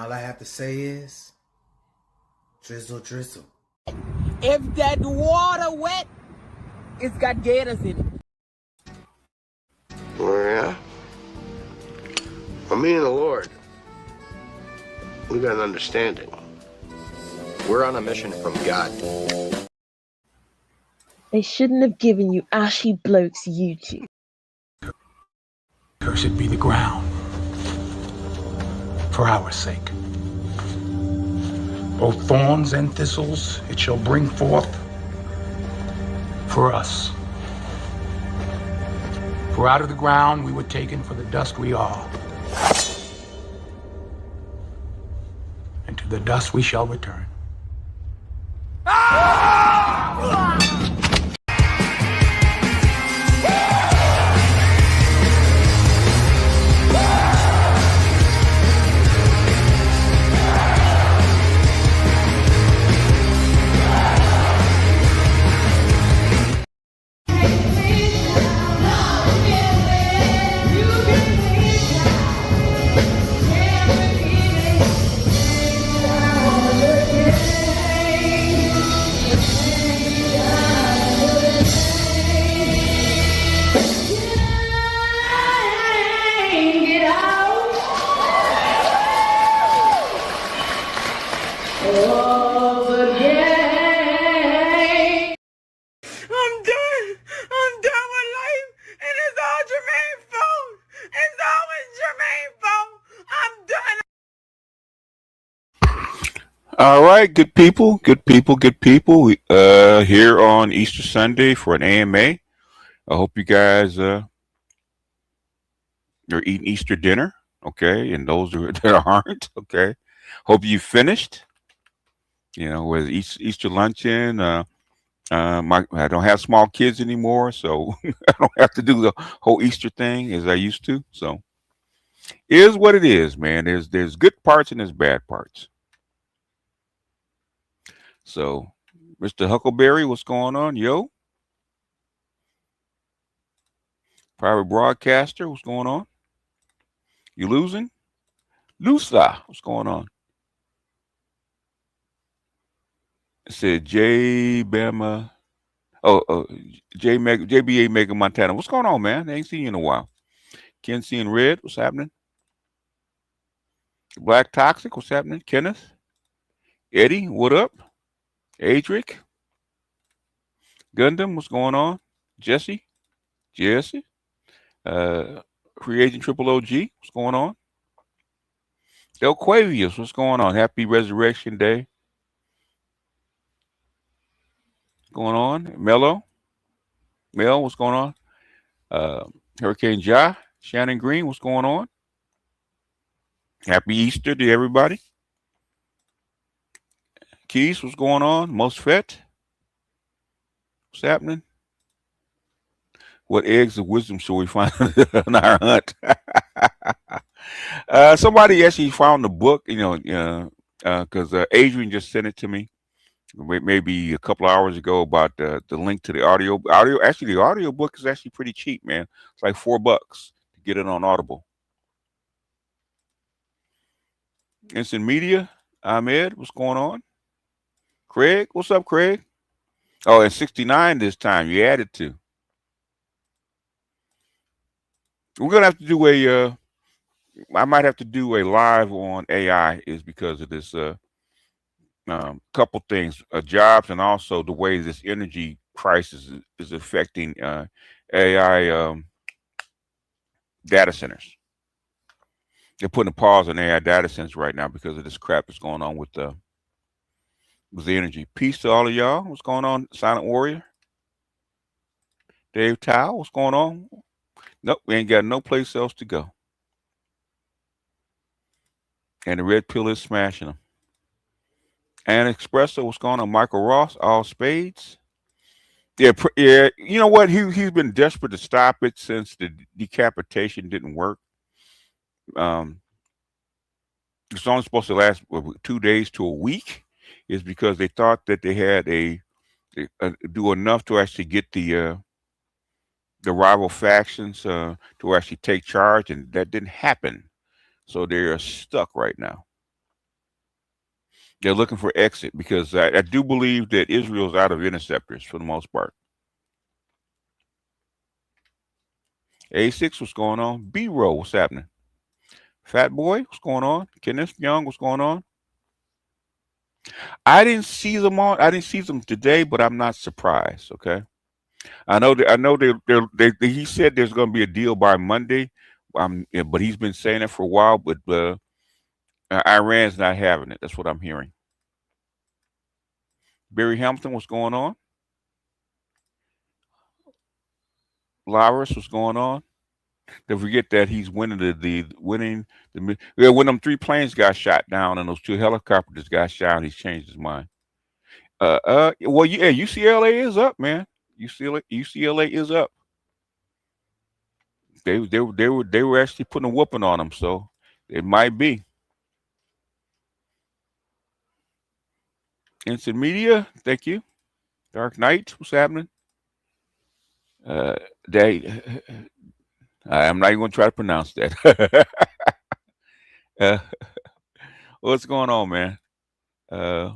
all I have to say is, drizzle, drizzle. If that water wet, it's got gators in it. Oh, yeah? For me and the Lord, we got an understanding. We're on a mission from God. They shouldn't have given you ashy blokes YouTube. Cursed be the ground for our sake. Both thorns and thistles it shall bring forth for us. For out of the ground we were taken, for the dust we are. And to the dust we shall return. All right, good people, good people, good people. Here on Easter Sunday for an AMA. I hope you guys are eating Easter dinner, okay? And those that aren't, okay. Hope you finished. You know, with Easter luncheon. I don't have small kids anymore, so I don't have to do the whole Easter thing as I used to. So, it is what it is, man. There's good parts and there's bad parts. So, Mr. Huckleberry, what's going on, yo? Private broadcaster, what's going on? You losing? Lusa, what's going on? It said J Bama. JBA Mega Montana. What's going on, man? I ain't seen you in a while. Ken seeing red. What's happening? Black Toxic. What's happening? Kenneth. Eddie. What up? Adric. Gundam. What's going on? Jesse. Free Agent Triple OG. What's going on? Delquavius. What's going on? Happy Resurrection Day. What's going on? Mel, what's going on? Hurricane Ja. Shannon Green. What's going on? Happy Easter to everybody. Keys, what's going on? Mosfet. What's happening? What eggs of wisdom shall we find on our hunt? Somebody actually found the book, because Adrian just sent it to me maybe a couple of hours ago about the link to the audio. Actually, the audio book is actually pretty cheap, man. It's like $4 to get it on Audible. Instant Media, Ahmed, what's going on? Craig, what's up, Craig? Oh, and 69 this time. You added to. We're gonna have to do I might have to do a live on AI, is because of this couple things, jobs, and also the way this energy crisis is affecting AI data centers. They're putting a pause on AI data centers right now because of this crap that's going on with the energy. Peace to all of y'all. What's going on, Silent Warrior? Dave Tao, what's going on? Nope, we ain't got no place else to go. And the red pill is smashing them. And Espresso, what's going on? Michael Ross, all spades. Yeah, you know what? He's been desperate to stop it since the decapitation didn't work. It's only supposed to last 2 days to a week, is because they thought that they had do enough to actually get the rival factions to actually take charge, and that didn't happen. So they are stuck right now. They're looking for exit because I do believe that Israel's out of interceptors for the most part. A6, what's going on? B-roll, what's happening? Fat Boy, what's going on? Kenneth Young, what's going on? I didn't see them on. I didn't see them today, but I'm not surprised. Okay, I know. He said there's going to be a deal by Monday. Yeah, but he's been saying it for a while. But Iran's not having it. That's what I'm hearing. Barry Hampton, what's going on? Lawrence, what's going on? Don't forget that he's winning when them 3 planes got shot down and those 2 helicopters got shot, he's changed his mind. Well, yeah, UCLA is up, man. UCLA is up. They were actually putting a whooping on them, so it might be. Instant Media, thank you. Dark Knight, what's happening? They, I'm not even going to try to pronounce that. uh, what's going on, man? Uh,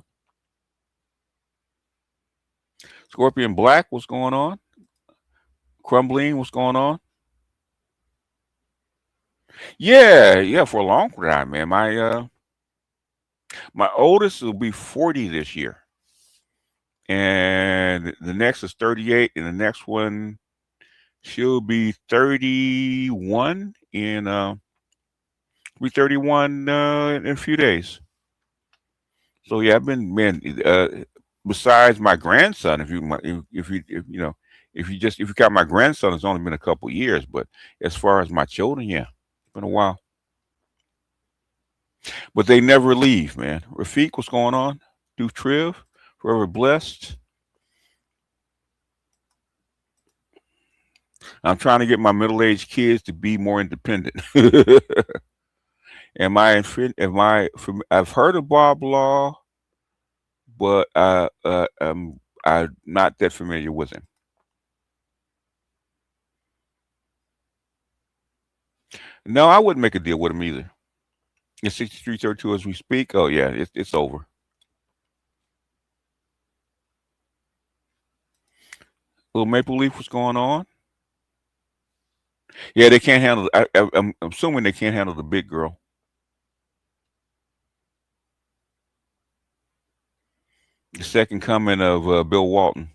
Scorpion Black, what's going on? Crumbling, what's going on? Yeah, for a long time, man. My oldest will be 40 this year, and the next is 38, and the next one she'll be 31 be 31 in a few days. So yeah, I've been man. Besides my grandson, if you count my grandson, it's only been a couple years. But as far as my children, yeah, it's been a while. But they never leave, man. Rafiq, what's going on? Do Triv, forever blessed. I'm trying to get my middle-aged kids to be more independent. I've heard of Bob Law, but I'm not that familiar with him. No, I wouldn't make a deal with him either. It's 6332 as we speak. Oh yeah, it's over. Little Maple Leaf, what's going on? Yeah, they can't handle. I'm assuming they can't handle the big girl. The second coming of Bill Walton.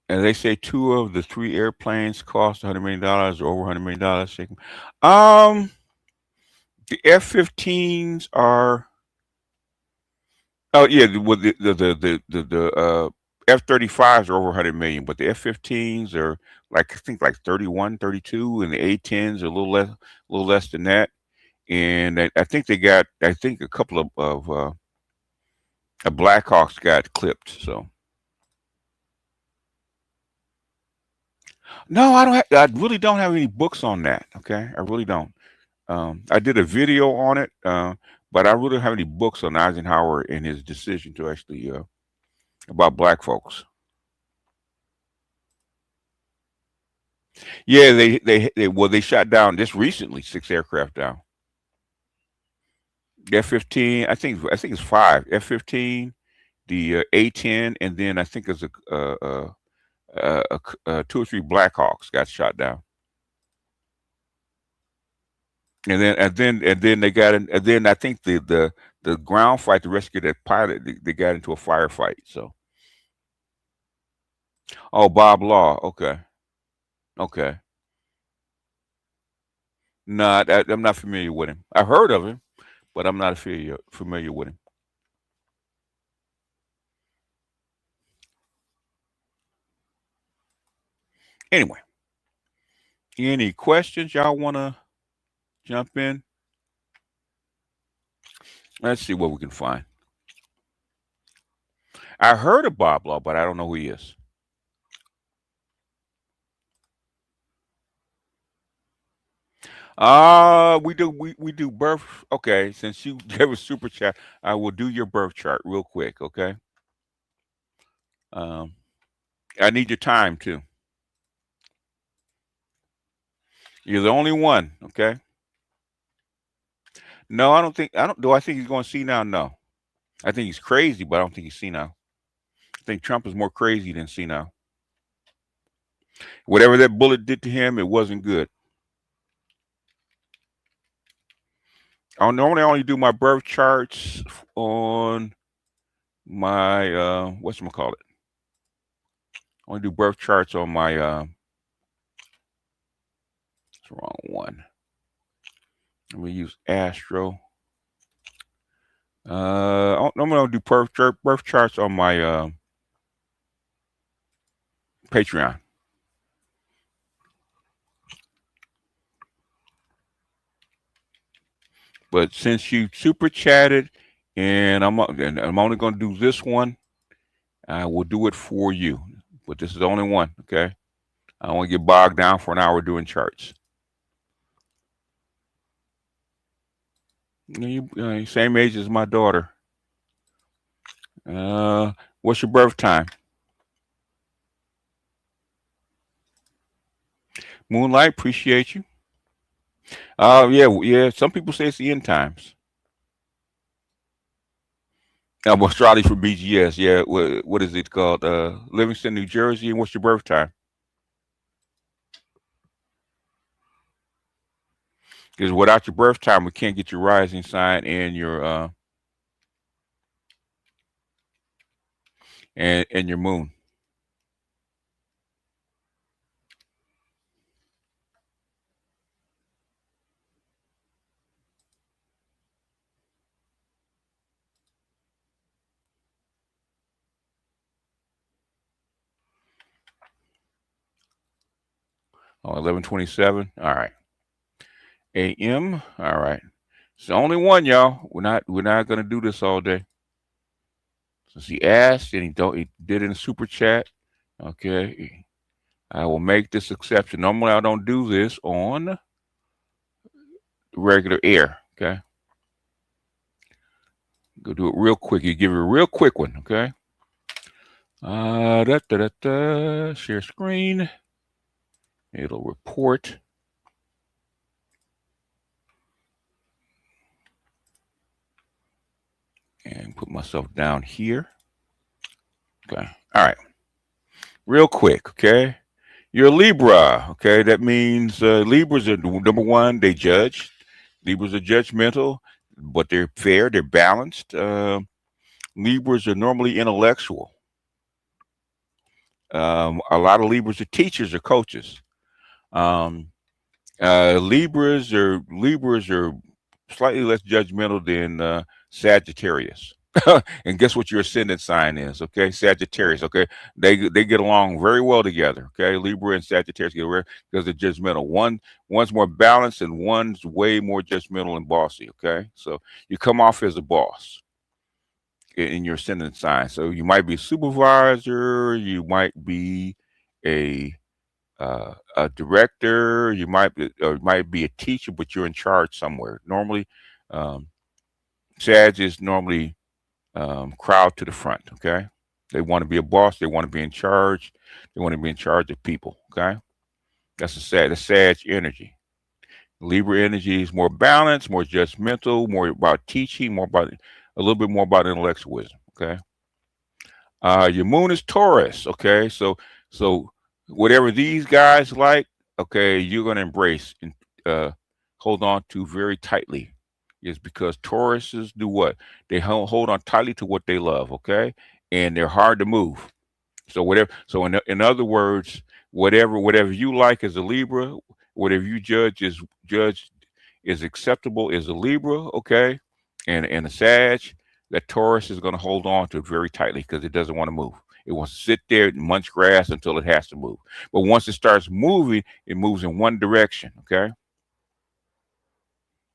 And they say 2 of the 3 airplanes cost $100 million or over $100 million. The F-15s are. Oh yeah, well, the F-35s are over 100 million, but the F-15s are like I think like 31, 32, and the A-10s are a little less than that. And I think I think a couple of Blackhawks got clipped. So no, I really don't have any books on that. Okay, I really don't. I did a video on it, but I really don't have any books on Eisenhower and his decision to actually about black folks. Yeah, they shot down just recently 6 aircraft down. F-15, I think it's 5 F-15, the A-10, and then I think it's a 2 or 3 Blackhawks got shot down. And then they got in, and then I think the ground fight to rescue that pilot, they got into a firefight. So, oh, Bob Law, okay, okay. No, I'm not familiar with him. I heard of him, but I'm not familiar with him. Anyway, any questions y'all want to jump in? Let's see what we can find. I heard of Bob Law, but I don't know who he is. We do birth. Okay, since you gave a super chat, I will do your birth chart real quick. Okay. Um, I need your time too. You're the only one. Okay. No, I don't think. I don't. Do I think he's going to see now? No. I think he's crazy, but I don't think he's senile. I think Trump is more crazy than senile. Whatever that bullet did to him, it wasn't good. I normally only do my birth charts on my whatchamacallit. I only do birth charts on my it's the wrong one. Let me use Astro. I'm gonna do birth charts on my Patreon. But since you super chatted, and I'm only gonna do this one, I will do it for you. But this is the only one, okay? I don't want to get bogged down for an hour doing charts. You same age as my daughter. What's your birth time? Moonlight, appreciate you. Yeah. Some people say it's the end times. Australia for BGS. Yeah. What is it called? Livingston, New Jersey. And what's your birth time? Because without your birth time, we can't get your rising sign and your and your moon. Oh, 11:27. All right. AM. All right. It's the only one, y'all. We're not gonna do this all day. Since he asked and he did it in super chat. Okay. I will make this exception. Normally I don't do this on regular air. Okay. Go do it real quick. You give it a real quick one, okay? Share screen. It'll report. And put myself down here. Okay. All right. Real quick, okay? You're a Libra, okay? That means Libras are number one, they judge. Libras are judgmental, but they're fair, they're balanced. Libras are normally intellectual. A lot of Libras are teachers or coaches. Libras are slightly less judgmental than Sagittarius. And guess what your ascendant sign is? Okay, Sagittarius. Okay, they get along very well together. Okay, Libra and Sagittarius get aware because they're judgmental. One's more balanced and one's way more judgmental and bossy. Okay, so you come off as a boss in your ascendant sign. So you might be a supervisor, you might be a director, you might be a teacher, but you're in charge somewhere. Normally, Sag is normally crowd to the front. Okay, they want to be a boss. They want to be in charge. They want to be in charge of people. Okay, that's the Sag energy. Libra energy is more balanced, more judgmental, more about teaching, a little bit more about intellectualism. Okay. Your moon is Taurus. Okay, so whatever these guys like, okay, you're gonna embrace and hold on to very tightly. Is because Tauruses do what? They hold on tightly to what they love. Okay, and they're hard to move. So whatever. So in other words, whatever you like as a Libra, whatever you judge is acceptable as a Libra. Okay, and a Sag, that Taurus is going to hold on to it very tightly because it doesn't want to move. It wants to sit there and munch grass until it has to move. But once it starts moving, it moves in one direction. Okay.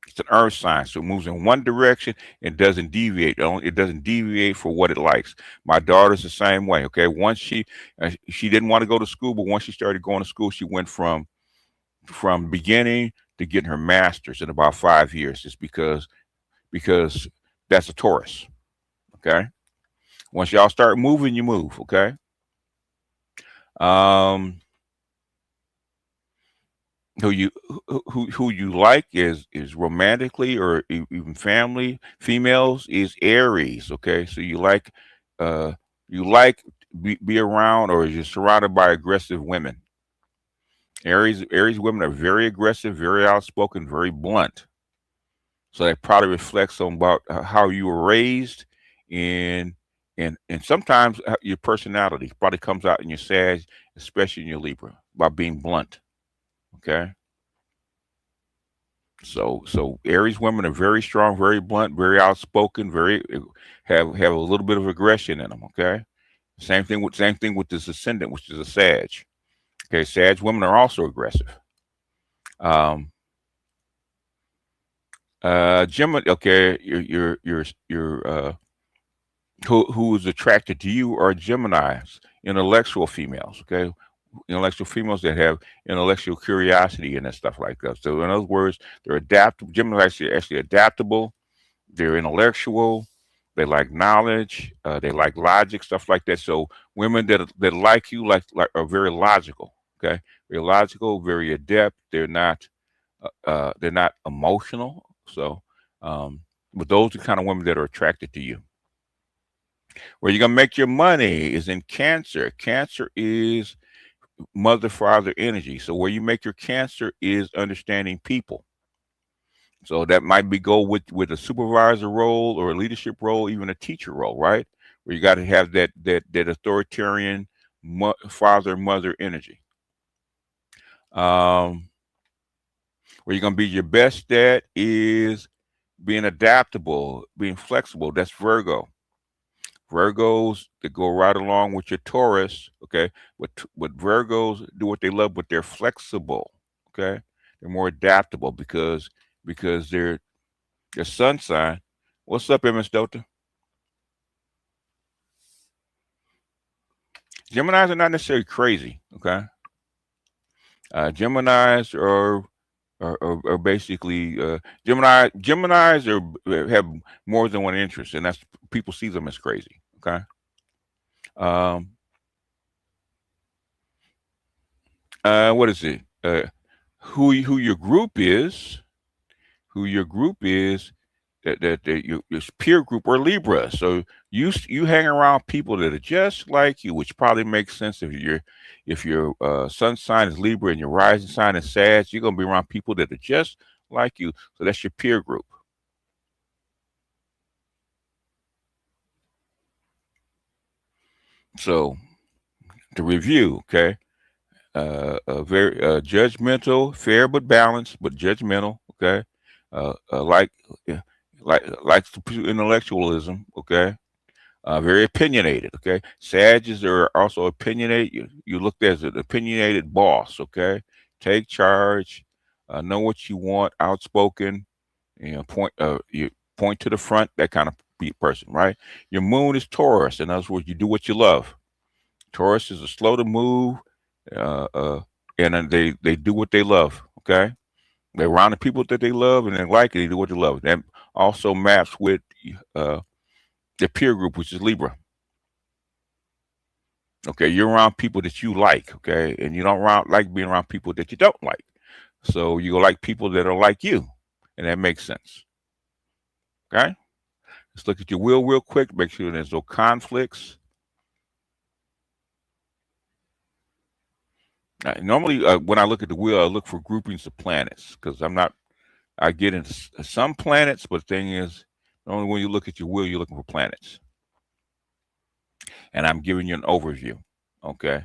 It's an earth sign, so it moves in one direction and doesn't deviate. It doesn't deviate for what it likes. My daughter's the same way. Okay, once she didn't want to go to school, but once she started going to school, she went from beginning to getting her master's in about 5 years. Just because that's a Taurus. Okay, once y'all start moving, you move. Okay. who you like is romantically or even family females is Aries. Okay, so uh you like be around or you're surrounded by aggressive women. Aries women are very aggressive, very outspoken, very blunt. So that probably reflects on about how you were raised, and and sometimes your personality probably comes out in your Sag, especially in your Libra, by being blunt. Okay. So Aries women are very strong, very blunt, very outspoken, very have a little bit of aggression in them. Okay. Same thing with this ascendant, which is a Sag. Okay, Sag women are also aggressive. Um, Gemini. Okay, who is attracted to you are Geminis, intellectual females. Okay, intellectual females that have intellectual curiosity and that stuff like that. So in other words, they're adaptable. Geminis are actually adaptable. They're intellectual. They like knowledge. They like logic, stuff like that. So women that like you like are very logical. Okay, very logical, very adept. They're not emotional. So, but those are the kind of women that are attracted to you. Where you're gonna make your money is in Cancer. Cancer is mother father energy. So where you make your Cancer is understanding people. So that might be go with a supervisor role or a leadership role, even a teacher role, right? Where you got to have that authoritarian father mother energy. Um, where you're gonna be your best at is being adaptable, being flexible. That's Virgo. Virgos that go right along with your Taurus, okay? But Virgos do what they love, but they're flexible, okay? They're more adaptable because they're your sun sign. What's up, MS Delta? Geminis are not necessarily crazy, okay? Geminis are basically Geminis have more than one interest, and that's people see them as crazy, okay? Um, what is it? Who your group is? Who your group is? That your peer group are Libra. So you hang around people that are just like you, which probably makes sense if your sun sign is Libra and your rising sign is Sag. You're gonna be around people that are just like you. So that's your peer group. So to review, okay, very judgmental, fair but balanced, but judgmental. Okay, like yeah, like intellectualism. Okay, very opinionated. Okay, Sages are also opinionated. You looked as an opinionated boss. Okay, take charge, know what you want, outspoken. You point to the front. That kind of person, right? Your moon is Taurus. In other words, you do what you love. Taurus is a slow to move, uh, uh, and then they do what they love. Okay, they're around the people that they love and they like it. They do what they love. That also maps with uh, their peer group, which is Libra. Okay, you're around people that you like. Okay, and you don't like being around people that you don't like. So you like people that are like you, and that makes sense. Okay, let's look at your wheel real quick. Make sure there's no conflicts. Normally, when I look at the wheel, I look for groupings of planets because I get into some planets, but the thing is, only when you look at your wheel, you're looking for planets. And I'm giving you an overview. Okay.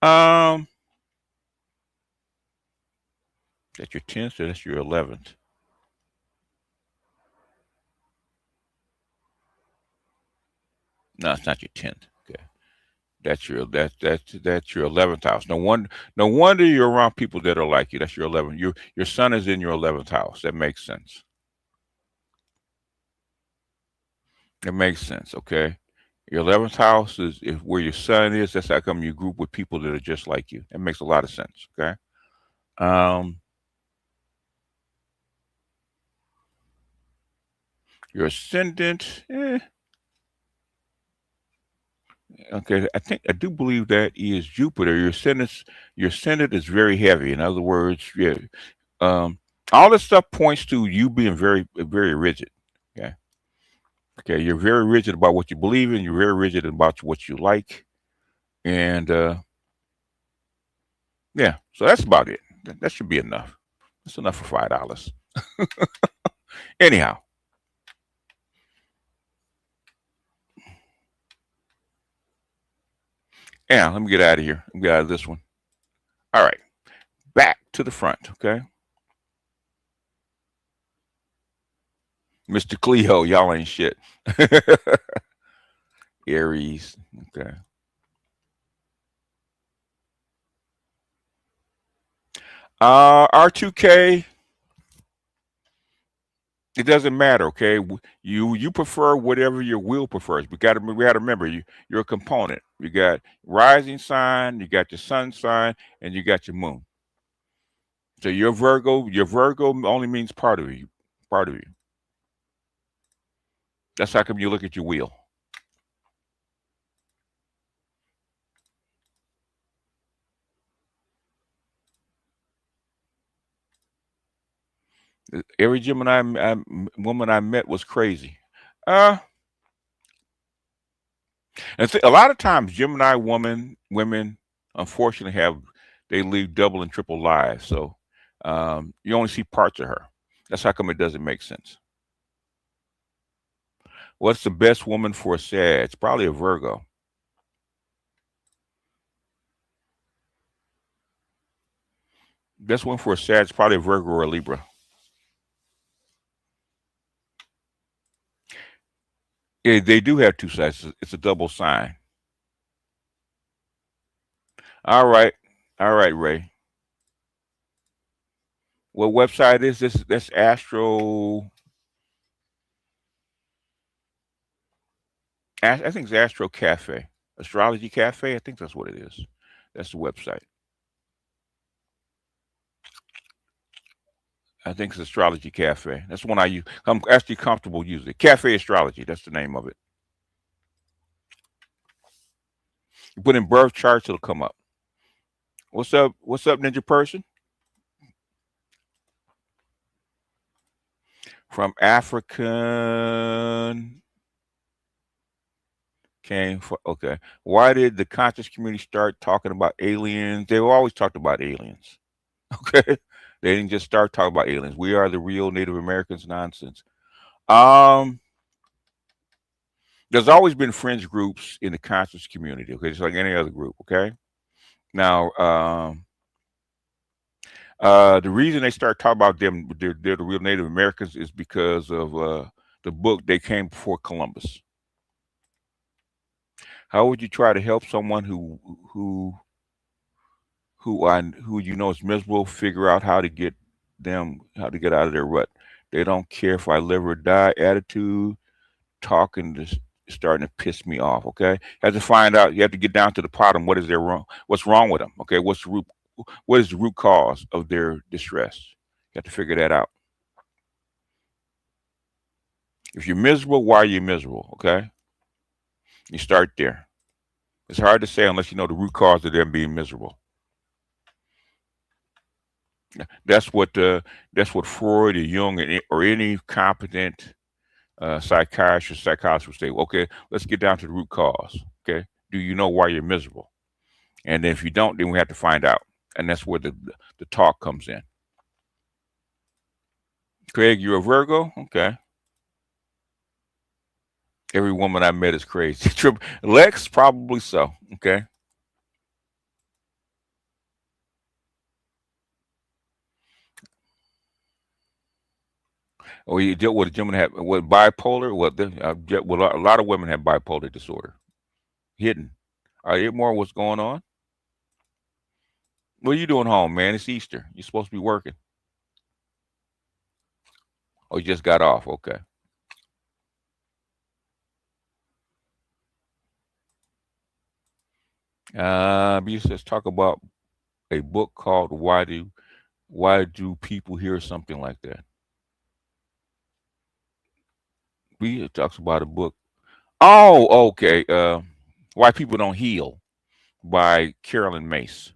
Um, that's your 10th, so that's your 11th. No, it's not your 10th. Okay. That's your 11th house. No wonder you're around people that are like you. That's your 11th. Your sun is in your 11th house. That makes sense. It makes sense. Okay. Your 11th house is where your sun is. That's how come you group with people that are just like you. It makes a lot of sense. Okay. Um, your ascendant, Okay, I do believe that is Jupiter. Your ascendant is very heavy. In other words, yeah, um, all this stuff points to you being very rigid. Okay, okay, you're very rigid about what you believe in. You're very rigid about what you like, and yeah, so that's about it. That should be enough. That's enough for $5. Anyhow, yeah, let me get out of here. Let me get out of this one. All right, back to the front. Okay, Mr. Cleo, y'all ain't shit. Aries. Okay. R2K. It doesn't matter. Okay. You prefer whatever your will prefers. We got to remember you're a component. You got rising sign, you got your sun sign, and you got your moon. So your Virgo. Your Virgo only means part of you. Part of you. That's how come you look at your wheel. Every woman I met was crazy. Uh, a lot of times Gemini women unfortunately they lead double and triple lives. So you only see parts of her. That's how come it doesn't make sense. What's the best woman for a Sag? It's probably a Virgo. Best one for a Sag is probably a Virgo or a Libra. Yeah, they do have two sides. It's a double sign. All right. All right, Ray. What website is this? That's I think it's Astro Cafe. Astrology Cafe. I think that's what it is. That's the website. I think it's Astrology Cafe. That's the one I use. I'm actually comfortable using it. Cafe Astrology. That's the name of it. You put in birth charts, it'll come up. What's up? What's up, Ninja Person? From African came for okay. Why did the conscious community start talking about aliens? They've always talked about aliens. Okay. They didn't just start talking about aliens. We are the real Native Americans nonsense. Um, there's always been fringe groups in the conscious community, okay, just like any other group, okay? Now, the reason they start talking about them, they're the real Native Americans, is because of the book They Came Before Columbus. How would you try to help someone who you know is miserable figure out how to get out of their rut? They don't care if I live or die attitude, talking to starting to piss me off. Okay, you have to find out. You have to get down to the bottom. What is their wrong? What's wrong with them? Okay, what's the root? What is the root cause of their distress? You have to figure that out. If you're miserable, why are you miserable? Okay, you start there. It's hard to say unless you know the root cause of them being miserable. That's what Freud or Jung or any competent psychiatrist, psychologist would say. Okay, let's get down to the root cause. Okay, do you know why you're miserable? And if you don't, then we have to find out, and that's where the talk comes in. Craig, you're a Virgo. Okay. Every woman I met is crazy. Lex, probably so. Okay. Or you deal with a gentleman have what bipolar? Well, a lot of women have bipolar disorder. Hidden. All right, more what's going on? What are you doing home, man? It's Easter. You're supposed to be working. Oh, you just got off. Okay. Let's talk about a book called Why Do People Hear Something Like That? It talks about a book. Oh, okay. Why People Don't Heal by Carolyn Mace.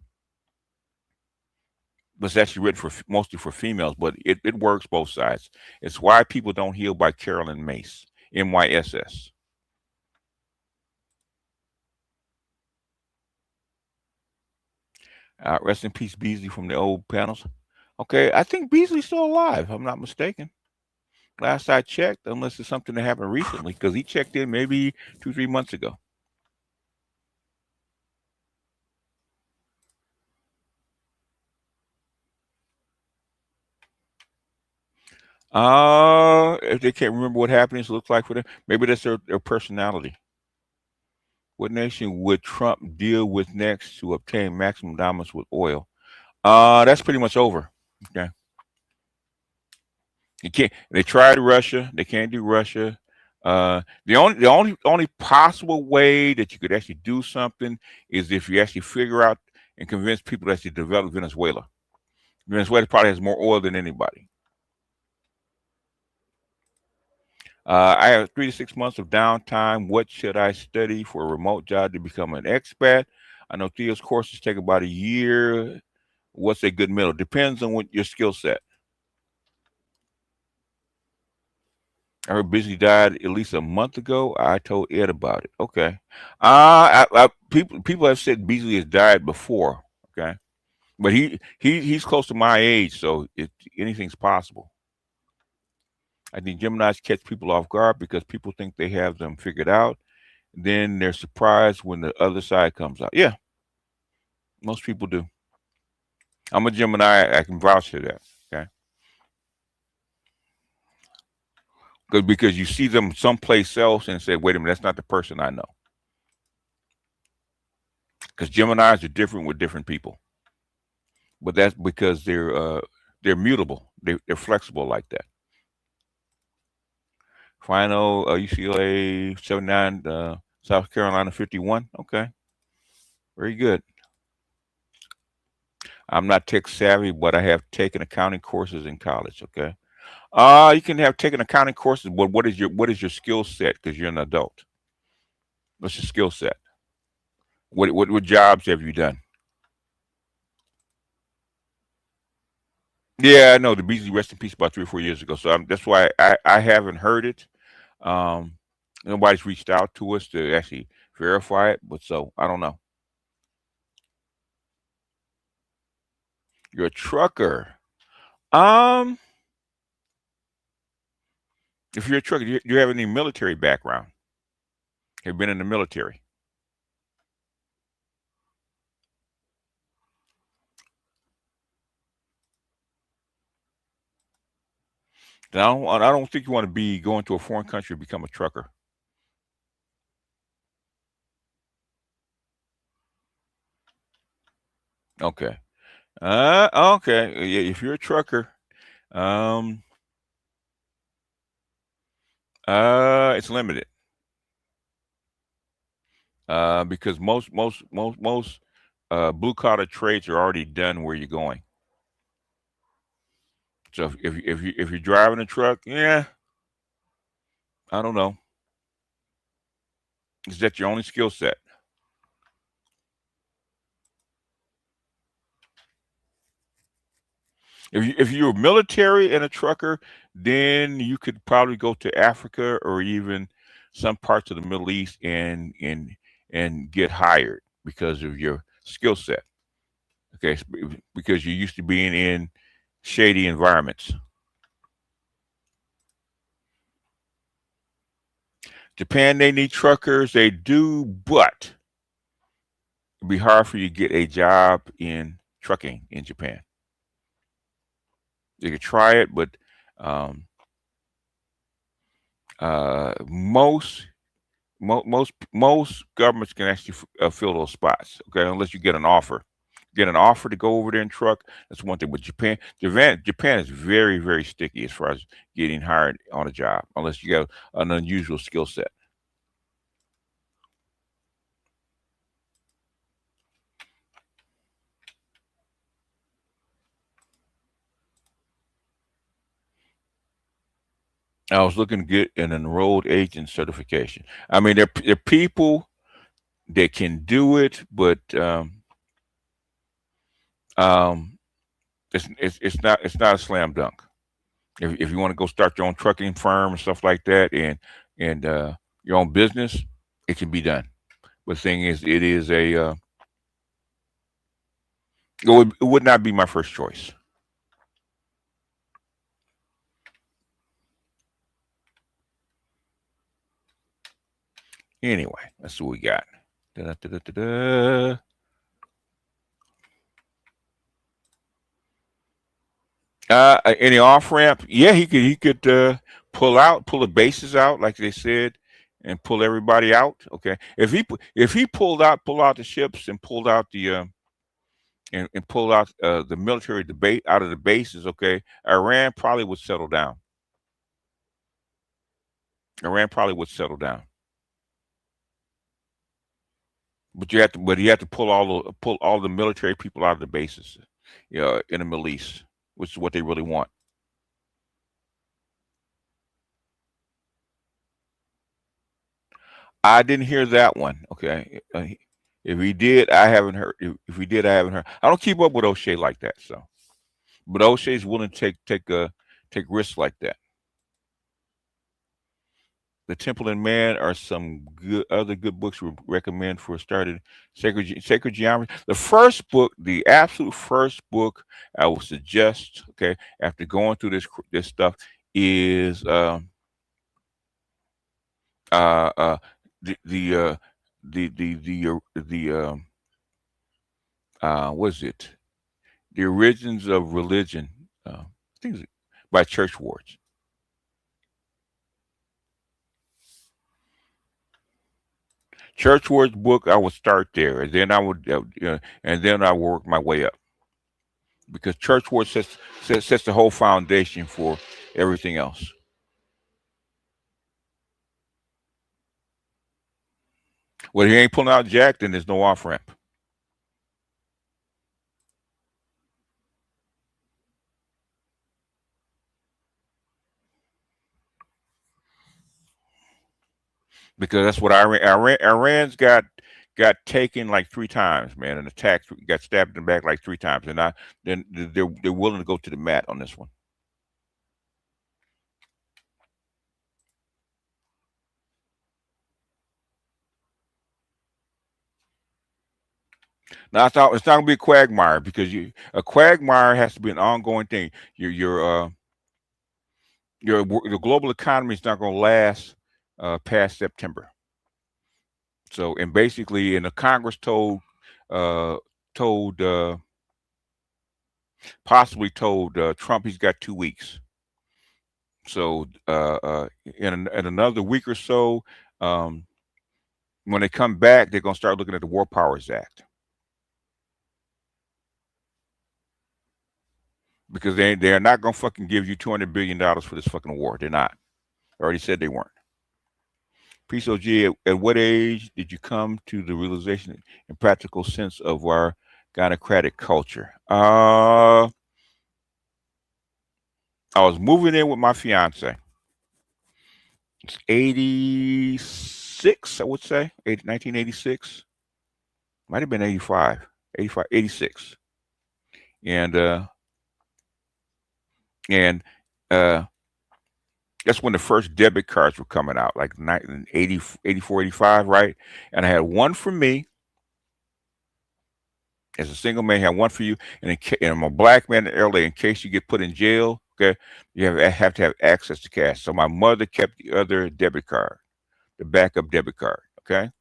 It's actually written for mostly for females, but it works both sides. It's Why People Don't Heal by Carolyn Mace, MYSS. Rest in peace, Beasley from the old panels. Okay, I think Beasley's still alive, if I'm not mistaken. Last I checked, unless it's something that happened recently, because he checked in maybe 2-3 months ago. If they can't remember what happiness looks like for them, maybe that's their personality. What nation would Trump deal with next to obtain maximum dominance with oil? That's pretty much over. Okay. You can't. They tried Russia. They can't do Russia. The only possible way that you could actually do something is if you actually figure out and convince people to actually develop Venezuela. Venezuela probably has more oil than anybody. I have 3 to 6 months of downtime. What should I study for a remote job to become an expat? I know Theo's courses take about a year. What's a good middle? Depends on what your skill set. I heard Busy died at least a month ago. I told Ed about it. Okay. People have said Beasley has died before. Okay, but he's close to my age, so anything's possible. I think Geminis catch people off guard because people think they have them figured out. Then they're surprised when the other side comes out. Yeah, most people do. I'm a Gemini. I can vouch for that. Okay, because you see them someplace else and say, "Wait a minute, that's not the person I know." Because Geminis are different with different people, but that's because they're mutable. They're flexible like that. Final UCLA 79, South Carolina 51. Okay, very good. I'm not tech savvy, but I have taken accounting courses in college. Okay. You can have taken accounting courses, but what is your skill set? Because you're an adult. What's your skill set? What jobs have you done? Yeah, I know the Beasley rest in peace about 3 or 4 years ago. So that's why I haven't heard it. Um, Nobody's reached out to us to actually verify it, but so I don't know. You're a trucker. Um, if you're a trucker, do you have any military background? Have you been in the military? Then I don't think you want to be going to a foreign country to become a trucker. Okay. Okay. Yeah, if you're a trucker, um, it's limited. Because most blue collar trades are already done where you're going. So if you're driving a truck, yeah, I don't know. Is that your only skill set? If you're military and a trucker, then you could probably go to Africa or even some parts of the Middle East and get hired because of your skill set. Okay, because you're used to being in shady environments. Japan, they need truckers. They do, but it'd be hard for you to get a job in trucking in Japan. You could try it, but um, most most governments can actually fill those spots. Okay, unless you get an offer. Get an offer to go over there and truck. That's one thing. But Japan is very very sticky as far as getting hired on a job, unless you got an unusual skill set. I was looking to get an enrolled agent certification. I mean, there are people. that can do it, but um, it's not a slam dunk. If you want to go start your own trucking firm and stuff like that, and your own business, it can be done. But the thing is, it is it would not be my first choice. Anyway, let's see what we got. Da-da-da-da-da-da. Any off ramp? Yeah, he could pull the bases out like they said, and pull everybody out. Okay, if he pull out the ships and pulled out and pulled out the military debate out of the bases. Okay, Iran probably would settle down. Iran probably would settle down. But you have to pull all the military people out of the bases, in the Middle East, which is what they really want. I didn't hear that one. Okay, if he did, I haven't heard. If he did, I haven't heard. I don't keep up with O'Shea like that. So, but O'Shea's willing to take risks like that. The Temple and Man are some other good books we recommend for started sacred geometry. The first book, the absolute first book I would suggest, okay, after going through this stuff, is uh, uh, the what is it? The Origins of Religion. I think it's by Church Wards. Church Ward's book, I would start there, and then I would work my way up, because Church Ward sets the whole foundation for everything else. Well, he ain't pulling out Jack, then there's no off ramp, because that's what Iran's got taken like 3 times, man, and attacked, got stabbed in the back like 3 times, and then they're willing to go to the mat on this one. Now, it's not gonna be a quagmire, because a quagmire has to be an ongoing thing. The global economy is not gonna last past September. So, and basically, and the Congress uh, told possibly told Trump he's got 2 weeks. So, in another week or so, um, when they come back, they're gonna start looking at the War Powers Act, because they're not gonna fucking give you $200 billion for this fucking war. They're not. I already said they weren't. Peace, OG. At what age did you come to the realization and practical sense of our gynocratic culture? I was moving in with my fiance. It's 86, I would say. 1986. Might have been 85. 85, 86. And uh that's when the first debit cards were coming out, like 80, 84, 85, right? And I had one for me as a single man, had one for you, and I'm a black man in LA. In case you get put in jail, okay, you have to have access to cash. So my mother kept the other debit card, the backup debit card, okay.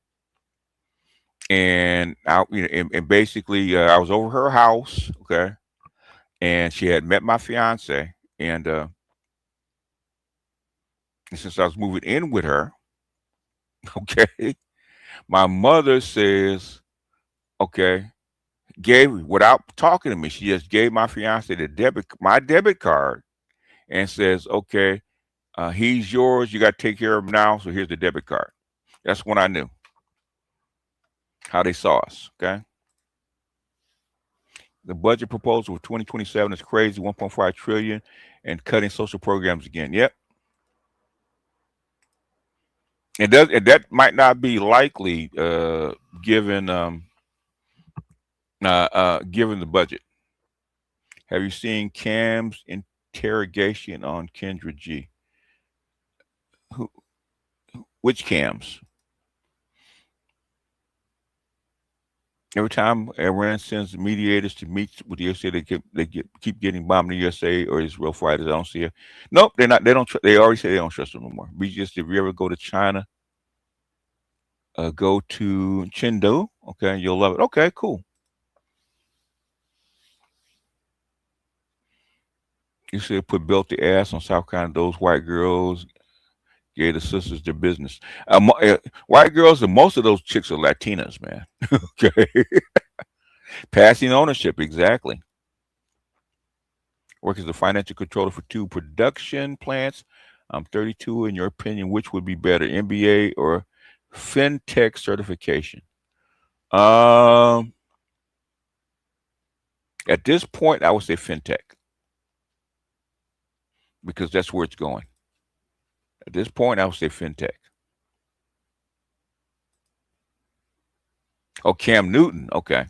And and basically, I was over her house, okay, and she had met my fiance, and since I was moving in with her, okay, my mother says, okay, gave without talking to me, she just gave my fiance my debit card, and says, okay, he's yours. You got to take care of him now. So here's the debit card. That's when I knew how they saw us. Okay. The budget proposal for 2027 is crazy, 1.5 trillion, and cutting social programs again. Yep. And that might not be likely, given given the budget. Have you seen Cam's interrogation on Kendra G? Who? Which Cams? Every time Iran sends mediators to meet with the USA, keep getting bombed in the USA or Israel fighters. I don't see it. Nope, they're not. They don't. They already say they don't trust them no more. We just, if you ever go to China, go to Chengdu. Okay, you'll love it. Okay, cool. You should put belt the ass on South Carolina. Those white girls gave the sisters their business. White girls, and most of those chicks are Latinas, man. Okay, passing ownership, exactly. Work as a financial controller for 2 production plants. I'm 32. In your opinion, which would be better, MBA or FinTech certification? At this point, I would say FinTech because that's where it's going. At this point, I would say FinTech. Oh, Cam Newton. Okay.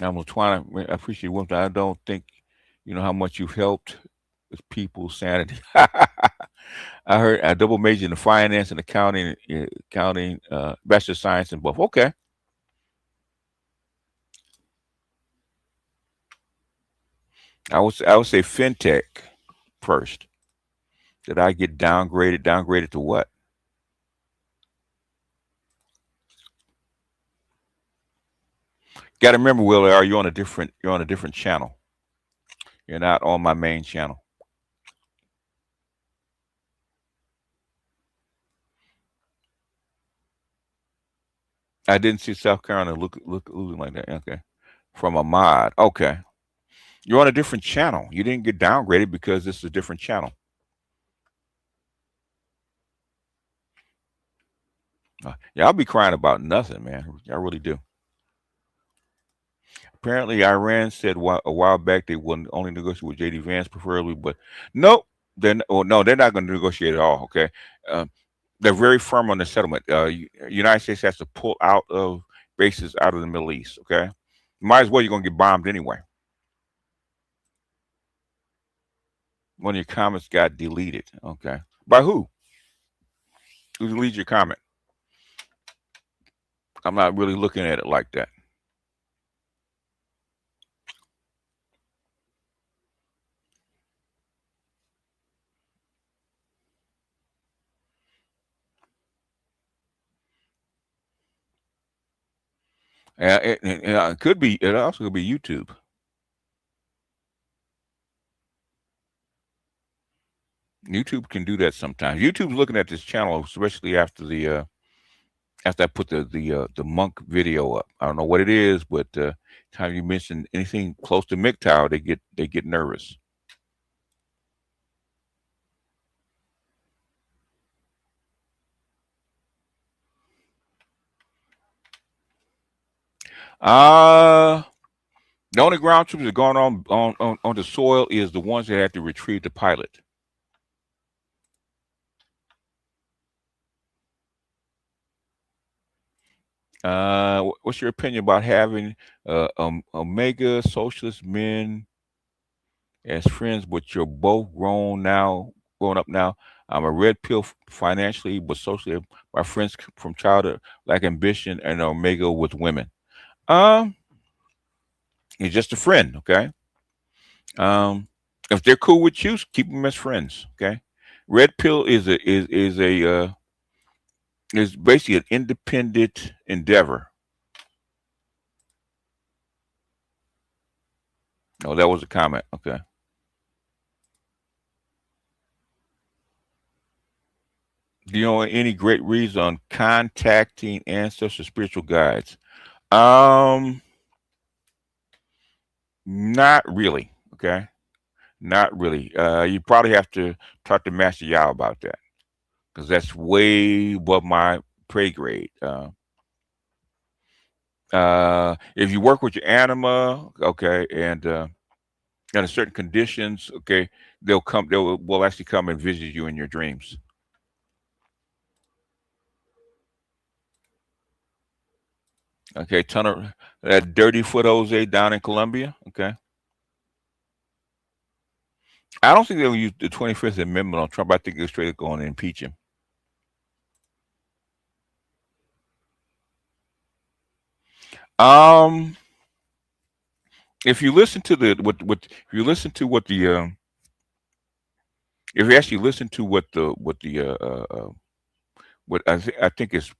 I'm trying to appreciate one thing. I don't think you know how much you've helped with people's sanity. I heard I double majored in finance and accounting, bachelor of science in both. Okay. I would say FinTech first. Did I get downgraded? Downgraded to what? Got to remember, Will, are you on a different? You're on a different channel. You're not on my main channel. I didn't see South Carolina losing like that. Okay, from a mod. Okay, you're on a different channel. You didn't get downgraded because this is a different channel. Yeah, I'll be crying about nothing, man. I really do. Apparently, Iran said a while back they would only negotiate with JD Vance, preferably, but nope. No, they're not going to negotiate at all. Okay, they're very firm on the settlement. United States has to pull out of bases out of the Middle East. Okay, might as well, you're going to get bombed anyway. One of your comments got deleted. Okay, by who? Who deleted your comment? I'm not really looking at it like that. It could be. It also could be YouTube. YouTube can do that sometimes. YouTube's looking at this channel, especially after after I put the monk video up. I don't know what it is, but time you mention anything close to MGTOW, they get nervous. The only ground troops that gone on the soil is the ones that had to retrieve the pilot. What's your opinion about having Omega socialist men as friends, but you're both grown up now? I'm a red pill financially, but socially, my friends from childhood lack ambition and Omega with women. He's just a friend, okay? If they're cool with you, keep them as friends, okay? Red pill is basically an independent endeavor. Oh, that was a comment. Okay. Do you know any great reason on contacting ancestors, spiritual guides? Not really. Okay. Not really. You probably have to talk to Master Yao about that because that's way above my pay grade. If you work with your anima, okay, and under certain conditions, okay, will actually come and visit you in your dreams. Okay, ton of that dirty foot Jose down in Colombia. Okay, I don't think they'll use the 25th Amendment on Trump. I think they're straight up going to impeach him. Um, if you listen to the what if you listen to what the if you actually listen to what I think it's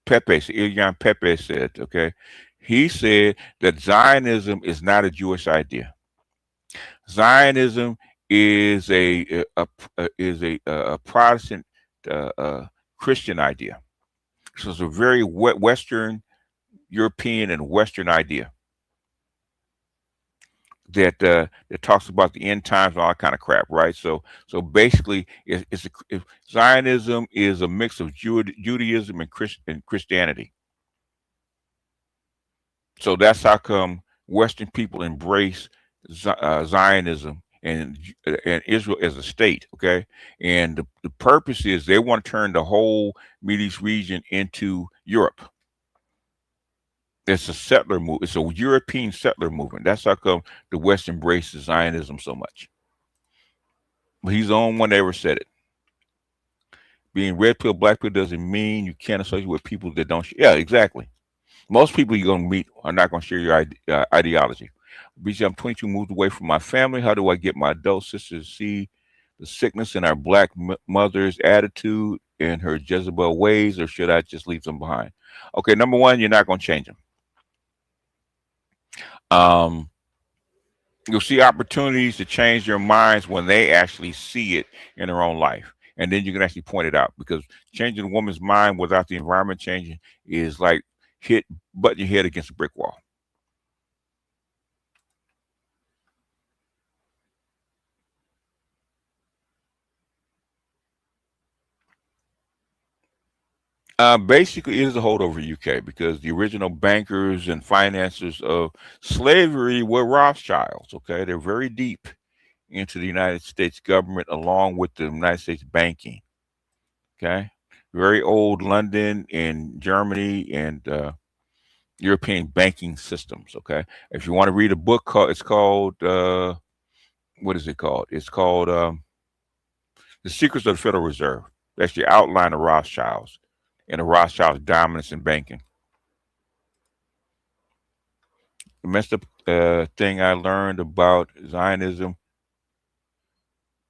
Pepe, Ilian Pepe said. Okay, he said that Zionism is not a Jewish idea. Zionism is a Protestant Christian idea. So it's a very Western European and Western idea that talks about the end times and all that kind of crap, right? So basically, Zionism is a mix of Judaism and Christianity. So that's how come Western people embrace Zionism and Israel as a state. Okay, and the purpose is they want to turn the whole Middle East region into Europe. It's a settler move. It's a European settler movement. That's how come the West embraces Zionism so much. But he's the only one that ever said it. Being red pill, black pill doesn't mean you can't associate with people that don't. Yeah, exactly. Most people you're going to meet are not going to share your ideology. BG, I'm 22, moved away from my family. How do I get my adult sisters to see the sickness in our black mother's attitude and her Jezebel ways, or should I just leave them behind? Okay, number one, you're not going to change them. You'll see opportunities to change their minds when they actually see it in their own life. And then you can actually point it out, because changing a woman's mind without the environment changing is like butting your head against a brick wall. Basically, it is a holdover UK, because the original bankers and financiers of slavery were Rothschilds. Okay, they're very deep into the United States government, along with the United States banking. Okay, very old London and Germany and European banking systems. Okay, if you want to read a book it's called what is it called? It's called The Secrets of the Federal Reserve. That's the outline of Rothschilds and the Rothschilds' dominance in banking. The messed up thing I learned about Zionism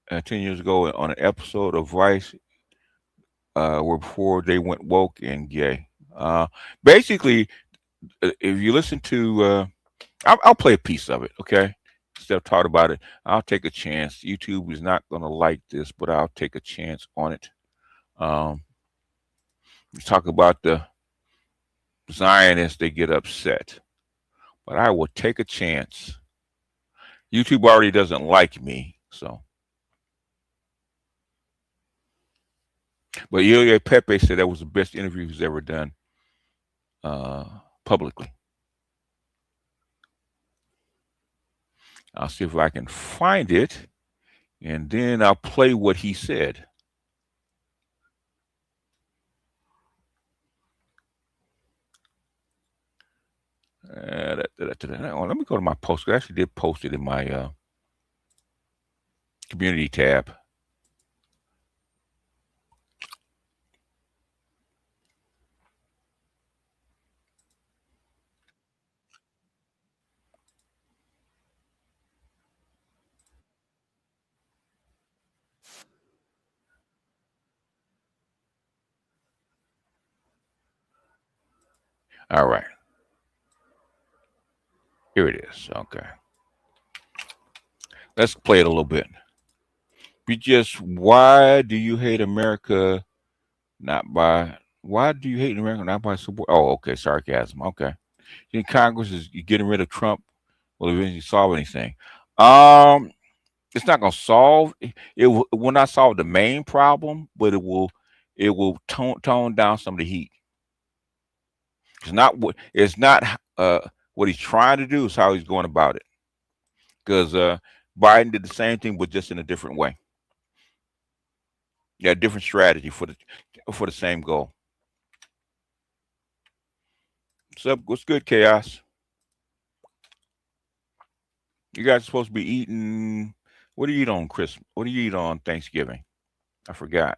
10 years ago on an episode of Vice, where before they went woke and gay. Basically, if you listen to, I'll play a piece of it, okay? Steph taught about it. I'll take a chance. YouTube is not going to like this, but I'll take a chance on it. You talk about the Zionists, they get upset, but I will take a chance. YouTube already doesn't like me, so. But Ilya Pepe said that was the best interview he's ever done publicly. I'll see if I can find it, and then I'll play what he said. Let me go to my post. I actually did post it in my community tab. All right. Here it is. Okay. Let's play it a little bit. Why do you hate America why do you hate America not by support? Oh, okay. Sarcasm. Okay. You think Congress is getting rid of Trump will eventually solve anything? It's not going to solve it will not solve the main problem, but it will tone down some of the heat. It's not what he's trying to do, is how he's going about it. Because Biden did the same thing, but just in a different way. Yeah, different strategy for the same goal. What's up? What's good, Chaos? You guys are supposed to be eating. What do you eat on Christmas? What do you eat on Thanksgiving? I forgot.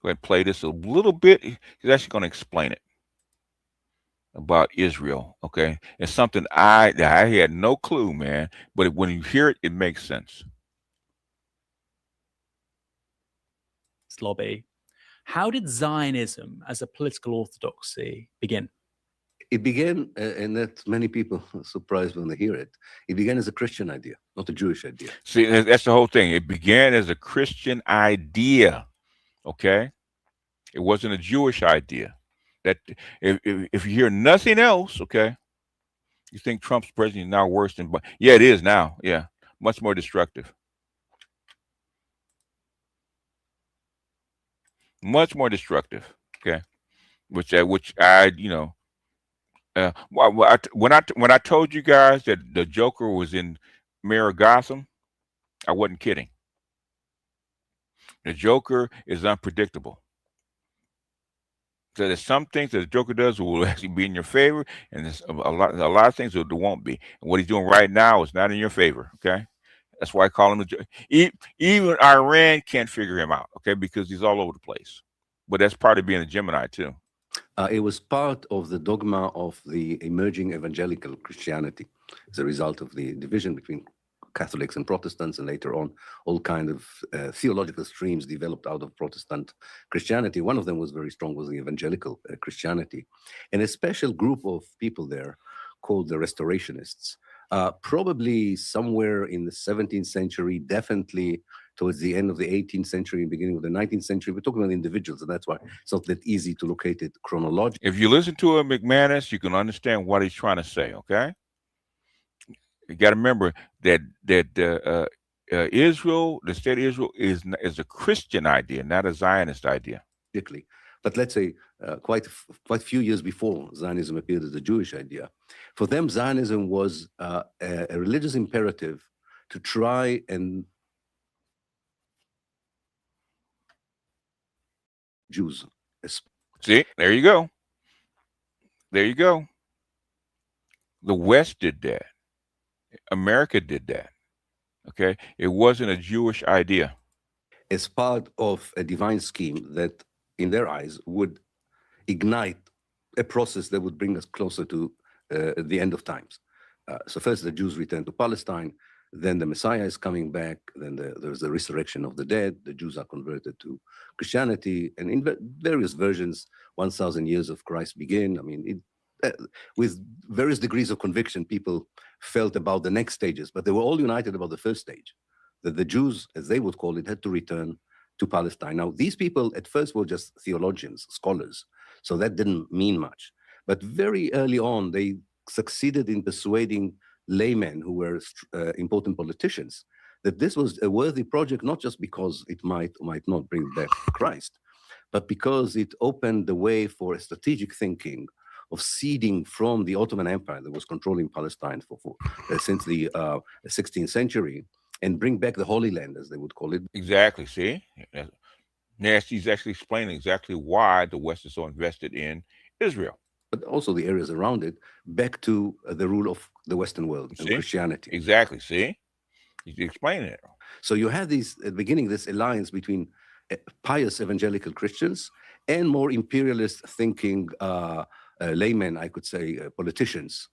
Go ahead and play this a little bit. He's actually going to explain it about Israel. Okay, it's something I had no clue, man. But when you hear it, it makes sense. Lobby. How did Zionism as a political orthodoxy begin? It began, and that many people are surprised when they hear it. It began as a Christian idea, not a Jewish idea. See, that's the whole thing. It began as a Christian idea. Okay, it wasn't a Jewish idea. That if you hear nothing else, okay, you think Trump's president is now worse than, but yeah, it is now. Yeah, much more destructive. Much more destructive. Okay, which I when I told you guys that the Joker was in Mayor of Gotham, I wasn't kidding. The Joker is unpredictable. So there's some things that the Joker does will actually be in your favor, and there's a lot of things that won't be. And what he's doing right now is not in your favor. Okay, that's why I call him even Iran can't figure him out. Okay, because he's all over the place. But that's part of being a Gemini too. It was part of the dogma of the emerging evangelical Christianity as a result of the division between Catholics and Protestants, and later on all kind of theological streams developed out of Protestant Christianity. One of them was very strong, was the evangelical Christianity, and a special group of people there called the Restorationists, probably somewhere in the 17th century, definitely towards the end of the 18th century and beginning of the 19th century. We're talking about individuals, and that's why it's not that easy to locate it chronologically. If you listen to him, McManus, you can understand what he's trying to say. Okay, you got to remember that Israel, the state of Israel, is a Christian idea, not a Zionist idea. But let's say quite a few years before Zionism appeared as a Jewish idea, for them Zionism was a religious imperative to try and Jews. See, there you go. There you go. The West did that. America did that. Okay, it wasn't a Jewish idea. As part of a divine scheme that, in their eyes, would ignite a process that would bring us closer to the end of times. So first the Jews return to Palestine, then the Messiah is coming back, then there's the resurrection of the dead, the Jews are converted to Christianity, and in various versions, 1,000 years of Christ begin. I mean, with various degrees of conviction, people felt about the next stages, but they were all united about the first stage, that the Jews, as they would call it, had to return to Palestine. Now, these people at first were just theologians, scholars, so that didn't mean much. But very early on, they succeeded in persuading laymen who were important politicians that this was a worthy project, not just because it might or might not bring back Christ, but because it opened the way for a strategic thinking of ceding from the Ottoman Empire that was controlling Palestine since the 16th century, and bring back the Holy Land, as they would call it. Exactly. See, Nasty's actually explaining exactly why the West is so invested in Israel, but also the areas around it, back to the rule of the Western world and Christianity. Exactly. See, he's explaining it. So you had at the beginning, this alliance between pious evangelical Christians and more imperialist thinking laymen, I could say, politicians.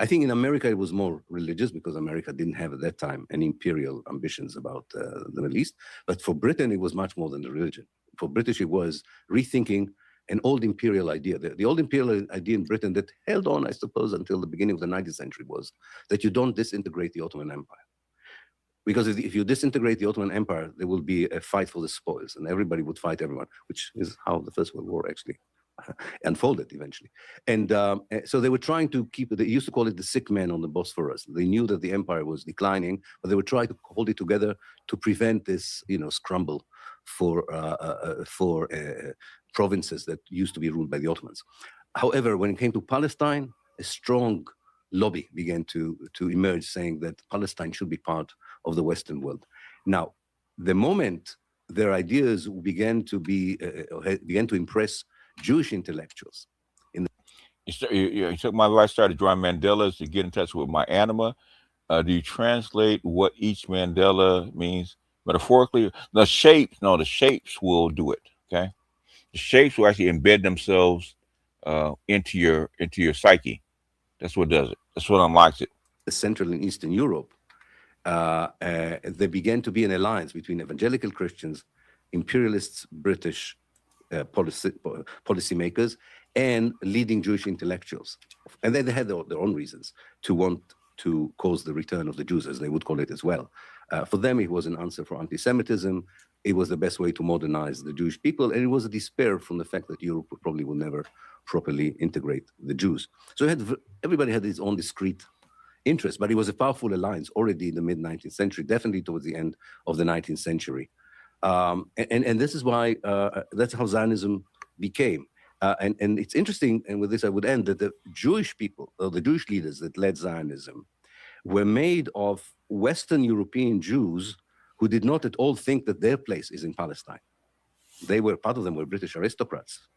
I think in America it was more religious because America didn't have at that time any imperial ambitions about the Middle East. But for Britain, it was much more than the religion. For British, it was rethinking an old imperial idea. The old imperial idea in Britain that held on, I suppose, until the beginning of the 19th century was that you don't disintegrate the Ottoman Empire. Because if you disintegrate the Ottoman Empire, there will be a fight for the spoils, and everybody would fight everyone, which is how the First World War actually unfolded eventually. And so they were trying to keep it, they used to call it the sick man on the Bosphorus. They knew that the empire was declining, but they were trying to hold it together to prevent this, scramble for provinces that used to be ruled by the Ottomans. However, when it came to Palestine, a strong lobby began to emerge saying that Palestine should be part of the Western world. Now, the moment their ideas began to impress Jewish intellectuals. You took my advice, started drawing mandalas to get in touch with my anima. Do you translate what each mandala means metaphorically? The shapes will do it. Okay, the shapes will actually embed themselves into your psyche. That's what does it. That's what unlocks it. Central and Eastern Europe, there began to be an alliance between evangelical Christians, imperialists, British policymakers, and leading Jewish intellectuals. And then they had their own reasons to want to cause the return of the Jews, as they would call it as well. For them, it was an answer for anti-Semitism. It was the best way to modernize the Jewish people, and it was a despair from the fact that Europe probably will never properly integrate the Jews. So everybody had his own discrete interest, but it was a powerful alliance already in the mid-19th century, definitely towards the end of the 19th century. And this is why, that's how Zionism became. And it's interesting, and with this I would end, that the Jewish people, or the Jewish leaders that led Zionism, were made of Western European Jews who did not at all think that their place is in Palestine. Part of them were British aristocrats,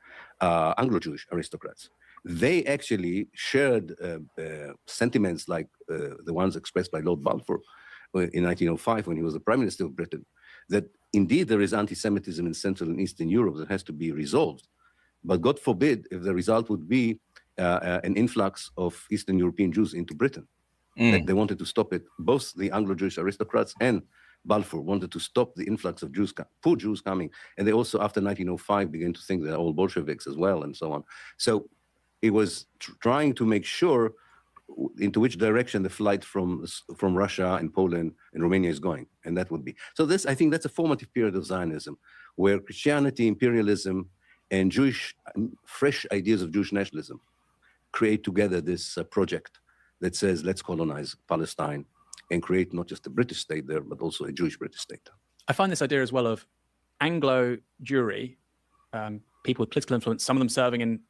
Anglo-Jewish aristocrats. They actually shared sentiments like the ones expressed by Lord Balfour in 1905 when he was the Prime Minister of Britain, that indeed there is anti-Semitism in Central and Eastern Europe that has to be resolved. But God forbid if the result would be an influx of Eastern European Jews into Britain. They wanted to stop it. Both the Anglo-Jewish aristocrats and Balfour wanted to stop the influx of Jews, poor Jews coming. And they also, after 1905, began to think they're all Bolsheviks as well, and so on. So it was trying to make sure into which direction the flight from Russia and Poland and Romania is going. And that would be. So this, I think that's a formative period of Zionism, where Christianity, imperialism, and fresh ideas of Jewish nationalism create together this project that says, let's colonize Palestine and create not just a British state there, but also a Jewish British state. I find this idea as well of Anglo Jewry, people with political influence, some of them serving in,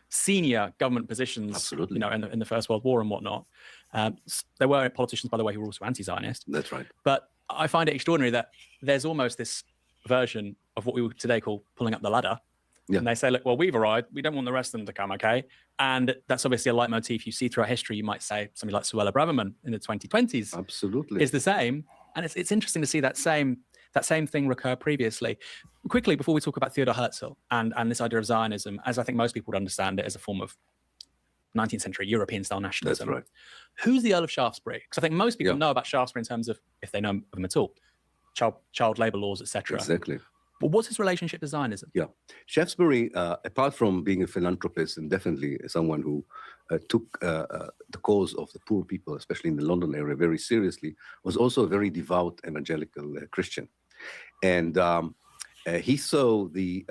senior government positions, absolutely, in the First World War and whatnot. There were politicians, by the way, who were also anti-Zionist. That's right. But I find it extraordinary that there's almost this version of what we would today call pulling up the ladder. Yeah. And they say, look, well, we've arrived. We don't want the rest of them to come, okay? And that's obviously a leitmotif you see throughout history. You might say somebody like Suella Braverman in the 2020s absolutely is the same. And it's interesting to see that same thing recur previously. Quickly, before we talk about Theodor Herzl and this idea of Zionism, as I think most people would understand it as a form of 19th century European-style nationalism. That's right. Who's the Earl of Shaftesbury? Because I think most people know about Shaftesbury in terms of, if they know of him at all, child labor laws, etc. Exactly. But what's his relationship to Zionism? Yeah. Shaftesbury, apart from being a philanthropist and definitely someone who took the cause of the poor people, especially in the London area, very seriously, was also a very devout evangelical Christian. And he saw the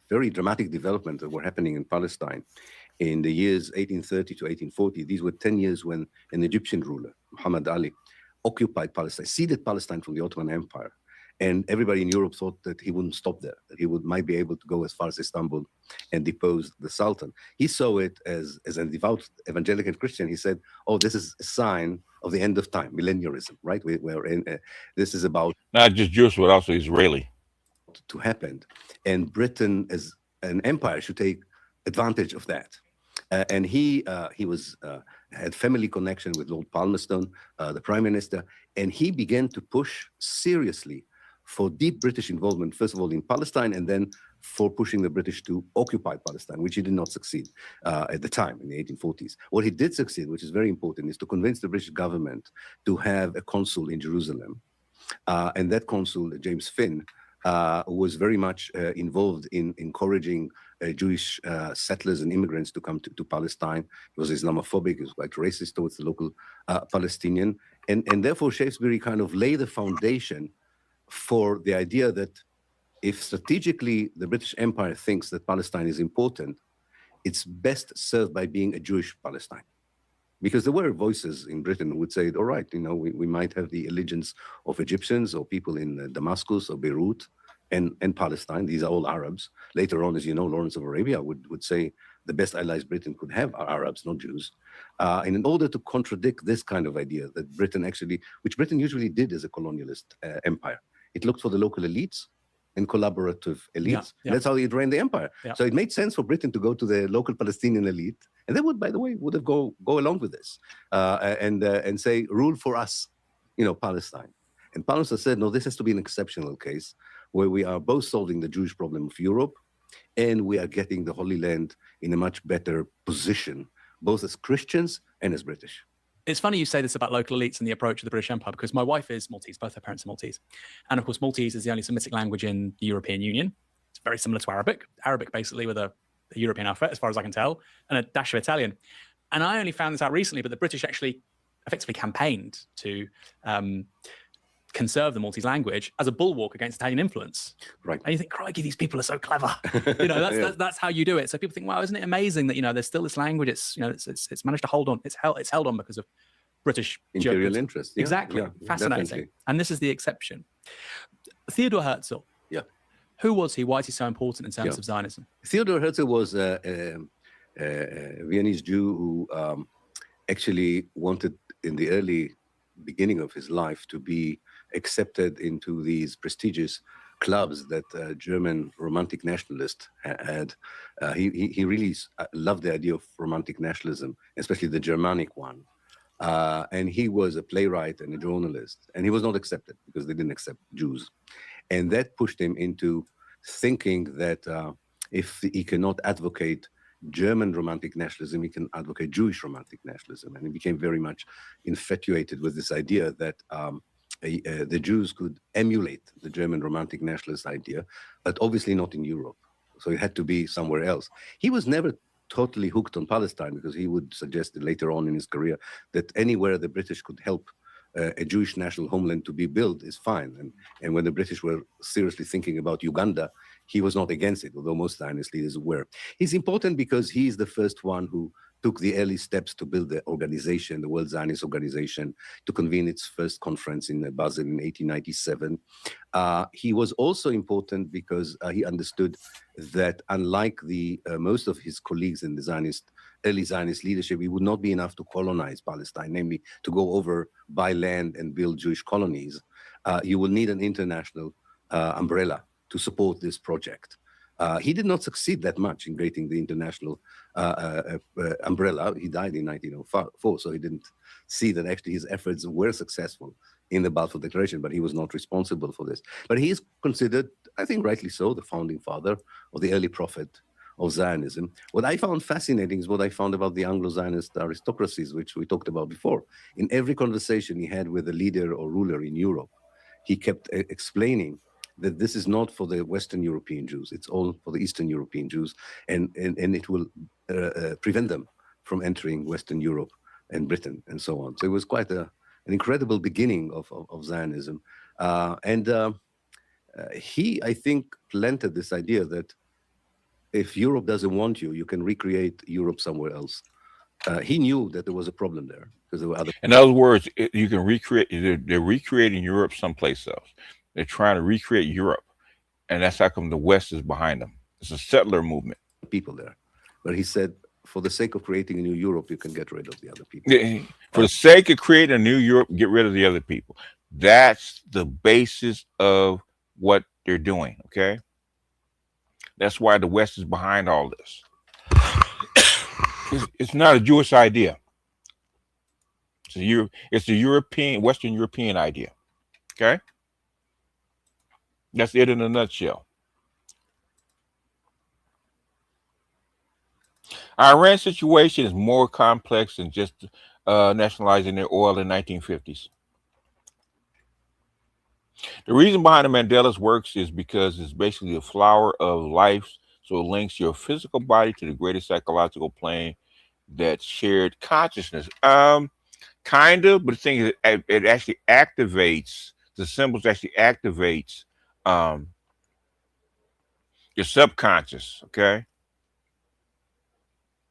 very dramatic developments that were happening in Palestine in the years 1830 to 1840. These were 10 years when an Egyptian ruler, Muhammad Ali, occupied Palestine, ceded Palestine from the Ottoman Empire. And everybody in Europe thought that he wouldn't stop there, that he might be able to go as far as Istanbul and depose the Sultan. He saw it as a devout evangelical Christian. He said, oh, this is a sign of the end of time, millennialism, right? This is about... Not just Jewish, but also Israeli. ...to happen. And Britain as an empire should take advantage of that. And he had family connection with Lord Palmerston, the Prime Minister, and he began to push seriously for deep British involvement, first of all in Palestine, and then for pushing the British to occupy Palestine, which he did not succeed at the time in the 1840s. What he did succeed, which is very important, is to convince the British government to have a consul in Jerusalem. And that consul, James Finn, was very much involved in encouraging Jewish settlers and immigrants to come to Palestine. He was Islamophobic, he was quite racist towards the local Palestinian. And therefore, Shaftesbury kind of laid the foundation for the idea that if strategically the British Empire thinks that Palestine is important, it's best served by being a Jewish Palestine. Because there were voices in Britain who would say, all right, we might have the allegiance of Egyptians or people in Damascus or Beirut and Palestine. These are all Arabs. Later on, as you know, Lawrence of Arabia would say the best allies Britain could have are Arabs, not Jews. And in order to contradict this kind of idea that Britain actually, which Britain usually did as a colonialist empire, It looked for the local elites and collaborative elites. Yeah. That's how it ran the empire. Yeah. So it made sense for Britain to go to the local Palestinian elite, and they would, by the way, would have go along with this and say, rule for us, Palestine. And Palestine said, no, this has to be an exceptional case where we are both solving the Jewish problem of Europe, and we are getting the Holy Land in a much better position, both as Christians and as British. It's funny you say this about local elites and the approach of the British Empire, because my wife is Maltese, both her parents are Maltese. And of course, Maltese is the only Semitic language in the European Union. It's very similar to Arabic basically with a European alphabet, as far as I can tell, and a dash of Italian. And I only found this out recently, but the British actually effectively campaigned to conserve the Maltese language as a bulwark against Italian influence. Right. And you think, crikey, these people are so clever. That's how you do it. So people think, wow, isn't it amazing that there's still this language? It's managed to hold on. It's held on because of British imperial interest. Yeah. Exactly. Yeah, fascinating. definitely. And this is the exception. Theodor Herzl. Yeah. Who was he? Why is he so important in terms of Zionism? Theodor Herzl was a Viennese Jew who actually wanted, in the early beginning of his life, to be accepted into these prestigious clubs that German romantic nationalists had. He really loved the idea of romantic nationalism, especially the Germanic one. And he was a playwright and a journalist, and he was not accepted because they didn't accept Jews. And that pushed him into thinking that if he cannot advocate German romantic nationalism, he can advocate Jewish romantic nationalism. And he became very much infatuated with this idea that the Jews could emulate the German romantic nationalist idea, but obviously not in Europe. So it had to be somewhere else. He was never totally hooked on Palestine, because he would suggest later on in his career that anywhere the British could help a Jewish national homeland to be built is fine. And when the British were seriously thinking about Uganda, he was not against it, although most Zionist leaders were. He's important because he's the first one who took the early steps to build the organization, the World Zionist Organization, to convene its first conference in Basel in 1897. He was also important because he understood that unlike most of his colleagues in the early Zionist leadership, it would not be enough to colonize Palestine, namely to go over, buy land and build Jewish colonies. You will need an international umbrella to support this project. He did not succeed that much in creating the international umbrella. He died in 1904, so he didn't see that actually his efforts were successful in the Balfour Declaration, but he was not responsible for this. But he is considered, I think rightly so, the founding father or the early prophet of Zionism. What I found fascinating is what I found about the Anglo-Zionist aristocracies, which we talked about before. In every conversation he had with a leader or ruler in Europe, he kept explaining that this is not for the Western European Jews, it's all for the Eastern European Jews, and it will prevent them from entering Western Europe and Britain and so on. So it was quite an incredible beginning of Zionism. He, I think, planted this idea that if Europe doesn't want you, you can recreate Europe somewhere else. He knew that there was a problem there because there were other. In other words, you can recreate. They're recreating Europe someplace else. They're trying to recreate Europe, and that's how come the West is behind them. It's a settler movement. People there, but he said, for the sake of creating a new Europe, you can get rid of the other people. For the sake of creating a new Europe, get rid of the other people. That's the basis of what they're doing. Okay, that's why the West is behind all this. It's not a Jewish idea. It's a European, Western European idea. Okay. That's it in a nutshell. Iran situation is more complex than just nationalizing their oil in the 1950s. The reason behind the Mandela's works is because it's basically the flower of life, so it links your physical body to the greater psychological plane that's shared consciousness. Kind of, but the thing is, it actually activates, the symbols actually activates your subconscious, okay?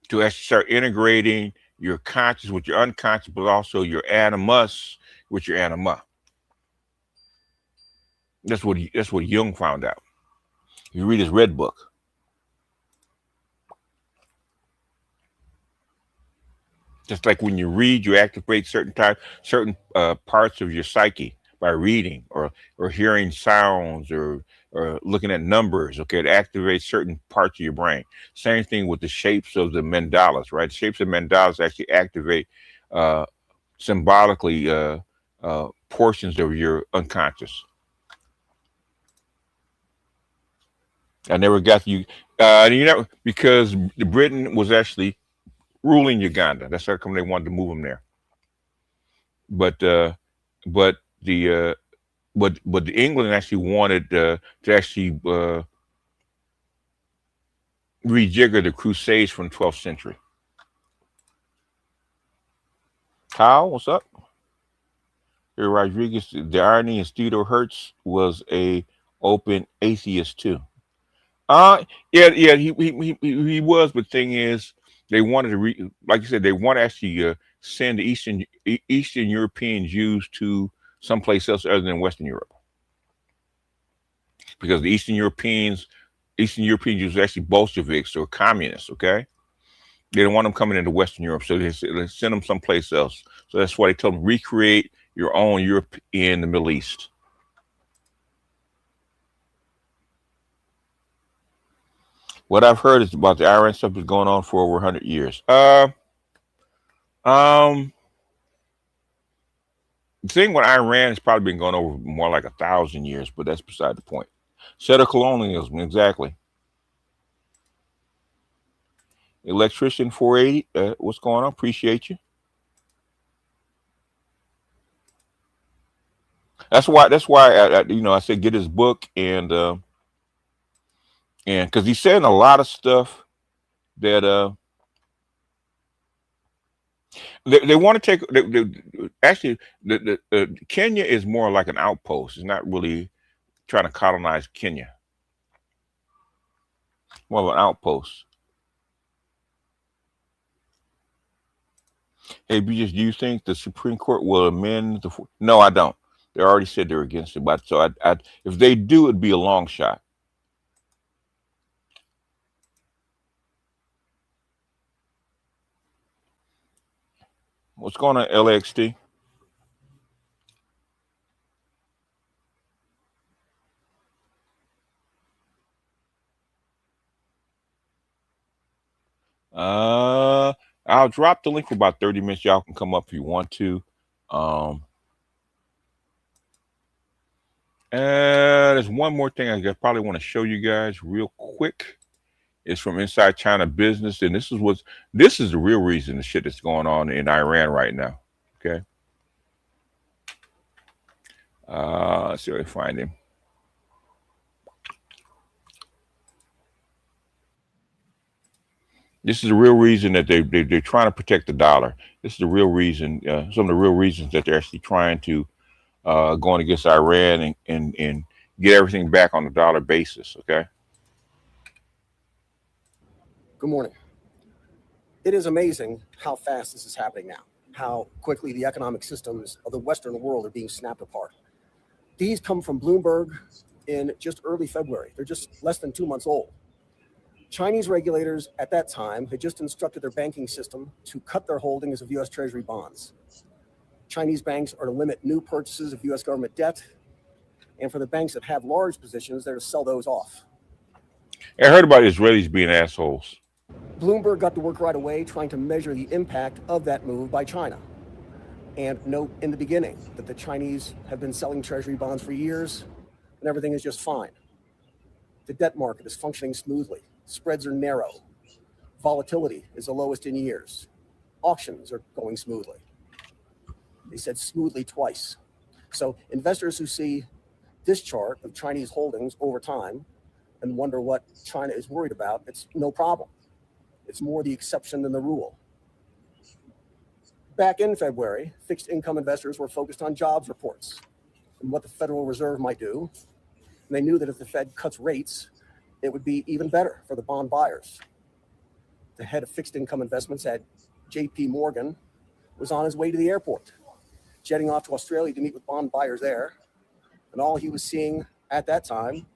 To actually start integrating your conscious with your unconscious, but also your animus with your anima. That's what Jung found out. You read his Red Book. Just like when you read, you activate certain parts of your psyche, by reading or hearing sounds or looking at numbers. Okay, it activates certain parts of your brain. Same thing with the shapes of the mandalas, right? Shapes of mandalas actually activate uh, symbolically portions of your unconscious. I never got you. Because Britain was actually ruling Uganda. That's how come they wanted to move them there. But but the but the England actually wanted to actually rejigger the Crusades from the 12th century. Kyle, what's up? Here, Rodriguez. The irony is Theodore Hertz was a open atheist too. Yeah, he was. But thing is, they wanted to like you said, they want to actually send the Eastern European Jews to someplace else other than Western Europe, because the Eastern European Jews are actually Bolsheviks or communists. Okay, they don't want them coming into Western Europe, so they send them someplace else. So that's why they told them recreate your own Europe in the Middle East. What I've heard is about the Iran stuff is going on for over 100 years. The thing with Iran has probably been going over more like 1,000 years, but that's beside the point. Settler colonialism, exactly. Electrician 480, what's going on? Appreciate you. That's why I said get his book and because he's saying a lot of stuff that they want to take. Actually, Kenya is more like an outpost. It's not really trying to colonize Kenya. More of an outpost. Hey, do you think the Supreme Court will amend the? No, I don't. They already said they're against it, but so if they do, it'd be a long shot. What's going on, LXT? I'll drop the link for about 30 minutes. Y'all can come up if you want to. There's one more thing I probably want to show you guys real quick. It's from Inside China Business, and this is the real reason the shit that's going on in Iran right now. Okay. Let's see if I can find him. This is the real reason that they're trying to protect the dollar. This is the real reason, some of the real reasons that they're actually trying to going against Iran and get everything back on the dollar basis. Okay. Good morning. It is amazing how fast this is happening now, how quickly the economic systems of the Western world are being snapped apart. These come from Bloomberg in just early February. They're just less than 2 months old. Chinese regulators at that time had just instructed their banking system to cut their holdings of U.S. Treasury bonds. Chinese banks are to limit new purchases of U.S. government debt, and for the banks that have large positions, they're to sell those off. I heard about Israelis being assholes. Bloomberg got to work right away trying to measure the impact of that move by China. And note in the beginning that the Chinese have been selling Treasury bonds for years, and everything is just fine. The debt market is functioning smoothly. Spreads are narrow. Volatility is the lowest in years. Auctions are going smoothly. They said smoothly twice. So investors who see this chart of Chinese holdings over time and wonder what China is worried about, it's no problem. It's more the exception than the rule. Back in February, fixed income investors were focused on jobs reports and what the Federal Reserve might do. And they knew that if the Fed cuts rates, it would be even better for the bond buyers. The head of fixed income investments at JP Morgan was on his way to the airport, jetting off to Australia to meet with bond buyers there. And all he was seeing at that time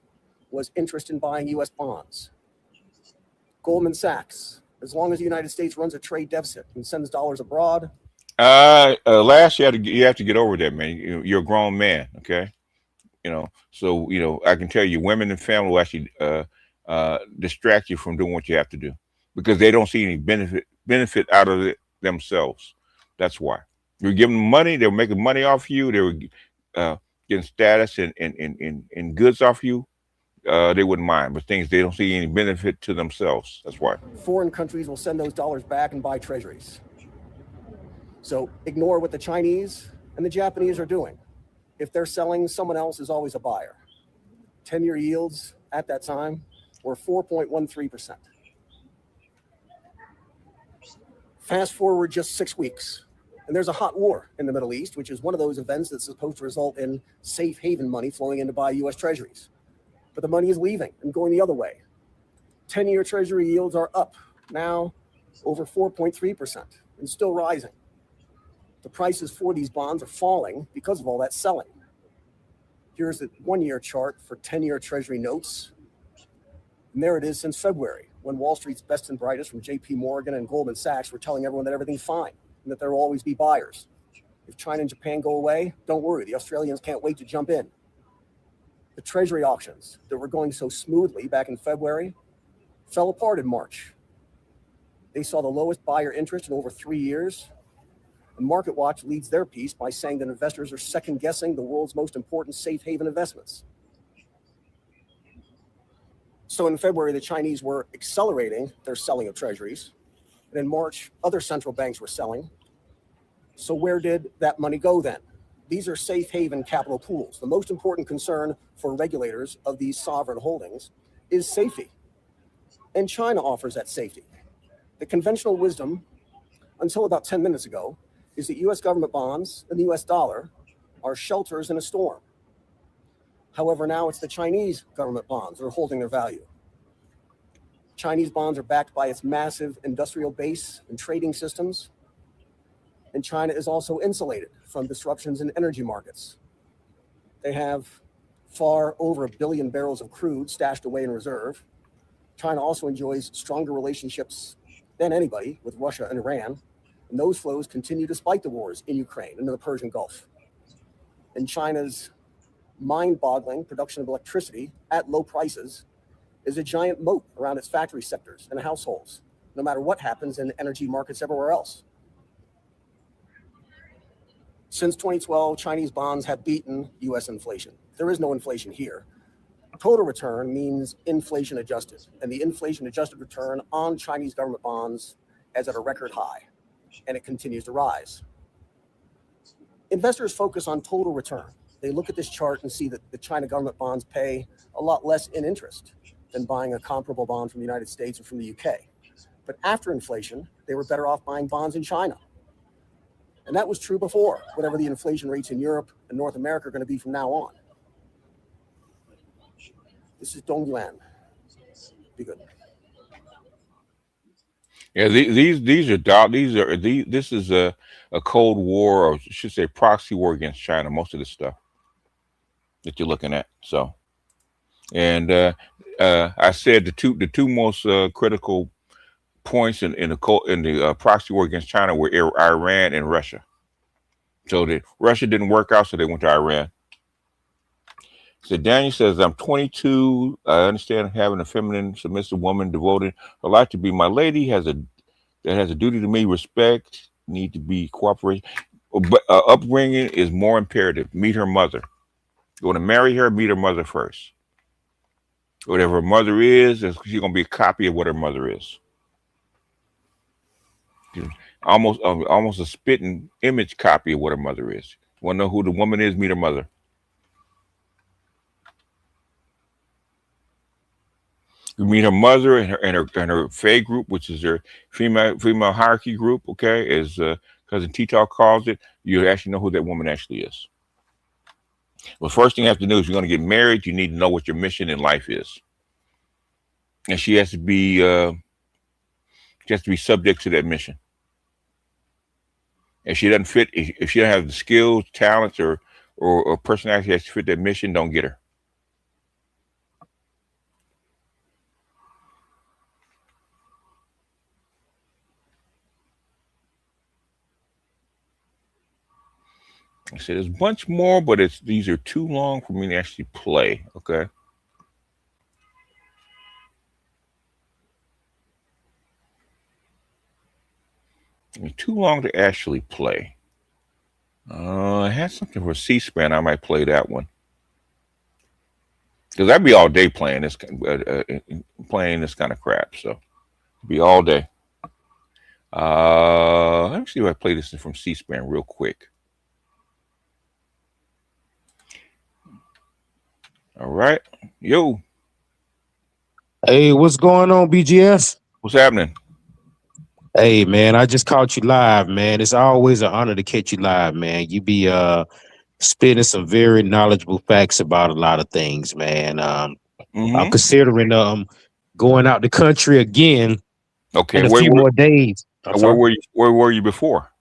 was interest in buying US bonds. Goldman Sachs, as long as the United States runs a trade deficit and sends dollars abroad, Last you have to get over that, man. You're a grown man, okay? So I can tell you, women and family will actually distract you from doing what you have to do because they don't see any benefit out of it themselves. That's why you're giving them money. They were making money off you. They were getting status and goods off you. They wouldn't mind, but things they don't see any benefit to themselves. That's why. Foreign countries will send those dollars back and buy treasuries. So ignore what the Chinese and the Japanese are doing. If they're selling, someone else is always a buyer. 10-year yields at that time were 4.13%. Fast forward just 6 weeks, and there's a hot war in the Middle East, which is one of those events that's supposed to result in safe haven money flowing in to buy U.S. treasuries. But the money is leaving and going the other way. 10-year treasury yields are up now over 4.3% and still rising. The prices for these bonds are falling because of all that selling. Here's the 1-year chart for 10-year treasury notes. And there it is since February, when Wall Street's best and brightest from JP Morgan and Goldman Sachs were telling everyone that everything's fine and that there will always be buyers. If China and Japan go away, don't worry, the Australians can't wait to jump in. The treasury auctions that were going so smoothly back in February fell apart in March. They saw the lowest buyer interest in over 3 years. And MarketWatch leads their piece by saying that investors are second-guessing the world's most important safe haven investments. So in February, the Chinese were accelerating their selling of treasuries. And in March, other central banks were selling. So where did that money go then? These are safe haven capital pools. The most important concern for regulators of these sovereign holdings is safety. And China offers that safety. The conventional wisdom, until about 10 minutes ago, is that U.S. government bonds and the U.S. dollar are shelters in a storm. However, now it's the Chinese government bonds that are holding their value. Chinese bonds are backed by its massive industrial base and trading systems. And China is also insulated from disruptions in energy markets. They have far over 1 billion barrels of crude stashed away in reserve. China also enjoys stronger relationships than anybody with Russia and Iran. And those flows continue despite the wars in Ukraine and in the Persian Gulf. And China's mind-boggling production of electricity at low prices is a giant moat around its factory sectors and households, no matter what happens in energy markets everywhere else. Since 2012, Chinese bonds have beaten U.S. inflation. There is no inflation here. Total return means inflation adjusted, and the inflation adjusted return on Chinese government bonds is at a record high, and it continues to rise. Investors focus on total return. They look at this chart and see that the China government bonds pay a lot less in interest than buying a comparable bond from the United States or from the UK. But after inflation, they were better off buying bonds in China. And that was true before, whatever the inflation rates in Europe and North America are going to be from now on. This is Dong Yuan. Be good. Yeah, this is a Cold War, or I should say proxy war against China, most of this stuff that you're looking at. So, and I said the two most critical points in the proxy war against China were Iran and Russia. So Russia didn't work out, so they went to Iran. So Daniel says, I'm 22. I understand having a feminine, submissive woman devoted her life to be my lady that has a duty to me, respect, need to be cooperation. But upbringing is more imperative. Meet her mother. You want to marry her, meet her mother first. Whatever her mother is, she's going to be a copy of what her mother is. Almost a spitting image copy of what her mother is. Want to know who the woman is, meet her mother. You meet her mother and her Fae group, which is her female hierarchy group. Okay, as cousin T-Talk calls it. You actually know who that woman actually is. Well, first thing you have to do is you're going to get married. You need to know what your mission in life is, and she has to be subject to that mission. If she doesn't fit, if she doesn't have the skills, talents, or personality that has to fit that mission, don't get her. I said there's a bunch more, but these are too long for me to actually play. Okay. It's too long to actually play. I had something for C-SPAN. I might play that one because I'd be all day playing this kind of crap. So it'd be all day. Let me see if I play this from C-SPAN real quick. All right, yo. Hey, what's going on, BGS? What's happening? Hey, man, I just caught you live, man. It's always an honor to catch you live, man. You be spitting some very knowledgeable facts about a lot of things, man. I'm considering going out the country again in a few more days. Where were you before?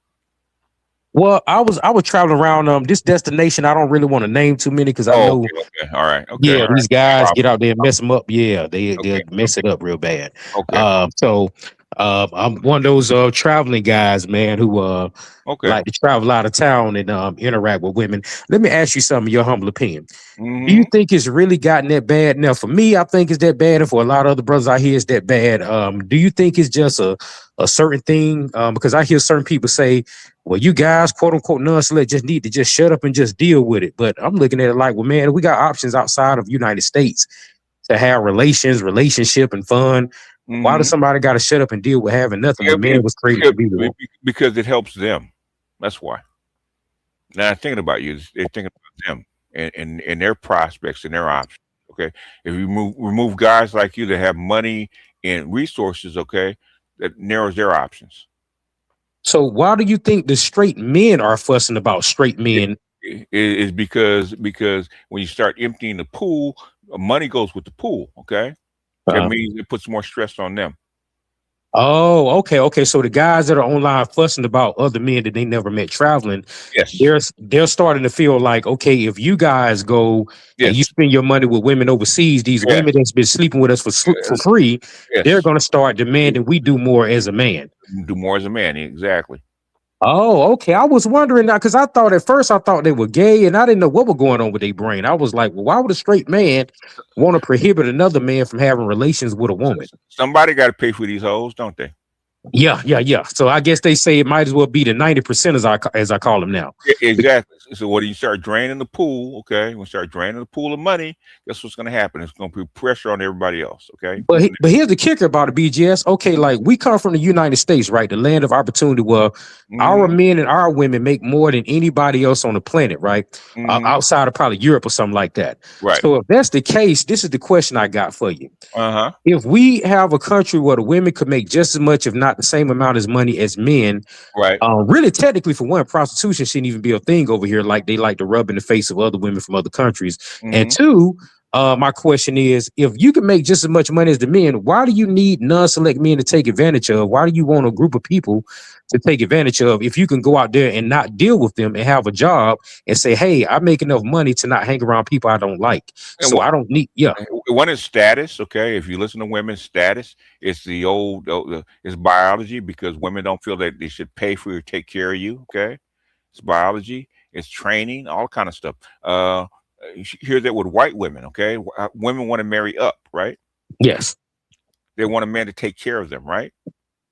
Well, I was traveling around this destination. I don't really want to name too many because I know. Okay. All right. Okay. Yeah, these guys get out there and mess them up. Yeah, they'll mess it up real bad. Okay. So I'm one of those traveling guys, man, who like to travel out of town and interact with women. Let me ask you something, your humble opinion. Do you think it's really gotten that bad? Now, for me, I think it's that bad, and for a lot of other brothers out here, it's that bad. Do you think it's just a certain thing? Because I hear certain people say, well, you guys, quote unquote, non-select, just need to just shut up and just deal with it. But I'm looking at it like, well, man, we got options outside of United States to have relationship and fun. Why does somebody got to shut up and deal with having nothing when man was created to be with? Because it helps them. That's why. Now, thinking about you, they're thinking about them and their prospects and their options. Okay, if you remove guys like you that have money and resources, okay, that narrows their options. So why do you think the straight men are fussing about straight men? Is because when you start emptying the pool, money goes with the pool. Okay, that means it puts more stress on them. Oh, okay. So the guys that are online fussing about other men that they never met traveling, yes, they're starting to feel like, okay, if you guys go and you spend your money with women overseas, these women that's been sleeping with us for free, they're going to start demanding we do more as a man. Do more as a man, exactly. Oh, okay. I was wondering now because I thought at first they were gay and I didn't know what was going on with their brain. I was like, well, why would a straight man want to prohibit another man from having relations with a woman? Somebody got to pay for these hoes, don't they? Yeah. So I guess they say it might as well be the 90% as I call them now. Yeah, exactly. So when you start draining the pool, okay, when you start draining the pool of money, guess what's going to happen? It's going to put pressure on everybody else, okay? But here's the kicker about the BGS. Okay, like we come from the United States, right? The land of opportunity where our men and our women make more than anybody else on the planet, right? Outside of probably Europe or something like that. Right. So if that's the case, this is the question I got for you. If we have a country where the women could make just as much, if not the same amount as money as men, right? Really, technically, for one, prostitution shouldn't even be a thing over here. Like they like to rub in the face of other women from other countries. And two, my question is, if you can make just as much money as the men, why do you need non-select men to take advantage of? Why do you want a group of people to take advantage of if you can go out there and not deal with them and have a job and say, hey, I make enough money to not hang around people I don't like. So I don't need, One is status, okay? If you listen to women's status, it's the old, it's biology because women don't feel that they should pay for you or take care of you, okay? It's biology, it's training, all kind of stuff. You hear that with white women, okay? Women want to marry up, right? Yes. They want a man to take care of them, right?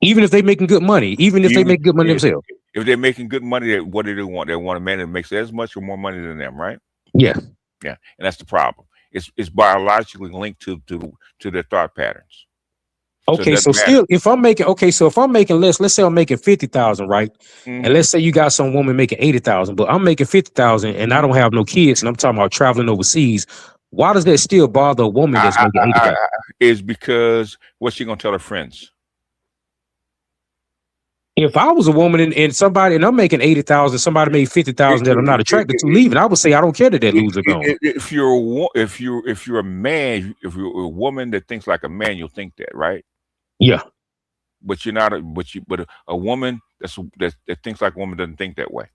Even if they're making good money, even if they make good money themselves. If they're making good money, what do they want? They want a man that makes as much or more money than them, right? Yeah. Yeah, and that's the problem. It's biologically linked to their thought patterns. Okay, so still, if I'm making less, let's say I'm making 50,000, right? And let's say you got some woman making 80,000, but I'm making 50,000 and I don't have no kids, and I'm talking about traveling overseas. Why does that still bother a woman that's making 80,000? Is because what's she gonna tell her friends? If I was a woman and I'm making 80,000, somebody made 50,000 that I'm not attracted to leaving, I would say I don't care that loser gone. If you're a man, if you're a woman that thinks like a man, you'll think that, right? Yeah. But you're not but a woman that thinks like a woman doesn't think that way.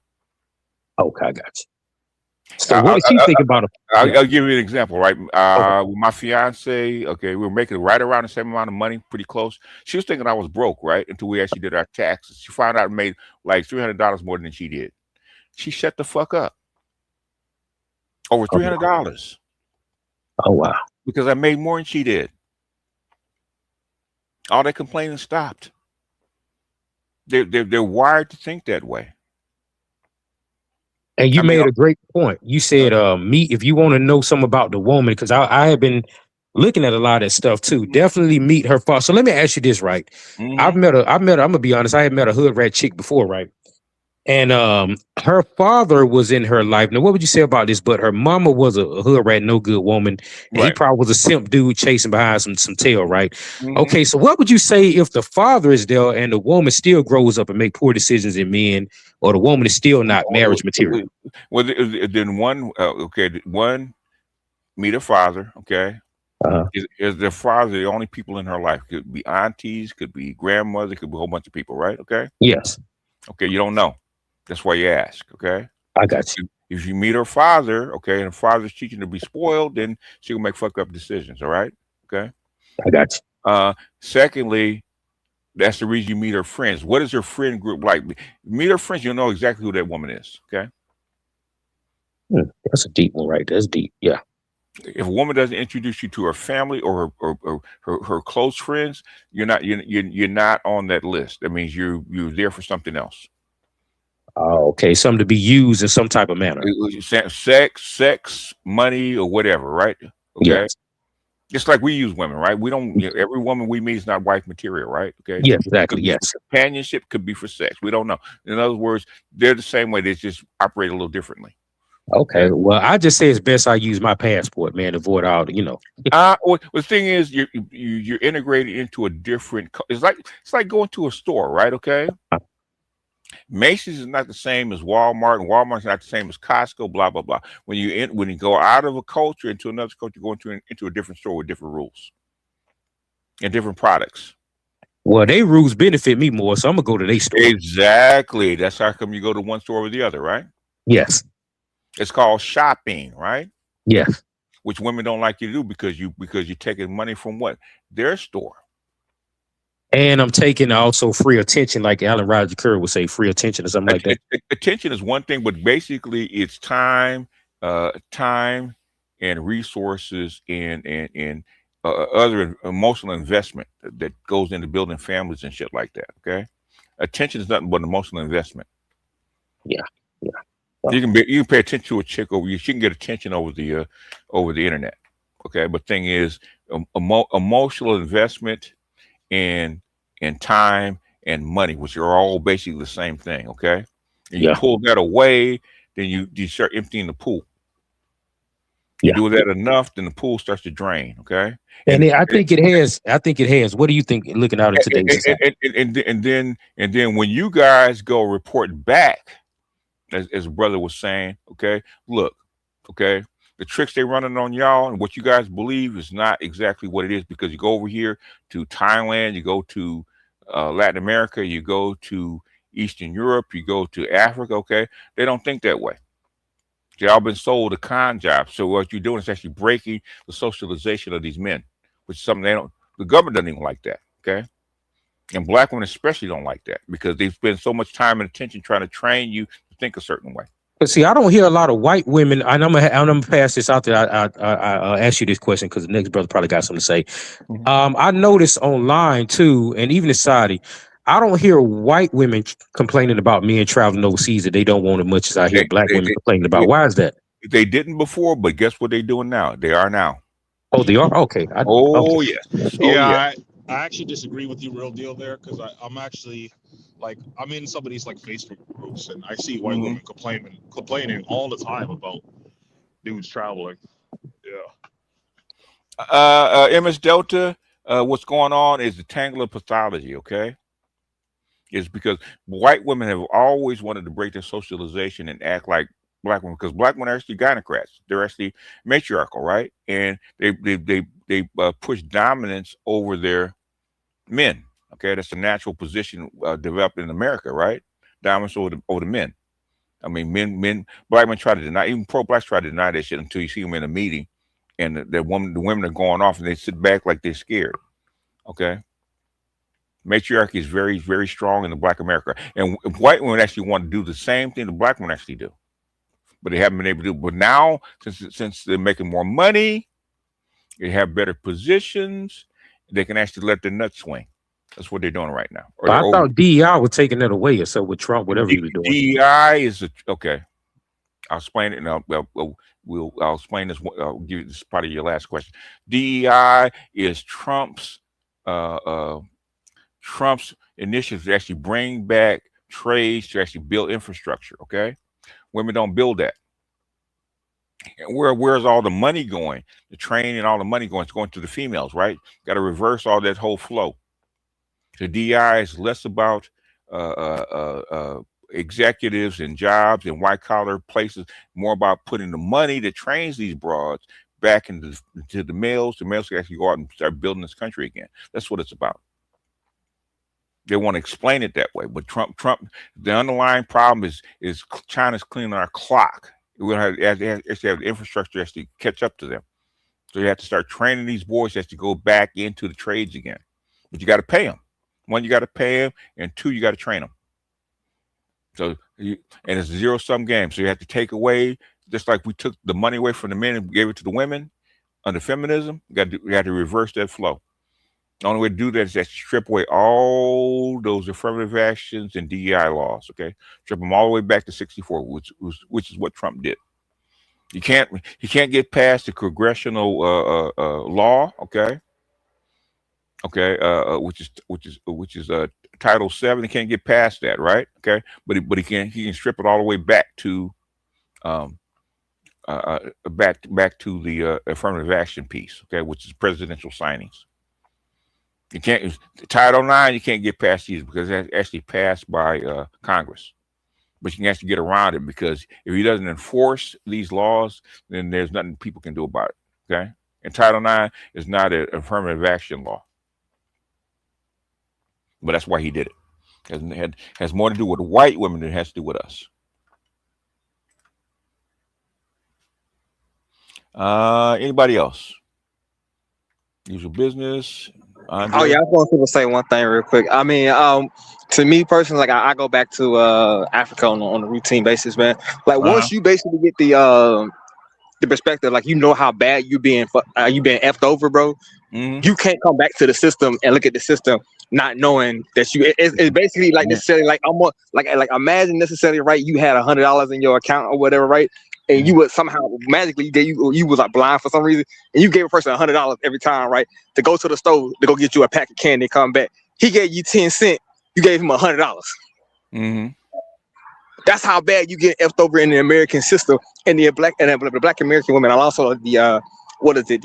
Okay, I got you. So what does she think about it? I'll give you an example, right? With my fiance, okay, we were making right around the same amount of money, pretty close. She was thinking I was broke, right? Until we actually did our taxes. She found out I made like $300 more than she did. She shut the fuck up. Over $300. Oh wow. Because I made more than she did. All that complaining stopped. They're wired to think that way. And you made a great point. You said, meet, if you want to know something about the woman, because I have been looking at a lot of that stuff too. Definitely meet her father. So let me ask you this, right? I'm gonna be honest, I had met a hood rat chick before, right? And her father was in her life. Now, what would you say about this? But her mama was a hood rat, no good woman. And he probably was a simp dude chasing behind some tail, right? Okay, so what would you say if the father is there and the woman still grows up and make poor decisions in men, or the woman is still not marriage material? Well, then one, one, meet her father, okay? Is their father the only people in her life? Could be aunties, could be grandmother, could be a whole bunch of people, right? Okay? Yes. Okay, you don't know. That's why you ask, okay? I got you. If you meet her father, okay, and her father's teaching her to be spoiled, then she'll make fucked up decisions, all right? Okay? I got you. Secondly, that's the reason you meet her friends. What is her friend group like? Meet her friends, you'll know exactly who that woman is, okay? That's a deep one, right? That's deep, yeah. If a woman doesn't introduce you to her family or her close friends, you're not on that list. That means you're there for something else. Oh, okay. Something to be used in some type of manner. Sex, money, or whatever, right? Okay. Yes. Just like we use women, right? We don't. Every woman we meet is not wife material, right? Okay. Yes, exactly. Yes. Companionship could be for sex. We don't know. In other words, they're the same way. They just operate a little differently. Okay. Well, I just say it's best I use my passport, man, to avoid all the, Well, the thing is, you're integrated into a different. It's like going to a store, right? Okay. Macy's is not the same as Walmart, and Walmart's not the same as Costco. Blah blah blah. When you go out of a culture into another culture, you go into a different store with different rules and different products. Well, they rules benefit me more, so I'm gonna go to their store. Exactly. That's how come you go to one store or the other, right? Yes. It's called shopping, right? Yes. Which women don't like you to do because you're taking money from what? Their store. And I'm taking also free attention, like Alan Roger Kerr would say, free attention or something like that. Attention is one thing, but basically it's time and resources and other emotional investment that goes into building families and shit like that. Okay, attention is nothing but emotional investment. Yeah. You can pay attention to a chick over you. She can get attention over the internet. Okay, but thing is, emotional investment and time and money, which are all basically the same thing. Okay, and you pull that away, then you start emptying the pool. You do that enough, then the pool starts to drain. Okay, and I think it has. What do you think? Looking out at today's society, and then when you guys go report back, as brother was saying, okay, look, okay, the tricks they're running on y'all and what you guys believe is not exactly what it is, because you go over here to Thailand, you go to Latin America, you go to Eastern Europe, you go to Africa, okay, they don't think that way. They all been sold a con job. So what you're doing is actually breaking the socialization of these men, which is something the government doesn't even like that, okay? And black women especially don't like that because they spend so much time and attention trying to train you to think a certain way. But see, I don't hear a lot of white women, and I'm gonna pass this out there. I'll ask you this question because the next brother probably got something to say. I noticed online too, and even in society, I don't hear white women complaining about men traveling overseas that they don't want as much as I hear black women complaining about. Why is that? They didn't before, but guess what they're doing now? They are now. Oh, they are? Okay. Yes. Yeah, I actually disagree with you, real deal, there, because I'm actually I'm in some of these Facebook groups, and I see white women complaining all the time about dudes traveling. Yeah. MS Delta, what's going on is the Tangler pathology, okay? It's because white women have always wanted to break their socialization and act like black women, because black women are actually gynocrats. They're actually matriarchal, right? And they push dominance over their men. Okay, that's a natural position developed in America, right? Dominance over the men. I mean, black men try to deny, even pro-blacks try to deny that shit until you see them in a meeting, and the women are going off, and they sit back like they're scared. Okay, Matriarchy is very, very strong in the Black America, and white women actually want to do the same thing the Black women actually do, but they haven't been able to do. But now, since they're making more money, they have better positions, they can actually let their nuts swing. That's what they're doing right now. But I thought DEI was taking it away, or so with Trump, whatever he was doing. DEI is okay. I'll explain it, and I'll explain this. I'll give you this part of your last question. DEI is Trump's initiative to actually bring back trades to actually build infrastructure. Okay, women don't build that. And where's all the money going? The training and all the money going? It's going to the females, right? Got to reverse all that whole flow. The DEI is less about executives and jobs and white collar places, more about putting the money that trains these broads back into the males. The males can actually go out and start building this country again. That's what it's about. They want to explain it that way, but Trump, the underlying problem is China's cleaning our clock. We have the infrastructure actually catch up to them. So you have to start training these boys to go back into the trades again. But you got to pay them. One, you got to pay them, and two, you got to train them. So, and it's a zero-sum game. So you have to take away, just like we took the money away from the men and gave it to the women under feminism. We got to reverse that flow. The only way to do that is to strip away all those affirmative actions and DEI laws. Okay, strip them all the way back to '64, which is what Trump did. He can't get past the congressional law. Okay, which is Title VII. He can't get past that, right? Okay, but he can strip it all the way back to back to the affirmative action piece. Okay, which is presidential signings. You can't Title IX. You can't get past these because it's actually passed by Congress. But you can actually get around it because if he doesn't enforce these laws, then there's nothing people can do about it. Okay, and Title IX is not an affirmative action law. But that's why he did it. It has more to do with white women than it has to do with us. Anybody else? Usual business. Andre? Oh yeah, I just want to say one thing real quick. I mean, to me personally, like I go back to Africa on a routine basis, man. Like once you basically get the perspective, like you know how bad you being effed over, bro. You can't come back to the system and look at the system not knowing that it's basically like necessarily like almost like imagine necessarily, right, you had $100 in your account or whatever, right, and you would somehow magically you was like blind for some reason, and you gave a person $100 every time, right, to go to the store to go get you a pack of candy and come back. He gave you 10 cents, you gave him $100. That's how bad you get effed over in the American system, and the black American women, and also the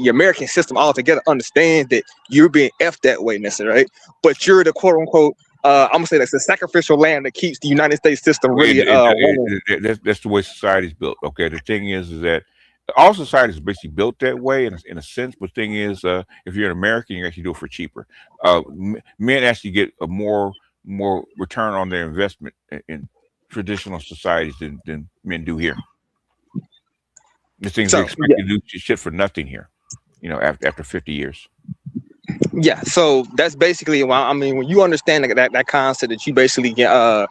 American system altogether understands that you're being effed that way, necessarily, right? But you're the quote unquote, I'm gonna say that's the sacrificial lamb that keeps the United States system really. That's the way society's built. Okay, the thing is that all society is basically built that way in a sense. But the thing is, if you're an American, you actually do it for cheaper. Men actually get a more return on their investment in traditional societies than men do here. The things they expect to do shit for nothing here, after 50 years. Yeah, so that's basically why. I mean, when you understand that concept that you basically get, I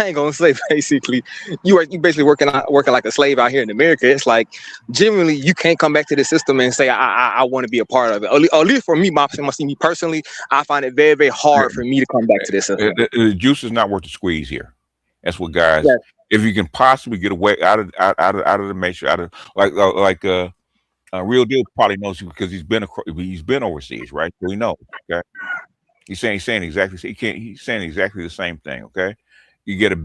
ain't gonna say basically you basically working like a slave out here in America. It's like generally you can't come back to the system and say I want to be a part of it. At least for me, me personally, I find it very, very hard for me to come back to this system. The juice is not worth the squeeze here. That's what guys. Yes. If you can possibly get away out of the matrix, like Real Deal probably knows because he's been overseas, right? So he knows. Okay, he's saying exactly. He's saying exactly the same thing. Okay, you get a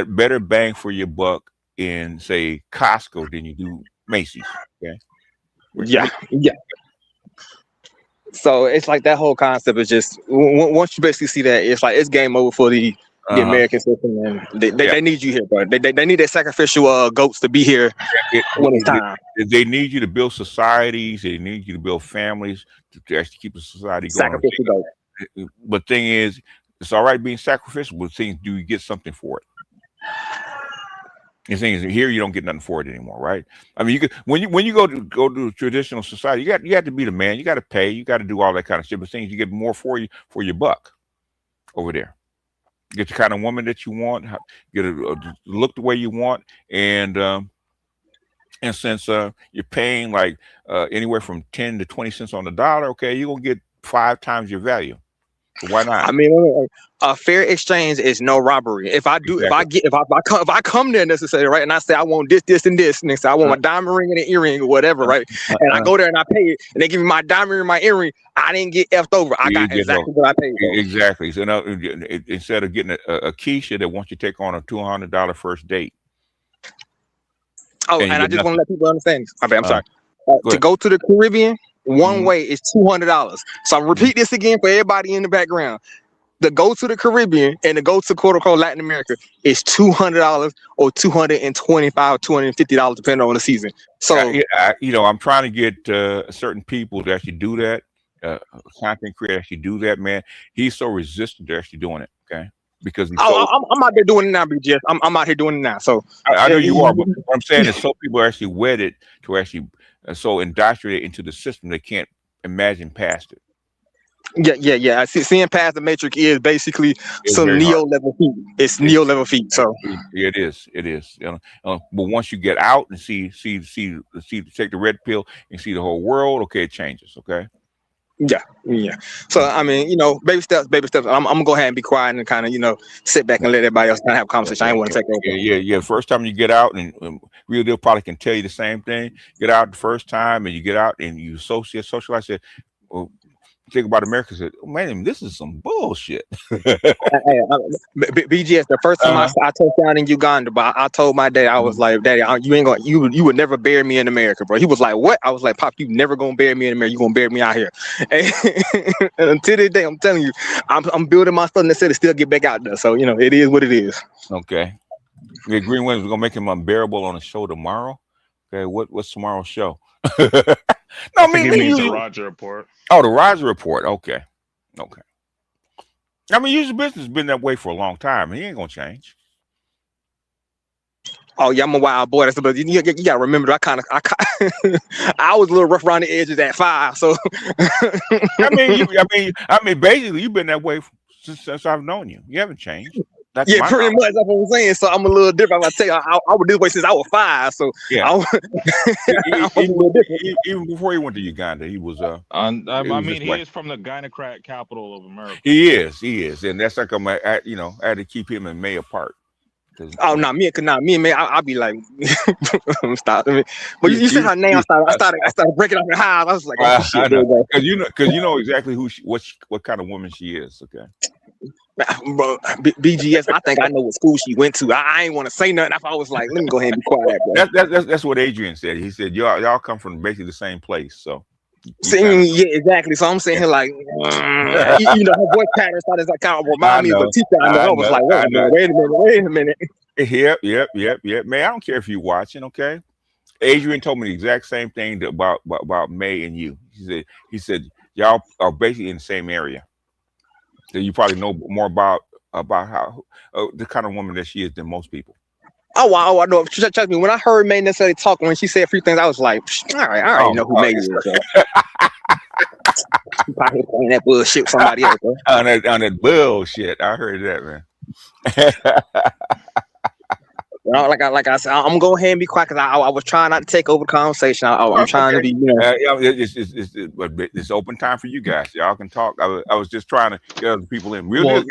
better bang for your buck in say Costco than you do Macy's. Okay. Yeah. So it's like that whole concept is just once you basically see that, it's like it's game over for the American system, and they need you here, bro. They need their sacrificial goats to be here when it's time. They need you to build societies. They need you to build families to actually keep the society going. Sacrificial goats. But thing is, it's all right being sacrificial, but things, do you get something for it? The thing is, here you don't get nothing for it anymore, right? I mean, you could when you go to traditional society, you got to be the man. You got to pay. You got to do all that kind of shit. But things you get more for your buck over there. Get the kind of woman that you want. Get a look the way you want, and since you're paying like anywhere from 10 to 20 cents on the dollar, okay, you're gonna get 5 times your value. So why not? I mean, a fair exchange is no robbery. If I do, Exactly. if I come there necessarily, right, and I say I want this, and this, and they say I want my diamond ring and an earring or whatever, right, and I go there and I pay it, and they give me my diamond ring and my earring, I didn't get effed over. I got exactly what I paid for. Exactly. So now, instead of getting a Keisha that wants you to take on a $200 first date. Oh, and I just want to let people understand this. I'm sorry. Go To go to the Caribbean, one way is $200. So I'm repeat this again for everybody in the background. To go to the Caribbean and to go to quote unquote Latin America is $200 or $225, $250 depending on the season. So I'm trying to get certain people to actually do that. Content creator actually do that, man. He's so resistant to actually doing it. Okay. Because I'm out there doing it now, BGS. I'm out here doing it now. So I know you are, but what I'm saying is, some people are actually wedded to actually so indoctrinated into the system they can't imagine past it. Yeah. Seeing past the matrix is basically some Neo level feat. It's Neo level feat. So it is. But once you get out and see, take the red pill and see the whole world, okay, it changes. Okay. Yeah. So I mean, baby steps. I'm gonna go ahead and be quiet and kind of, sit back and let everybody else kind of have a conversation. I ain't want to take over. Yeah. First time you get out, and Real Deal probably can tell you the same thing. Get out the first time, and you get out and you socialize. Well, think about America. Said, oh, man, this is some bullshit. BGS, the first time I touched down in Uganda, but I told my dad, I was like, Daddy, you would never bury me in America, bro. He was like, what? I was like, Pop, you never gonna bury me in America. You gonna bury me out here. And until this day, I'm telling you, I'm building my stuff in the city to still get back out there. So it is what it is. Okay. Yeah, Green Wings, we're gonna make him unbearable on the show tomorrow. Okay, what's tomorrow's show? No, I think it means the Roger Report. Oh, the Roger Report. Okay. I mean, usual business has been that way for a long time, and he ain't gonna change. Oh yeah, I'm a wild boy. But you gotta remember, I was a little rough around the edges at 5. So I mean, basically, you've been that way since I've known you. You haven't changed. That's pretty much. That's what I'm saying. So I'm a little different. I tell you, I was this way since I was 5. So yeah, even before he went to Uganda, he was. I mean, he is from the gynocrat capital of America. He is, and that's like I had to keep him and May apart. Oh no, me and May, I'll be like, stop. I mean, but you see her name. I started breaking up in highs. I was like, oh shit, because you know exactly what kind of woman she is. Okay. Bro, BGS, I think I know what school she went to. I ain't want to say nothing. I was like, let me go ahead and be quiet. Bro. That's what Adrian said. He said y'all come from basically the same place. So yeah, exactly. So I'm saying here like, her voice pattern started to kind of remind me of a teacher. I was like, wait a minute. Yep. Man, I don't care if you're watching. Okay. Adrian told me the exact same thing about May and you. He said y'all are basically in the same area. So you probably know more about how the kind of woman that she is than most people. Oh wow, I know. Trust me, when I heard May necessarily talk, when she said a few things, I was like, all right, I already know who May is. Probably playing that bullshit with somebody else. on that bullshit, I heard that, man. Like I said, I'm gonna go ahead and be quiet because I was trying not to take over the conversation. I'm trying to be, it's open time for you guys. Y'all can talk. I was just trying to get other people in. Come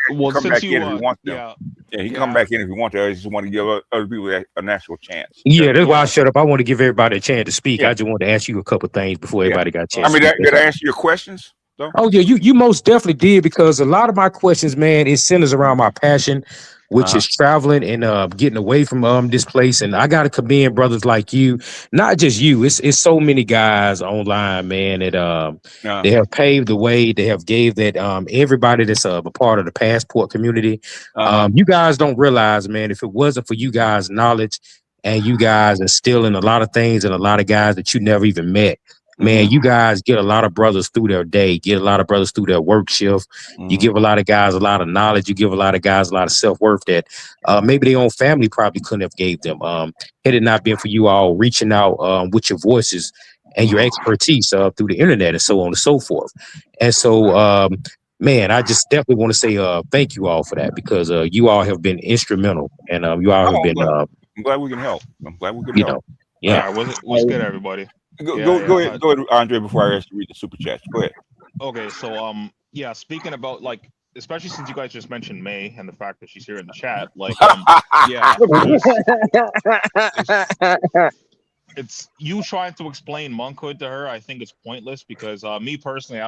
back in if you want to. Yeah, he come back in if you want to. I just want to give other people a natural chance. Yeah, that's why I shut up. I want to give everybody a chance to speak. I just want to ask you a couple things before everybody got a chance. I mean, did I answer your questions? Though? Oh yeah, you most definitely did, because a lot of my questions, man, it centers around my passion, which is traveling and getting away from this place. And I gotta commend brothers like you, not just you. It's so many guys online, man, that they have paved the way. They have gave that everybody that's a part of the passport community. You guys don't realize, man, if it wasn't for you guys' knowledge and you guys instilling a lot of things and a lot of guys that you never even met, man, you guys get a lot of brothers through their day, get a lot of brothers through their work shift. You give a lot of guys a lot of knowledge. You give a lot of guys a lot of self-worth that maybe their own family probably couldn't have gave them. Had it not been for you all reaching out with your voices and your expertise through the internet and so on and so forth. And so, man, I just definitely want to say thank you all for that, because you all have been instrumental, and you all have been. I'm glad we can help. I'm glad we can help. Yeah. What's good, everybody? Go ahead, Andre, before I ask you to read the super chats. Go ahead. Okay, so yeah, speaking about, like, especially since you guys just mentioned May and the fact that she's here in the chat, like, yeah, it's you trying to explain monkhood to her. I think it's pointless, because me personally, I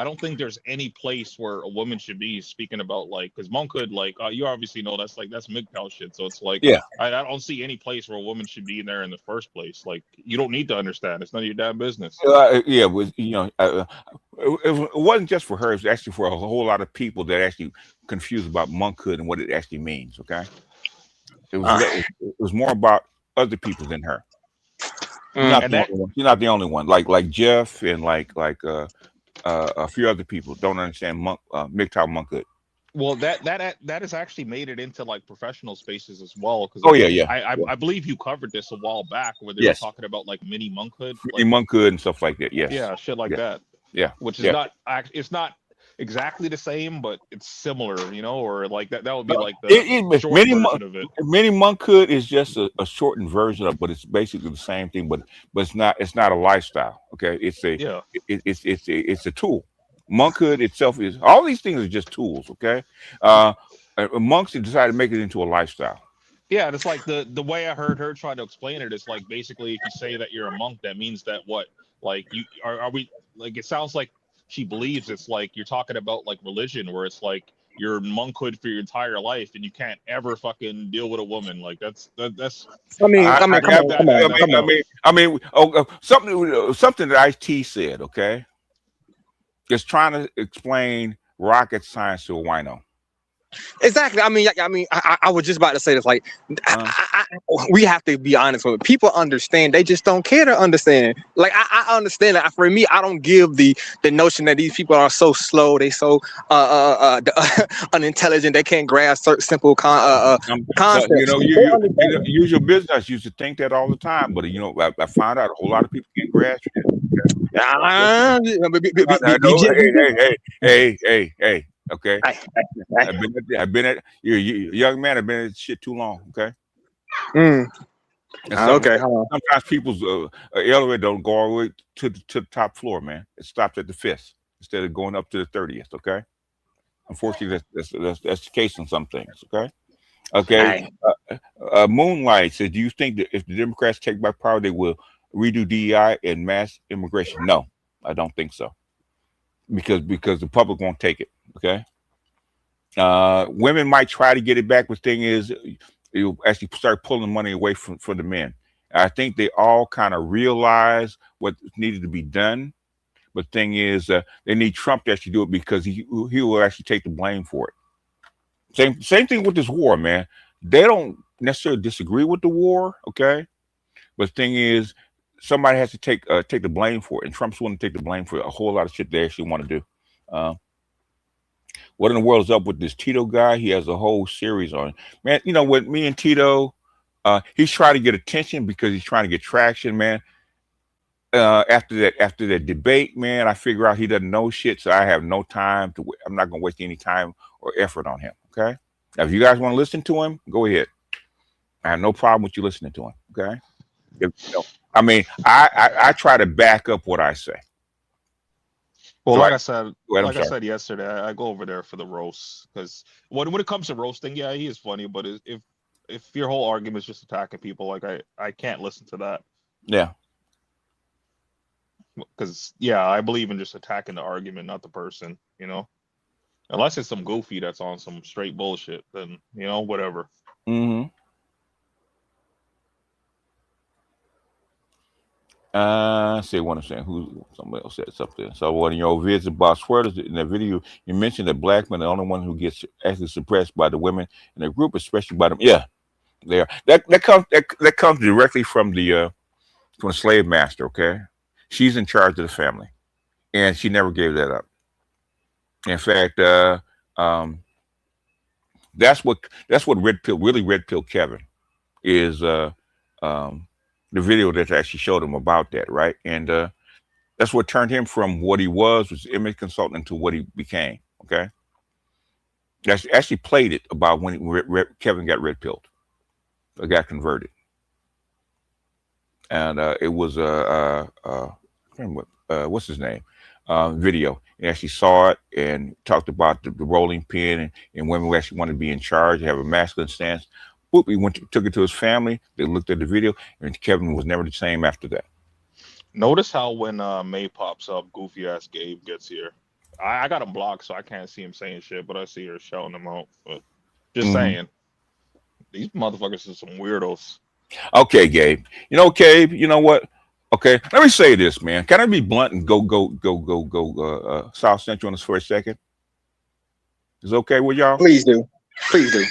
don't think there's any place where a woman should be speaking about, like, because monkhood, like, you obviously know that's MGTOW shit. So it's like, yeah, I don't see any place where a woman should be in there in the first place. Like, you don't need to understand. It's none of your damn business. Yeah, was it wasn't just for her. It was actually for a whole lot of people that actually confused about monkhood and what it actually means. Okay, it was more about other people than her. You're not the only one. Like Jeff and like a few other people don't understand MGTOW monkhood. Well, that has actually made it into, like, professional spaces as well. Because I believe you covered this a while back, where they were talking about, like, mini monkhood, monkhood and stuff like that. Yes. Yeah, shit like that. Yeah. Which is it's not exactly the same, but it's similar, you know, or like that would be like the short version of it. Mini monkhood is just a shortened version of, but it's basically the same thing, but it's not a lifestyle. Okay, it's a tool. Monkhood itself is, all these things are just tools. Okay, monks decided to make it into a lifestyle. Yeah, it's like the way I heard her try to explain it is, like, basically if you say that you're a monk, that means that what, like, you are we, like, it sounds like she believes it's like you're talking about, like, religion, where it's like you're monkhood for your entire life and you can't ever fucking deal with a woman. Like, that's something that IT said. Okay, just trying to explain rocket science to a wino. Exactly. I mean, I was just about to say this. Like, we have to be honest with it. People understand. They just don't care to understand. Like, I understand that. For me, I don't give the notion that these people are so slow. They so unintelligent. They can't grasp certain simple concepts. You know, you use your business. You used to think that all the time, but I found out a whole lot of people can't grasp it. Hey. Okay, I've been at you're a young man. I've been at shit too long. Okay. Sometimes people's elevator don't go all the way to the top floor, man. It stops at the 5th instead of going up to the 30th. Okay. Unfortunately, that's the case in some things. Okay. Moonlight says, do you think that if the Democrats take back power, they will redo DEI and mass immigration? No, I don't think so. Because the public won't take it. Okay. Women might try to get it back, but the thing is, you actually start pulling money away from the men. I think they all kind of realize what needed to be done, but the thing is, they need Trump to actually do it, because he will actually take the blame for it. Same thing with this war, man. They don't necessarily disagree with the war, okay, but the thing is, somebody has to take the blame for it, and Trump's willing to take the blame for a whole lot of shit they actually want to do. What in the world is up with this Tito guy? He has a whole series on, man. You know, with me and Tito, he's trying to get attention because he's trying to get traction, man. After that debate, man, I figure out he doesn't know shit, so I have no time to. I'm not gonna waste any time or effort on him. Okay. Now, if you guys want to listen to him, go ahead. I have no problem with you listening to him. Okay. I mean, I try to back up what I say. Well, like I said yesterday, I go over there for the roast, because when it comes to roasting, yeah, he is funny, but if your whole argument is just attacking people, like, I can't listen to that. Yeah. Because I believe in just attacking the argument, not the person. You know, unless it's some goofy that's on some straight bullshit, then whatever. Mm-hmm. Say one of saying who somebody else said something. So one of your vids about sweaters in that video, you mentioned that black men are the only one who gets actually suppressed by the women in the group, especially by them. Yeah, they are. That comes directly from the slave master. Okay, She's in charge of the family, and she never gave that up. In fact, that's what red pill Kevin is. The video that actually showed him about that, right? And that's what turned him from what he was image consultant to what he became. Okay, that's actually played it about when Kevin got red pilled, or got converted, and it was what's his name video. He actually saw it and talked about the rolling pin and women who actually want to be in charge, have a masculine stance. Boop, he took it to his family. They looked at the video, and Kevin was never the same after that. Notice how when May pops up, goofy ass Gabe gets here. I got him blocked, so I can't see him saying shit, but I see her shouting him out. But just saying, these motherfuckers are some weirdos. Okay, Gabe. Gabe, you know what? Okay, let me say this, man. Can I be blunt and go South Central on this for a second? Is it okay with y'all? Please do. Please do.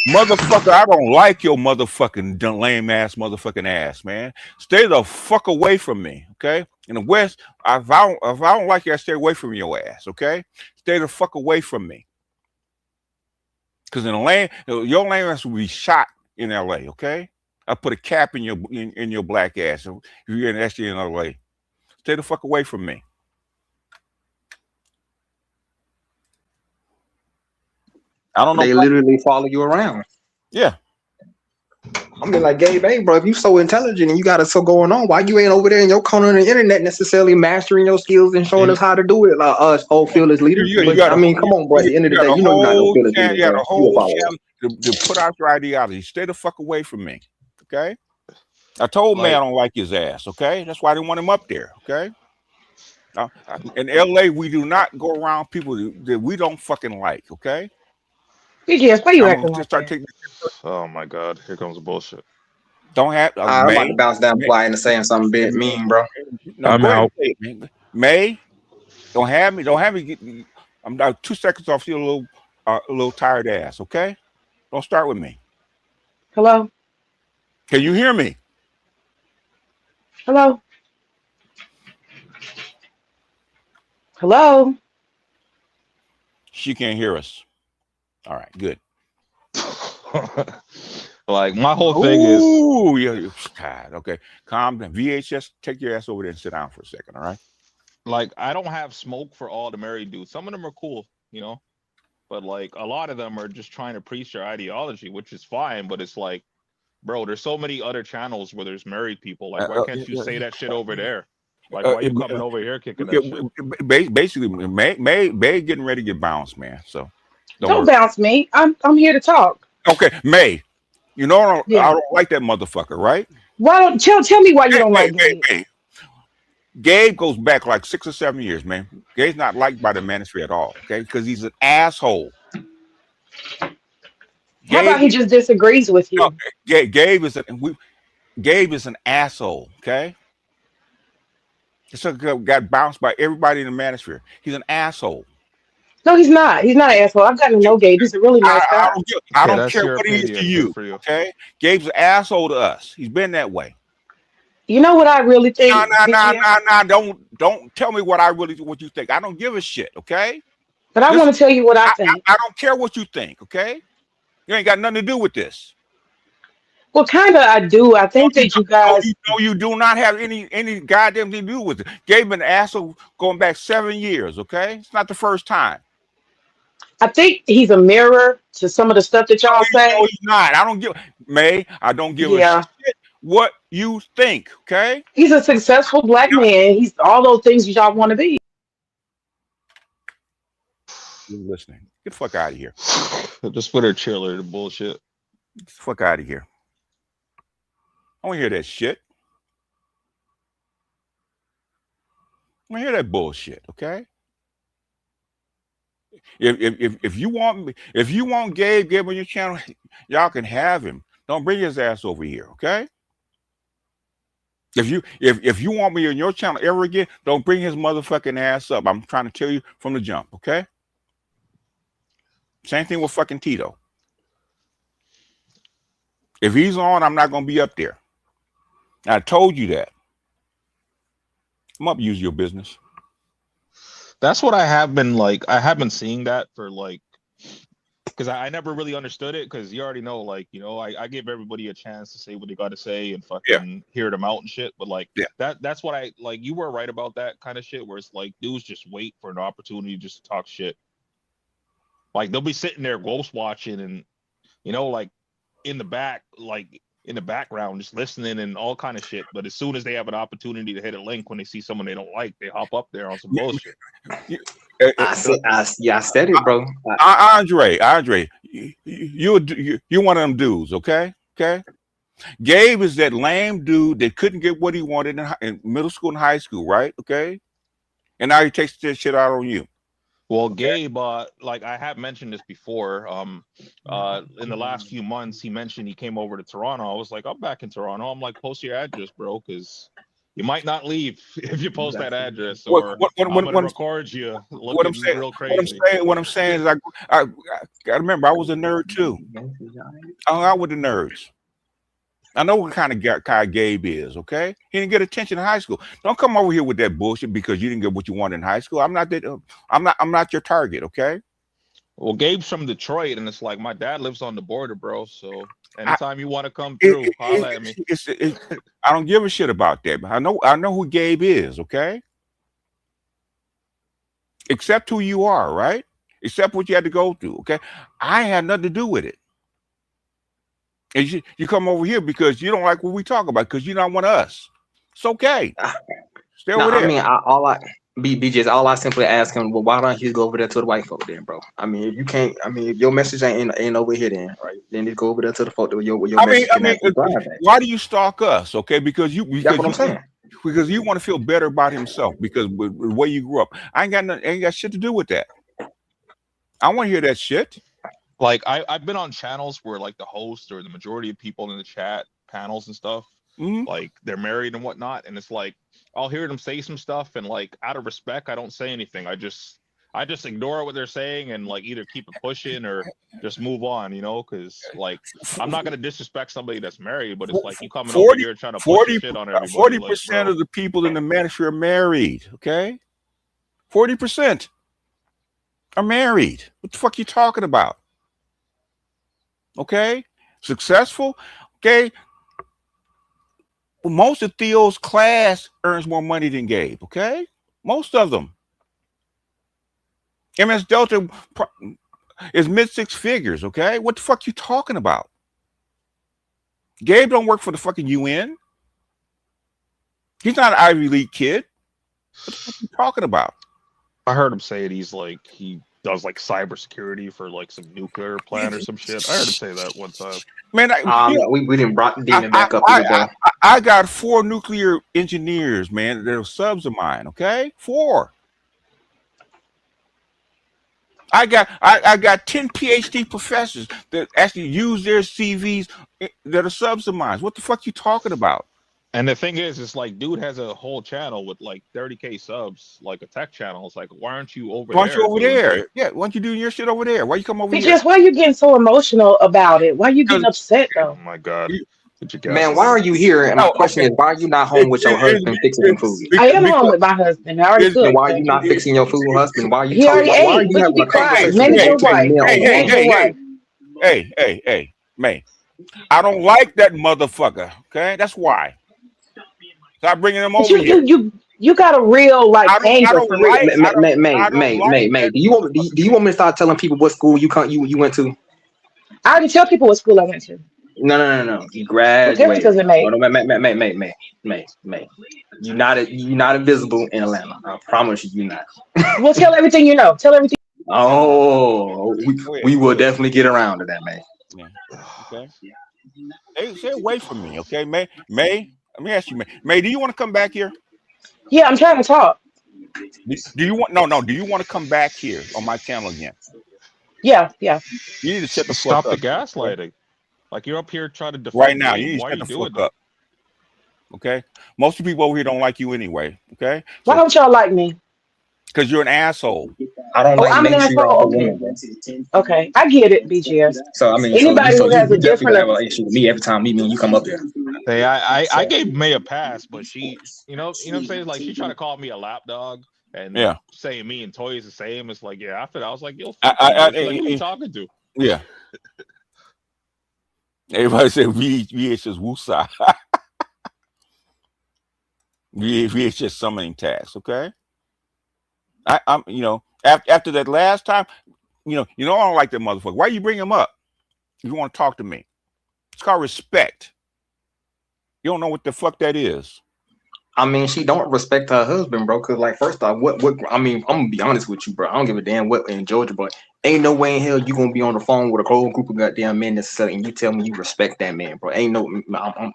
Motherfucker, I don't like your motherfucking lame ass motherfucking ass, man. Stay the fuck away from me, okay? In the West, if I don't like you, I stay away from your ass, okay? Stay the fuck away from me. Because in the lane, your lame ass will be shot in LA, okay? I put a cap in your black ass if you're actually in LA. Stay the fuck away from me. I don't know. They literally follow you around. Yeah. I'm like, Gabe, hey, bro, if you so intelligent and you got it so going on, why you ain't over there in your corner on the internet necessarily mastering your skills and showing us how to do it, like us old fearless leaders? I mean, come on, bro. At the end of the day, you know you're not no fearless leader. You got a whole channel to put out your ideology. Stay the fuck away from me, okay? I told May I don't like his ass, okay? That's why I didn't want him up there, okay? In LA, we do not go around people that we don't fucking like, okay? PGS, why you acting like that? Oh my God, here comes the bullshit. Don't have. I'm about to bounce down fly into saying something bit mean, bro. No, I'm out. May, don't have me. I'm 2 seconds off. Feel a little tired ass. Okay, don't start with me. Hello. Can you hear me? Hello. Hello. She can't hear us. All right, good. Like my whole thing is. Ooh, yeah. God, okay, calm down. VHS, take your ass over there and sit down for a second. All right. Like I don't have smoke for all the married dudes. Some of them are cool, but like a lot of them are just trying to preach their ideology, which is fine. But it's like, bro, there's so many other channels where there's married people. Like, why can't you say that shit over there? Like, why are you coming over here kicking that shit? Basically, May getting ready to get bounced, man. So don't bounce me. I'm here to talk. Okay, May. I don't like that motherfucker, right? Why don't tell me why you don't like Gabe? Gabe goes back like 6 or 7 years, man. Gabe's not liked by the manosphere at all, okay? Because he's an asshole. How about he just disagrees with you? No, Gabe is an asshole, okay? So got bounced by everybody in the manosphere. He's an asshole. No, he's not. He's not an asshole. I've gotten to know Gabe. He's a really nice guy. I don't care what he is to you. Okay, Gabe's an asshole to us. He's been that way. You know what I really think? No. Don't tell me what you think. I don't give a shit. Okay. But I want to tell you what I think. I don't care what you think. Okay. You ain't got nothing to do with this. Well, kind of I do. I think that you guys. No, you do not have any goddamn thing to do with it. Gabe been an asshole going back 7 years. Okay, it's not the first time. I think he's a mirror to some of the stuff that y'all say. No, he's not. I don't give a shit what you think. Okay. He's a successful black man. He's all those things y'all want to be. You're listening. Get the fuck out of here. Just put her cheerleader bullshit. Get the fuck out of here. I don't hear that shit. I don't hear that bullshit. Okay. If you want Gabe on your channel, y'all can have him. Don't bring his ass over here, okay? If you want me on your channel ever again, don't bring his motherfucking ass up. I'm trying to tell you from the jump, okay? Same thing with fucking Tito. If he's on, I'm not gonna be up there. I told you that. I'm up. Use your business. That's what I have been like. I have been seeing that for like, because I never really understood it. Because you already know, like, you know, I give everybody a chance to say what they got to say and fucking hear them out and shit. But like, that's what I like. You were right about that kind of shit, where it's like dudes just wait for an opportunity just to talk shit. Like they'll be sitting there ghost watching and, you know, like in the back, like in the background, just listening and all kind of shit. But as soon as they have an opportunity to hit a link when they see someone they don't like, they hop up there on some bullshit. I said it, bro. Andre, you're one of them dudes, okay? Gabe is that lame dude that couldn't get what he wanted in middle school and high school, right? Okay, and now he takes this shit out on you. Well, Gabe, like I have mentioned this before, in the last few months, he mentioned he came over to Toronto. I was like, I'm back in Toronto. I'm like, post your address, bro, because you might not leave if you post that address, or I'm gonna record you looking real crazy. What I'm saying is, I gotta remember, I was a nerd too. I hung out with the nerds. I know what kind of guy Gabe is, okay? He didn't get attention in high school. Don't come over here with that bullshit because you didn't get what you wanted in high school. I'm not your target, okay? Well, Gabe's from Detroit, and it's like my dad lives on the border, bro. So anytime you want to come through, holla at me. I don't give a shit about that. I know who Gabe is, okay? Accept who you are, right? Accept what you had to go through, okay? I had nothing to do with it. And you come over here because you don't like what we talk about because you're not one of us. It's okay. Stay over there. I mean, BJ's all I simply ask him, well, why don't you go over there to the white folk then, bro? I mean, if you can't, I mean, if your message ain't over here then, right? Then you go over there to the folk with your message. Why do you stalk us? Okay, because that's what I'm saying. Because you want to feel better about himself because with the way you grew up. I ain't got shit to do with that. I want to hear that shit. Like I've been on channels where like the host or the majority of people in the chat panels and stuff, like they're married and whatnot, and it's like I'll hear them say some stuff, and like out of respect, I don't say anything. I just ignore what they're saying and like either keep it pushing or just move on, you know, because like I'm not gonna disrespect somebody that's married, but it's like you coming over here trying to push shit on everybody. 40% of the people in the manosphere are married. Okay, 40% are married. What the fuck are you talking about? Okay, successful. Okay, well, most of Theo's class earns more money than Gabe. Okay, most of them. MS Delta is mid six figures. Okay, what the fuck you talking about? Gabe don't work for the fucking UN. He's not an Ivy League kid. What the fuck are you talking about? I heard him say it. He's like he does like cybersecurity for like some nuclear plant or some shit. I heard him say that one time. Man, we didn't brought the demon back up. I got 4 nuclear engineers, man. They're subs of mine. Okay, 4. I got 10 PhD professors that actually use their CVs that are subs of mine. What the fuck you talking about? And the thing is, it's like, dude has a whole channel with like 30K subs, like a tech channel. It's like, why aren't you over there? Why aren't you over there? Yeah, why aren't you doing your shit over there? Why you come over here? Because why are you getting so emotional about it? Why are you getting upset though? Oh my God. Man, why are you here? And my question is, why are you not home with your husband fixing your food? I am home with my husband. I already cooked. Why are you not fixing your food, husband? Why are you He already ate. What you be crying? Manage your wife. Hey, May. I don't like that motherfucker. Okay, that's why. Stop bringing them over here. You got a real like anger for May. Do you want me to start telling people what school you went to? I already tell people what school I went to. No. You graduated. Does it make? Oh, no, May. You're not invisible in Atlanta. I promise you're not. Well, tell everything you know. Tell everything. Oh, we will definitely get around to that, May. Yeah. Okay. Hey, stay away from me, okay, May. Let me ask you, May, do you want to come back here? Yeah, I'm trying to talk. Do you want? No. Do you want to come back here on my channel again? Yeah. You need to shut the stop fuck the up. gaslighting. Like you're up here trying to defend right now. me. You need to Why shut the fuck that? up. Okay. Most of the people over here don't like you anyway. Okay. Why don't y'all like me? Because you're an asshole. I don't like I'm an asshole. Okay, I get it, BGS. So I mean, anybody who has a different have an issue with me every time you come up here. Hey, I gave May a pass, but she, you know what I'm saying? Like, she tried to call me a lap dog and saying me and Toy is the same. It's like, yeah, after that, I was like, yo, fuck you, bitch. Like, who you talking to? Yeah. Everybody said VHS Wusa. VHS summoning task, okay? I'm after that last time, I don't like that motherfucker. Why you bring him up? If you want to talk to me. It's called respect. You don't know what the fuck that is. I mean, she don't respect her husband, bro. Cause like, first off, what? I mean, I'm gonna be honest with you, bro. I don't give a damn what in Georgia, but ain't no way in hell you gonna be on the phone with a whole group of goddamn men necessarily, and you tell me you respect that man, bro. Ain't no.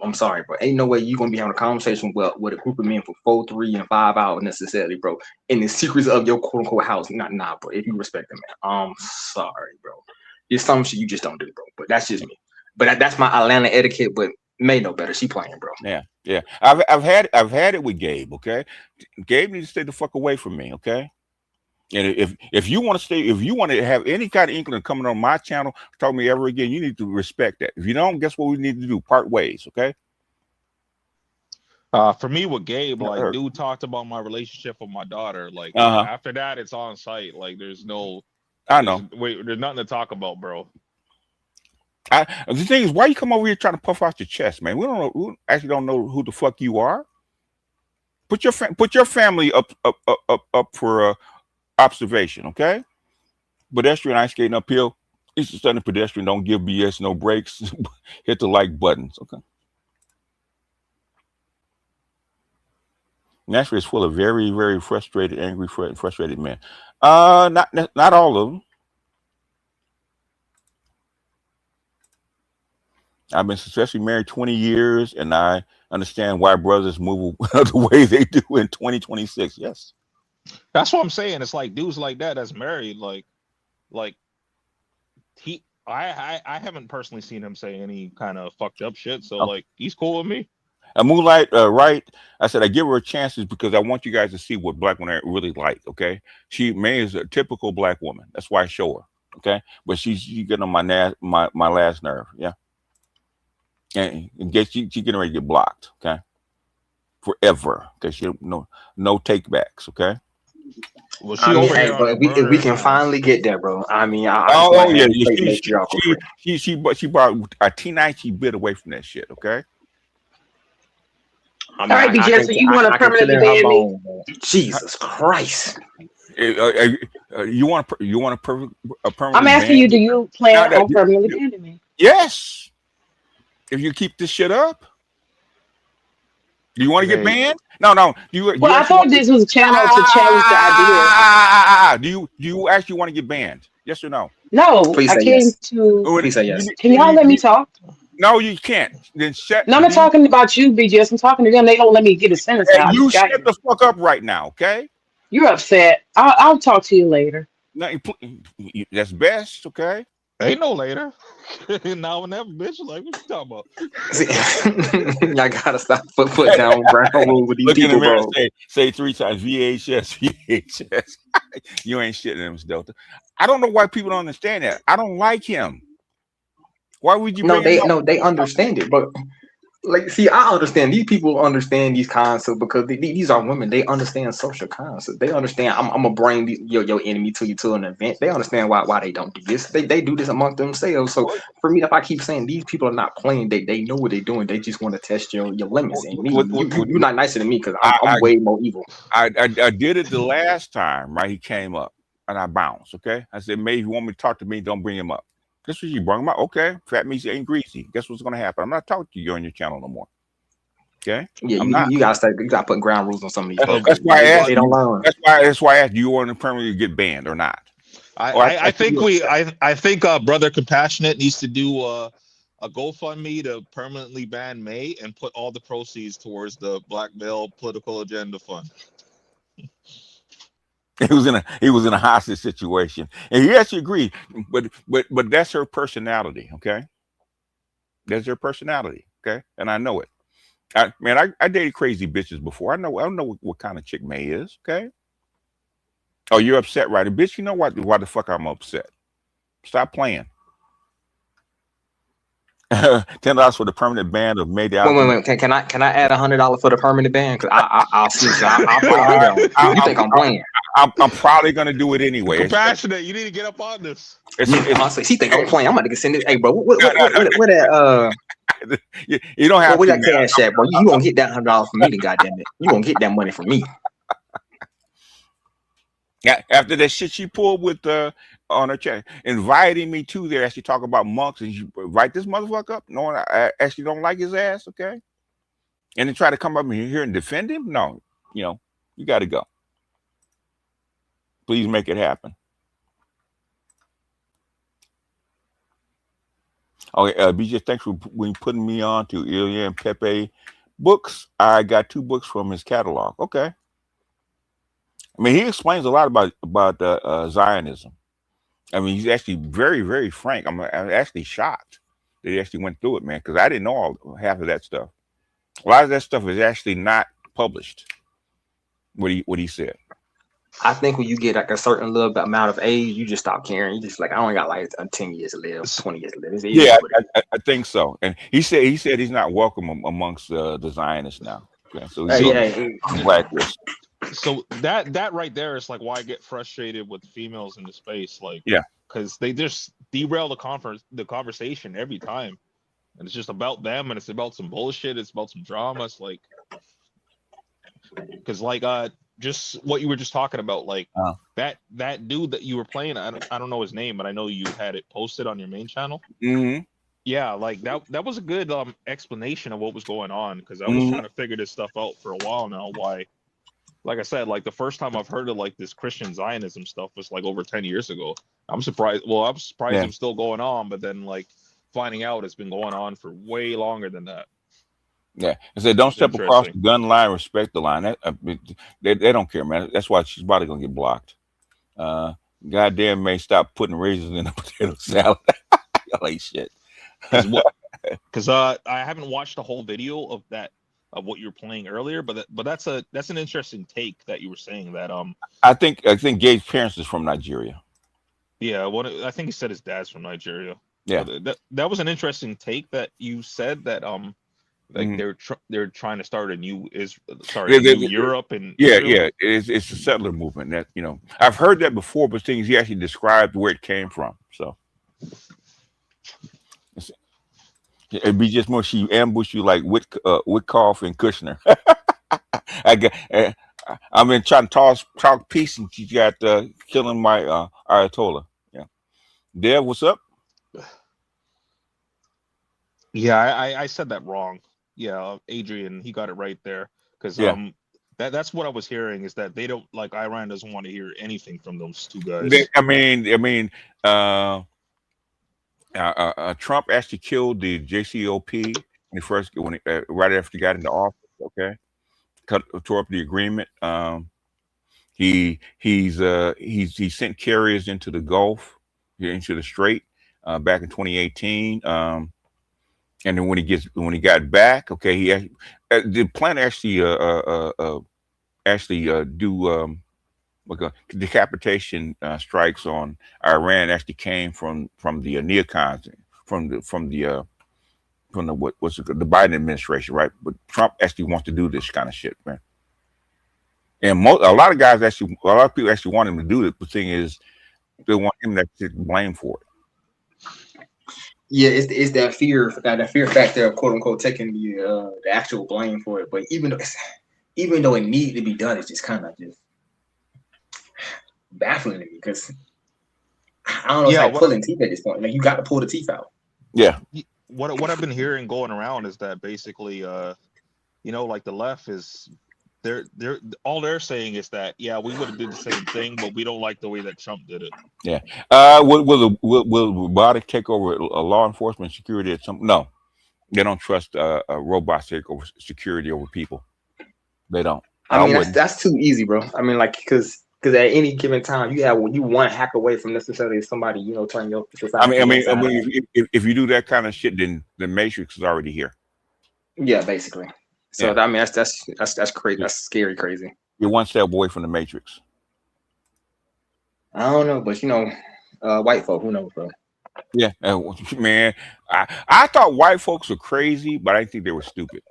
I'm sorry, bro. Ain't no way you gonna be having a conversation with a group of men for 4, 3, and 5 hours necessarily, bro. In the secrets of your quote unquote house, nah, bro. If you respect the man, I'm sorry, bro. There's some shit you just don't do, bro. But that's just me. But that's my Atlanta etiquette. But May know better. She playing, bro. Yeah. I've had it with Gabe. Okay, Gabe needs to stay the fuck away from me. Okay, and if you want to stay, if you want to have any kind of inkling coming on my channel, talk to me ever again, you need to respect that. If you don't, guess what we need to do? Part ways. Okay. For me with Gabe, like, dude talked about my relationship with my daughter. Like, after that, it's on site. Like, there's nothing to talk about, bro. The thing is, why you come over here trying to puff out your chest, man? We actually don't know who the fuck you are. Put your family up for observation, okay? Pedestrian ice skating uphill. It's a stunning pedestrian. Don't give BS, no brakes. Hit the like buttons, okay? Nashville is full of very, very frustrated, angry, frustrated men. Not all of them. I've been successfully married 20 years, and I understand why brothers move the way they do in 2026. Yes. That's what I'm saying. It's like dudes like that that's married, I haven't personally seen him say any kind of fucked up shit. So like, he's cool with me. Moonlight, right? I said I give her a chance because I want you guys to see what black women are really like. Okay, May is a typical black woman. That's why I show her. Okay, but she's getting on my last nerve. Yeah. And she getting ready to get blocked, okay? Forever. Okay, she no takebacks, okay? Well, if we can finally get there, bro. I mean, she brought a T9. She bit away from that shit, okay? All right, BJ, so you want to permanently ban me? Jesus Christ! You want a permanent? I'm asking you, do you plan on permanently banning me? Yes. If you keep this shit up, do you want to get banned? No. Well, I thought this was a channel to challenge the idea. Do you actually want to get banned? Yes or no? No, please I came to. Please say yes. Can y'all let me talk? No, you can't. Then shut. No, I'm not talking about you, BJ. I'm talking to them. They don't let me get a sentence out. You shut the fuck up right now, okay? You're upset. I'll talk to you later. No, that's best, okay? Ain't no later. Now and never, bitch. Like, what you talking about? Y'all gotta stop foot down ground rule with these Look people, in the mirror, bro. say 3 times VHS. You ain't shitting them, Delta. I don't know why people don't understand that. I don't like him. Why would you? They understand it, but like, see, I understand. These people understand these concepts because these are women. They understand social concepts. They understand. I'm gonna bring your enemy to you to an event. They understand why they don't do this. They do this amongst themselves. So for me, if I keep saying these people are not playing, they know what they're doing. They just want to test your limits. And me, you're not nicer than me because I'm way more evil. I did it the last time, right? He came up and I bounced. Okay, I said, "May, if you want me to talk to me, don't bring him up." Guess what? You brought him up. Okay, fat meat ain't greasy. Guess what's gonna happen? I'm not talking to you on your channel no more. Okay. Yeah, you gotta put ground rules on some of these folks. That's why I asked. They don't learn. That's why I asked. Do you want to permanently get banned or not? I think Brother Compassionate needs to do a GoFundMe to permanently ban May and put all the proceeds towards the Black Male Political Agenda Fund. He was in a hostage situation, and he actually agreed. But that's her personality, okay? That's her personality, okay? And I know it. I dated crazy bitches before. I know what kind of chick May is, okay? Oh, you're upset, right? And bitch, you know why the fuck I'm upset? Stop playing. $10 for the permanent ban of made out. Wait. Can I add $100 for the permanent ban? Cause I'll put 100 on it. You think I'm playing? I'm probably gonna do it anyway. Compassionate. You need to get up on this. Honestly, she think I'm playing. I'm about to send it. Hey, bro, what that you don't have what that cash at, bro? You gonna get that $100 from me, then goddamn it. You gonna get that money from me. Yeah, after that shit she pulled with on her check, inviting me to there as she talk about monks, and you write this motherfucker up, knowing I actually don't like his ass, okay? And then try to come up here and defend him? No, you got to go. Please make it happen. Okay, BJ, thanks for putting me on to Ilya and Pepe books. I got 2 books from his catalog. Okay. I mean, he explains a lot about Zionism. I mean, he's actually very, very frank. I'm actually shocked that he actually went through it, man, because I didn't know half of that stuff. A lot of that stuff is actually not published. What he said. I think when you get like a certain little amount of age, you just stop caring. You just like, I only got like 10 years to live, 20 years to live. Yeah, I think so. And he said he's not welcome amongst the Zionists now. Okay, so he's blacklist. So that right there is like why I get frustrated with females in the space, like, yeah, because they just derail the conversation every time, and it's just about them, and it's about some bullshit, it's about some drama. It's like, because like just what you were just talking about, like that dude that you were playing, I don't know his name, but I know you had it posted on your main channel. Mm-hmm. Yeah, like that was a good explanation of what was going on, because I was trying to figure this stuff out for a while now. Why, like I said, like the first time I've heard of like this Christian Zionism stuff was like over 10 years ago. I'm surprised. Well, I'm surprised it's still going on, but then like finding out it's been going on for way longer than that. Yeah, I said don't step across the gun line, respect the line. They don't care, man. That's why she's probably gonna get blocked. Goddamn, may stop putting raisins in a potato salad. Like shit. Because I haven't watched the whole video of what you were playing earlier, but that's an interesting take that you were saying that I think Gabe's parents is from Nigeria. Yeah, I think he said his dad's from Nigeria. Yeah, that was an interesting take that you said that like they're trying to start a new Europe and yeah, it's a settler movement that I've heard that before, but things he actually described where it came from. So it'd be just more she ambushed you like Witkoff and Kushner. I've been trying to talk peace, and you got killing my Ayatollah. Yeah, Dev, what's up? Yeah, I said that wrong. Yeah, Adrian, he got it right there, because that's what I was hearing, is that they don't, like, Iran doesn't want to hear anything from those two guys. Trump actually killed the JCPOA right after he got into office. Okay, tore up the agreement. He sent carriers into the Gulf, into the Strait, back in 2018. And then when he got back, okay, the plan actually do decapitation strikes on Iran actually came from the neocons, from the Biden administration, right? But Trump actually wants to do this kind of shit, man. And a lot of people actually want him to do it. The thing is, they want him to get blamed for it. Yeah, it's that fear factor of quote unquote taking the actual blame for it. But even though it needed to be done, it's just kind of just baffling to me, because I don't know. It's like pulling teeth at this point. Like, you got to pull the teeth out. Yeah. What I've been hearing going around is that basically, like the left is they're saying is that we would have did the same thing, but we don't like the way that Trump did it. Yeah. Will robotic take over law enforcement security at some? No, they don't trust robots take over security over people. They don't. I mean, that's too easy, bro. I mean, like, because at any given time you one hack away from necessarily somebody turning your society. I mean, if you do that kind of shit, then the Matrix is already here. Yeah, basically. So I mean, that's crazy. That's scary, crazy. You're one step away from the Matrix. I don't know, but white folk, who knows, bro? Yeah, man. I thought white folks were crazy, but I didn't think they were stupid.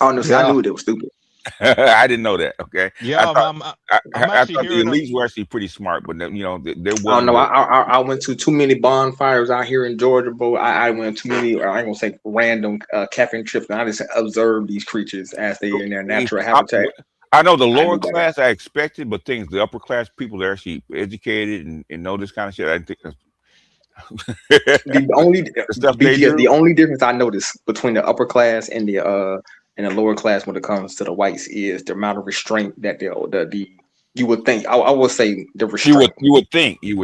Oh no, see, I knew they were stupid. I didn't know that. Okay. Yeah, I thought, I'm I actually thought the hearing elites were actually pretty smart, but you know, there Oh wasn't. no, I went to too many bonfires out here in Georgia, bro. I went too many. I ain't gonna say random camping trips, and I just observed these creatures as they in their natural habitat. I know the lower class I expected, but things the upper class people that are actually educated and know this kind of shit. I think the only stuff they do. The only difference I noticed between the upper class and the lower class when it comes to the whites is the amount of restraint that the you would think. I would say the restraint. You would think. You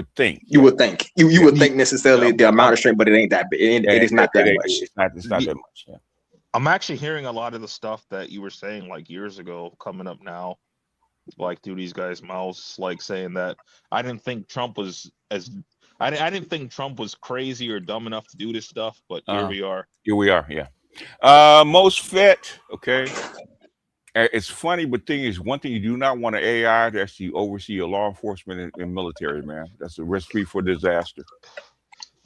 would think necessarily the amount of restraint, but it ain't that big. It is not that much. It's not that much. Yeah. I'm actually hearing a lot of the stuff that you were saying like years ago coming up now, like through these guys' mouths, like saying that I didn't think Trump was I didn't think Trump was crazy or dumb enough to do this stuff, but here we are. Here we are, yeah. Most fit, okay. It's funny, but thing is, one thing you do not want an AI to actually oversee your law enforcement and military, man. That's a recipe for disaster.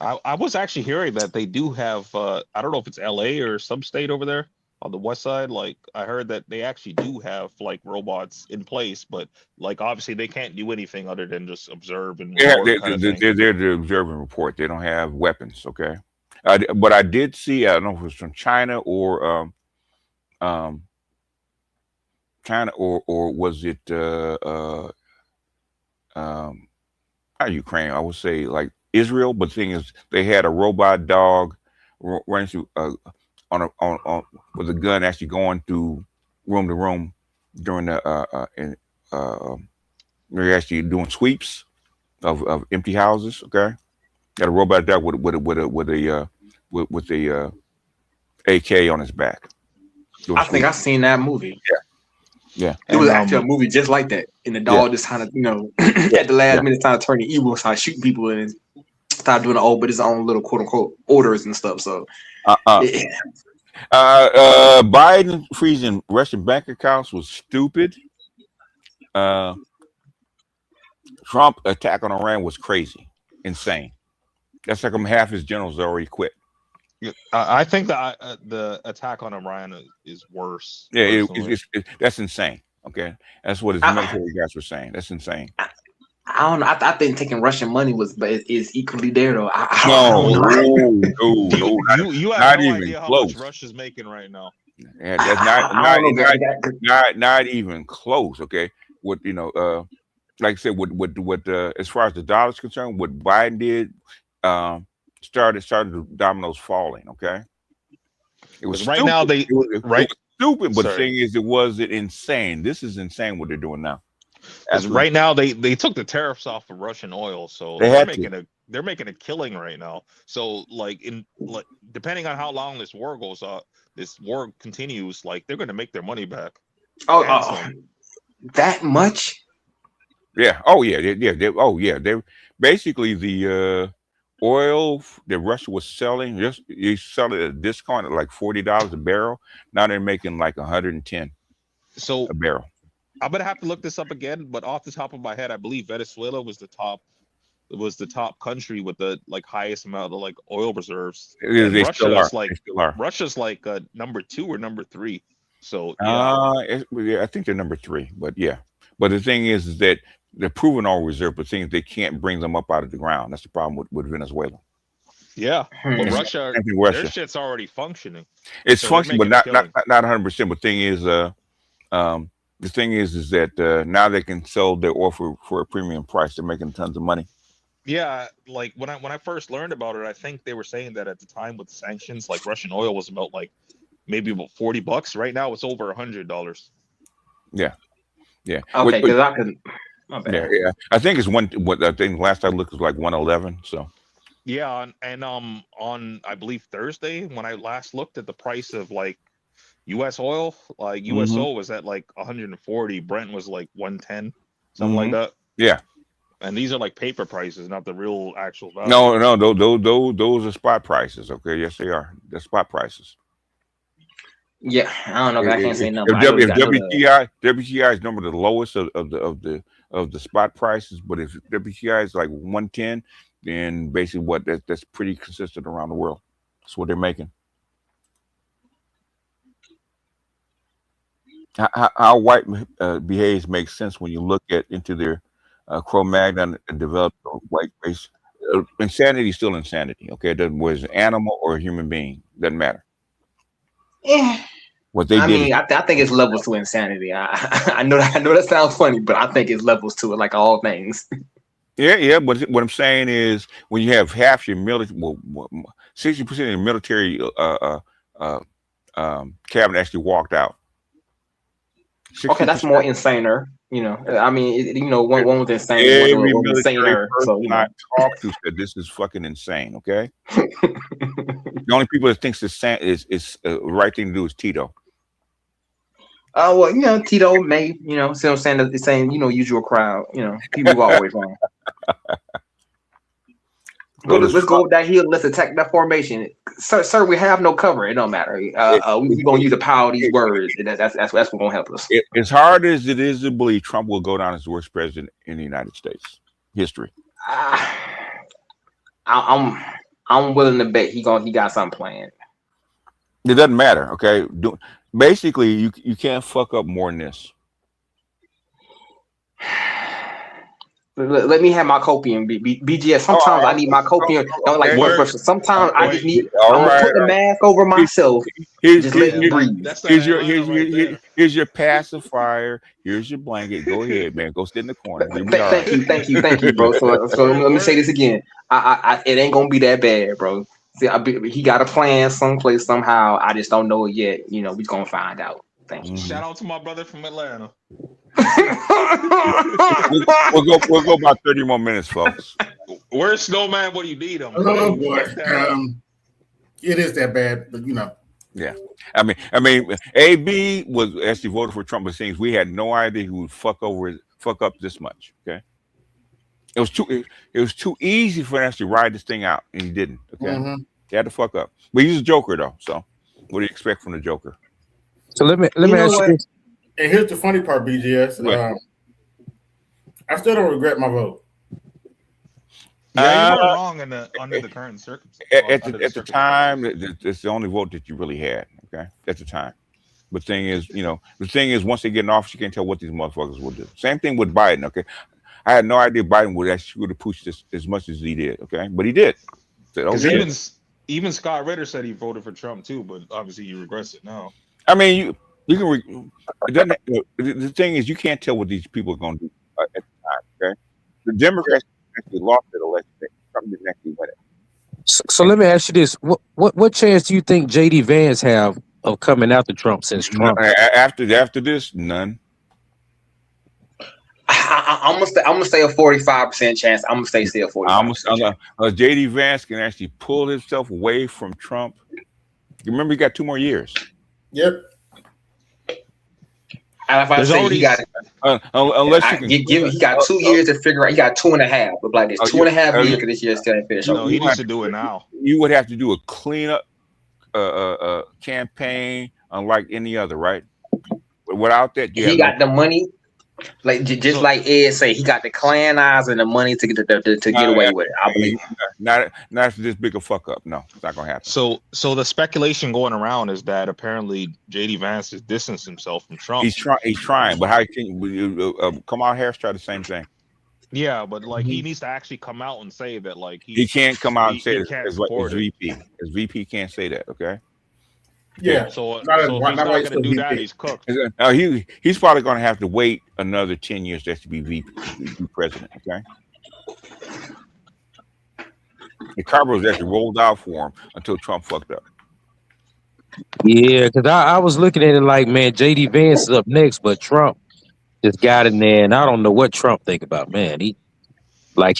I was actually hearing that they do have, I don't know if it's LA or some state over there on the west side. Like I heard that they actually do have like robots in place, but like obviously they can't do anything other than just observe and they're to observe and report. They don't have weapons, okay. But I did see, I don't know if it was from China or China or was it Ukraine? I would say like Israel, but the thing is, they had a robot dog running through on with a gun, actually going through room to room during the they're actually doing sweeps of empty houses. Okay, got a robot dog with a AK on his back. I think I've seen that movie. Yeah. It was actually a movie just like that. And the dog just kind of, at the last minute trying to turn the evil, started shooting people and started doing but his own little quote unquote orders and stuff. So Biden freezing Russian bank accounts was stupid. Trump attack on Iran was crazy, insane. That's like half his generals already quit. I think that the attack on Iran is worse. Yeah, that's insane. Okay, that's what his military guys were saying. That's insane. I don't know. I think taking Russian money is equally there though. No, you have no idea how much Russia's making right now. Yeah, that's not even close. Okay, what like I said, what as far as the dollar's concerned, what Biden did, started the dominoes falling. Okay, it was right stupid. now it was stupid, but Sorry. the thing is, it wasn't insane. This is insane what they're doing now. As right now, they took the tariffs off of Russian oil, so they're making a killing right now. So depending on how long this war goes on, this war continues, like they're going to make their money back. That much? Yeah. Oh yeah. They're basically the oil that Russia was selling. You sell it at a discount at like $40 a barrel. Now they're making like 110 a barrel. I'm gonna have to look this up again, but off the top of my head, I believe Venezuela was the top country with the highest amount of oil reserves. Russia's like number 2 or number 3. So I think they're number 3, but yeah. But the thing is that they're proving all reserve, but things they can't bring them up out of the ground. That's the problem with Venezuela. Yeah, but Russia, their shit's already functioning. It's functioning, but not 100%. But the thing is that now they can sell their oil for a premium price. They're making tons of money. Yeah, like when I first learned about it, I think they were saying that at the time with the sanctions, like Russian oil was about maybe about $40. Right now, it's over $100. Yeah. Okay, because I can. Yeah. I think it's I think last I looked was like 111. So. Yeah, and on I believe Thursday when I last looked at the price of U.S. oil, U.S. oil was at 140. Brent was 110, something like that. Yeah. And these are paper prices, not the real actual value. No, those are spot prices. Okay, yes they are. They're spot prices. Yeah, I don't know. I can't say nothing. If WTI is normally the lowest of the spot prices, but if WTI is 110, then basically that's pretty consistent around the world. That's what they're making. How white behaves makes sense when you look into their Cro-Magnon and developed white race. Insanity is still insanity. Okay, it doesn't was an animal or a human being, doesn't matter. Yeah. What they I did. mean, I think it's levels to insanity. I know that sounds funny, but I think it's levels to it, like all things. Yeah. But what I'm saying is, when you have half your military, 60% of the military cabinet actually walked out. 60%. Okay, that's more insaner. You know, I mean, one was insane, one was insaner. So I talked to said this is fucking insane. Okay. The only people that thinks it's right thing to do is Tito. Well, Tito may, see what I'm saying? It's saying, usual crowd. People are always wrong. Let's go up that hill. Let's attack that formation, sir. We have no cover. It don't matter. We're gonna use the power of these words. That's what's gonna help us. As hard as it is to believe, Trump will go down as the worst president in the United States history. I'm willing to bet he got something planned. It doesn't matter. Okay, basically, you can't fuck up more than this. Let me have my copium, BGS. Sometimes I need my copium. Don't like one person. Sometimes I just need. I'm gonna put the mask over myself. Just let me breathe. Here's your pacifier. Here's your blanket. Go ahead, man. Go sit in the corner. Thank you, bro. So let me say this again. It ain't gonna be that bad, bro. See, he got a plan someplace somehow. I just don't know it yet. We're gonna find out. Thank you. Shout out to my brother from Atlanta. We'll go about 30 more minutes, folks. Where's Snowman? What do you need him? Oh boy, it is that bad, but Yeah, I mean, AB was actually voted for Trump, but things we had no idea who would fuck up this much. Okay, it was too easy for him to ride this thing out, and he didn't. Okay, He had to fuck up, but he's a joker though. So, what do you expect from the joker? So let me ask you this. And here's the funny part, BGS. I still don't regret my vote. Yeah, you were wrong under the current circumstances. At the time, it's the only vote that you really had. Okay, at the time. But the thing is, once they get in office, you can't tell what these motherfuckers will do. Same thing with Biden. Okay, I had no idea Biden would actually push this as much as he did. Okay, but he did. Even Scott Ritter said he voted for Trump too, but obviously he regrets it now. I mean, you can. The thing is, you can't tell what these people are going to do at the time. Okay, the Democrats actually lost that election. Trump didn't actually win it. So let me ask you this: what chance do you think JD Vance have of coming after Trump since Trump? After this, none. I'm gonna stay a 45% chance. I'm gonna stay still 45%. JD Vance can actually pull himself away from Trump. Remember, he got 2 more years. Yep. And if I say he got, unless you can, he got 2 years to figure out. He got 2.5. But like this, 2.5 years because this year still ain't finished. No, he needs to do it now. You would have to do a cleanup campaign, unlike any other, right? Without that, he got the money. Like like Ed say, he got the clan eyes and the money to get away with it. I believe. Not after this big a fuck up. No, it's not gonna happen. So the speculation going around is that apparently JD Vance has distanced himself from Trump. He's trying, but how can Kamala Harris try the same thing? Yeah, but like he needs to actually come out and say that like he can't come out and say it as VP. As VP can't say that. Okay. Yeah. So if he's not going to do that, he's cooked. He's probably going to have to wait another 10 years just to be VP president. Okay. The carpet was actually rolled out for him until Trump fucked up. Yeah, because I was looking at it like, man, JD Vance is up next, but Trump just got in there, and I don't know what Trump think about. Man, he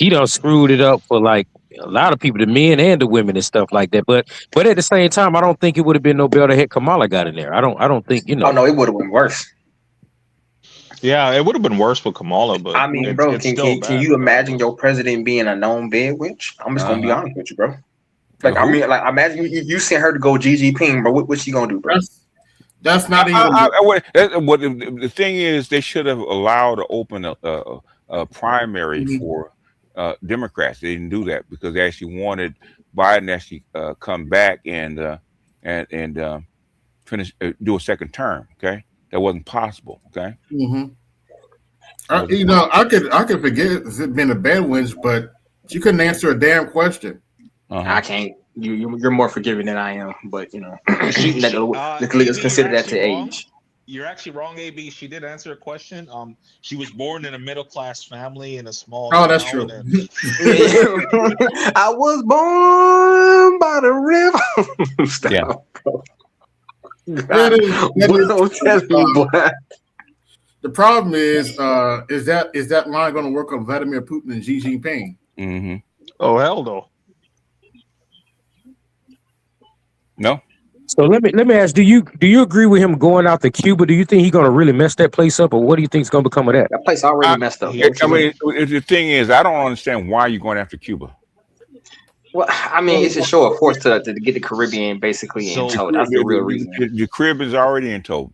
done screwed it up for like a lot of people, the men and the women and stuff like that. But at the same time, I don't think it would have been no better had Kamala got in there. I don't think, Oh no, it would have been worse. Yeah, it would have been worse with Kamala, but I mean, bro, can you imagine your president being a known bed witch? I'm just gonna be honest with you, bro. Like I mean, like imagine you sent her to go Xi Jinping, bro. What's she gonna do, bro? That's not even. What the thing is, they should have allowed to open a primary for Democrats. They didn't do that because they actually wanted Biden to actually come back and finish do a second term. Okay, that wasn't possible. Okay. Mm-hmm. I could forget it being a bad wins, but she couldn't answer a damn question. I can't. You're more forgiving than I am, but the league is considered that to age. You're actually wrong, AB. She did answer a question. She was born in a middle class family in a small town. That's true. I was born by the river. Stop, bro. The problem is that line going to work on Vladimir Putin and Xi Jinping? Mm-hmm. Oh hell no. No. So let me ask: Do you agree with him going out to Cuba? Do you think he's going to really mess that place up, or what do you think is going to become of that? That place already messed up. I mean, the thing is, I don't understand why you're going after Cuba. Well, I mean, it's a show of force to get the Caribbean basically in tow. That's the real reason. The Caribbean is already in tow.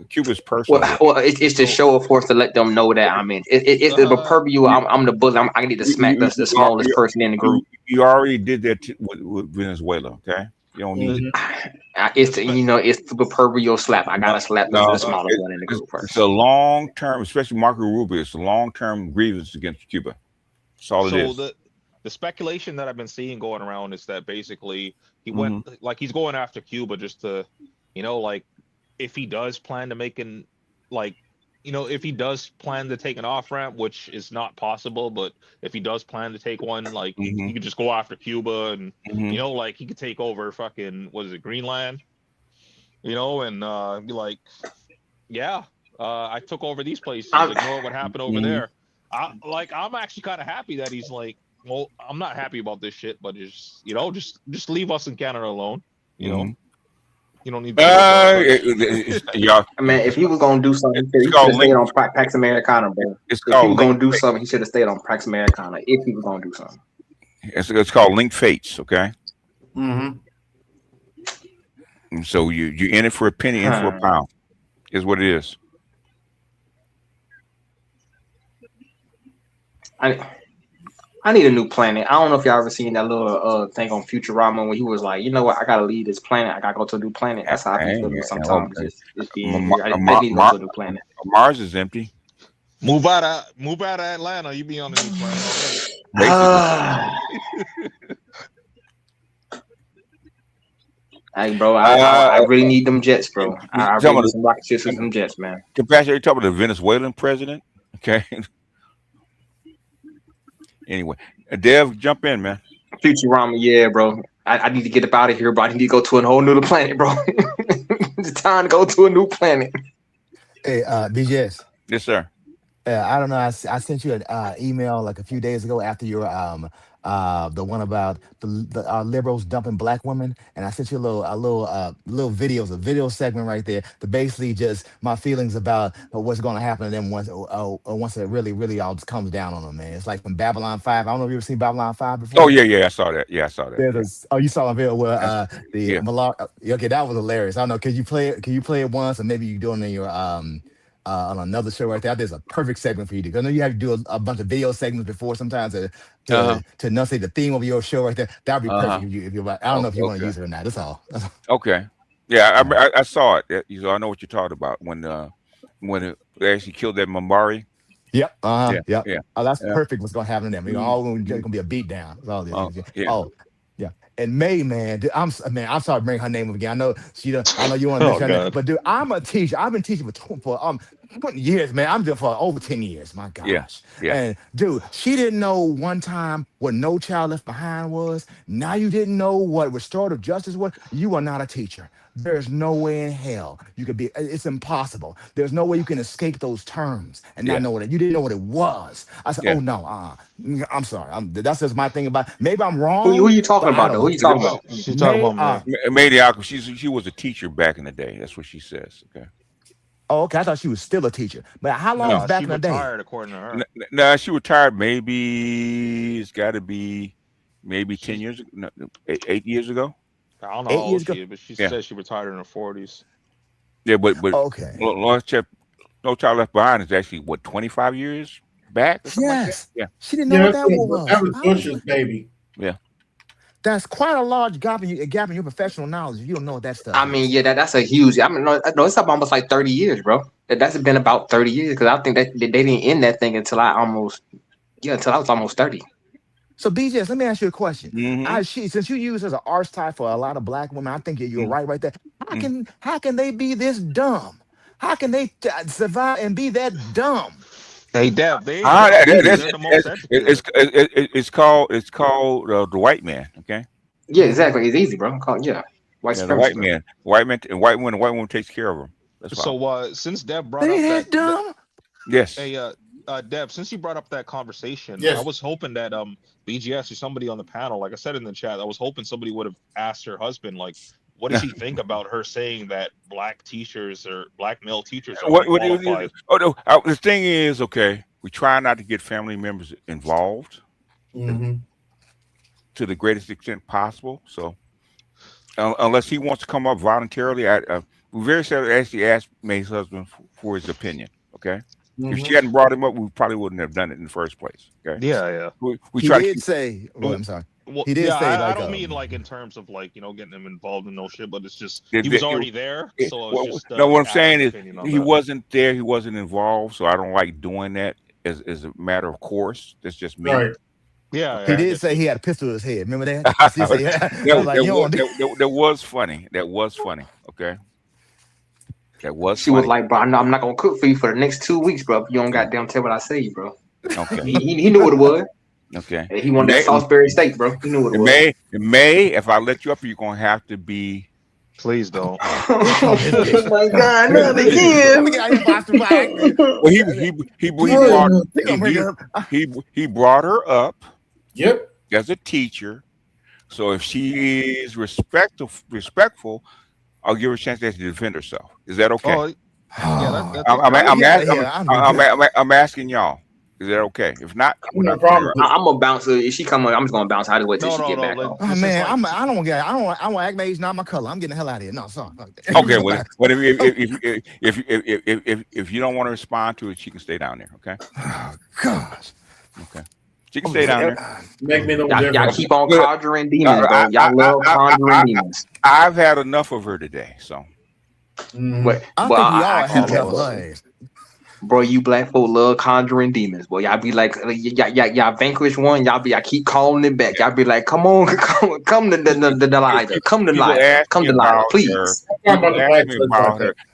Cuba's personal. Well, it's the show of force to let them know that it's the proverbial. I'm the bully. I need to smack the smallest person in the group. You already did that with Venezuela. Okay. You don't need it. It's the proverbial slap. I gotta slap the smallest one in the group first. It's a long term, especially Marco Rubio. It's a long term grievance against Cuba. That's all it is. The speculation that I've been seeing going around is that basically he went he's going after Cuba just to, if he does plan to make if he does plan to take an off ramp, which is not possible, but if he does plan to take one, he could just go after Cuba and he could take over fucking Greenland, and be like, I took over these places, ignore what happened over there. I'm actually kind of happy that he's like, well, I'm not happy about this shit, but just leave us in Canada alone, You don't need to. I mean, if he was gonna do something, he should have stayed on Pax Americana, bro. If he was gonna do something, he should have stayed on Pax Americana. If he was gonna do something, it's called Link Fates. Okay. Mm-hmm. And so you're in it for a penny, in for a pound, is what it is. I need a new planet. I don't know if y'all ever seen that little thing on Futurama when he was like, you know what, I gotta leave this planet. I gotta go to a new planet. That's how I feel sometimes. I need to go to a new planet. Mars is empty. Move out of Atlanta. You be on the new planet already. Hey, bro, I really need them jets, bro. I really need some rocket ships and some jets, man. Compassion, you're talking about the Venezuelan president? Okay. Anyway, Dev, jump in, man. Futurama, yeah, bro. I need to get up out of here, bro. I need to go to a whole new planet, bro. It's time to go to a new planet. Hey, BJS. Yes, sir. I don't know. I sent you an email like a few days ago after your the one about the liberals dumping black women, and I sent you a little video segment right there to basically just my feelings about what's going to happen to them once it really all just comes down on them, man. It's like from Babylon 5. I don't know if you ever seen Babylon 5 before. Oh yeah, I saw that. Yeah, I saw that. You saw a video where okay, that was hilarious. I don't know. Can you play it once, or maybe you do it in your on another show right there? There's a perfect segment for you to do. I know you have to do a bunch of video segments before sometimes to enunciate the theme of your show right there. That'd be perfect if you I don't know if you want to use it or not. That's all. Okay. Yeah, I saw it. I know what you're talking about when they actually killed that Mambari. Yep. Yep. Yeah. Oh, that's perfect. What's gonna happen to them? All gonna be a beat down. Yeah. And May, man, dude, I'm sorry to bring her name up again. I know you want to mention her name, but dude, I'm a teacher. I've been teaching for 20 years, man. I'm doing for over 10 years. My gosh. Yeah. And dude, she didn't know one time what No Child Left Behind was. Now you didn't know what restorative justice was. You are not a teacher. There's no way in hell you could be. It's impossible. There's no way you can escape those terms and not know what you didn't know what it was. I said, oh no, I'm sorry. That's just my thing about. Maybe I'm wrong. Who are you talking about? Though? Who are you talking about? She's talking about May Diaco. She was a teacher back in the day. That's what she says. Okay. Oh, okay. I thought she was still a teacher. But how long was back in the day? She retired, according to her. No, she retired. Maybe it's got to be 10 years ago. No, 8 years ago. I don't know how old she is, but she said she retired in her 40s. Yeah, but okay. No Child Left Behind is actually 25 years. back or something like that? Yes. Yeah. She didn't know what that was. That was Bush's baby. Yeah. That's quite a large gap in your professional knowledge. You don't know what that stuff I is. mean, yeah, that's a huge. I mean, no, it's up almost like 30 years, bro. That's been about 30 years because I think that they didn't end that thing until I was almost 30. So BJS, let me ask you a question. Since you use as an archetype for a lot of black women, I think you're right there. How can they be this dumb? How can they survive and be that dumb? Hey, Dev, they're the most educated. It's called the white man. Okay. Yeah, exactly. It's easy, bro. White the supremacy. white man, and white woman takes care of them. That's why. So since Dev brought up that dumb. Yes. Hey, Dev, since you brought up that conversation, Yes. I was hoping that BGS or somebody on the panel, like I said in the chat, I was hoping somebody would have asked her husband, like, what does he think about her saying that black teachers or black male teachers are qualified? The thing is, okay, we try not to get family members involved to the greatest extent possible. So unless he wants to come up voluntarily, we very seldom actually ask May's husband for his opinion. Okay. If she hadn't brought him up, we probably wouldn't have done it in the first place. Okay. Yeah. He did say. Well, I'm sorry. Well, he did say. I don't mean like in terms of like getting him involved in no shit, but it's just he was already there. So it's just no, what I'm saying is he that. wasn't there. He wasn't involved. So I don't like doing that as a matter of course. That's just me. Right. Yeah. He did say he had a pistol to his head. Remember that? That was funny. That was funny. Okay. That was. She was like, bro, I'm not gonna cook for you for the next 2 weeks, bro. You don't goddamn tell what I say, bro. Okay. he knew what it was. Okay. He wanted that Salisbury steak, bro. He knew what it was. May, if I let you up, you're gonna have to be. Please don't. Oh my God, not again. Well, he brought her up. Yep. As a teacher, so if she is respectful, I'll give her a chance to defend herself. Is that okay? Oh, yeah, I'm asking y'all. Is that okay? If not, no problem. I'm gonna bounce her. If she come up, I'm just gonna bounce her. I just wait till she get back. Oh man, I don't want act my age, not my color. I'm getting the hell out of here. No, sorry. Okay, well, if you don't want to respond to it, she can stay down there. Okay. Oh gosh. Okay. She can stay down there. Make me no difference. Y'all keep on conjuring demons, bro. Y'all love conjuring demons. I've had enough of her today, so. But I think we all have enough. Bro, you black folk love conjuring demons. Boy, y'all be like, y'all vanquish one. Y'all keep calling it back. Y'all be like, come on, come to the Delilah, come to Delilah, come to Delilah, please.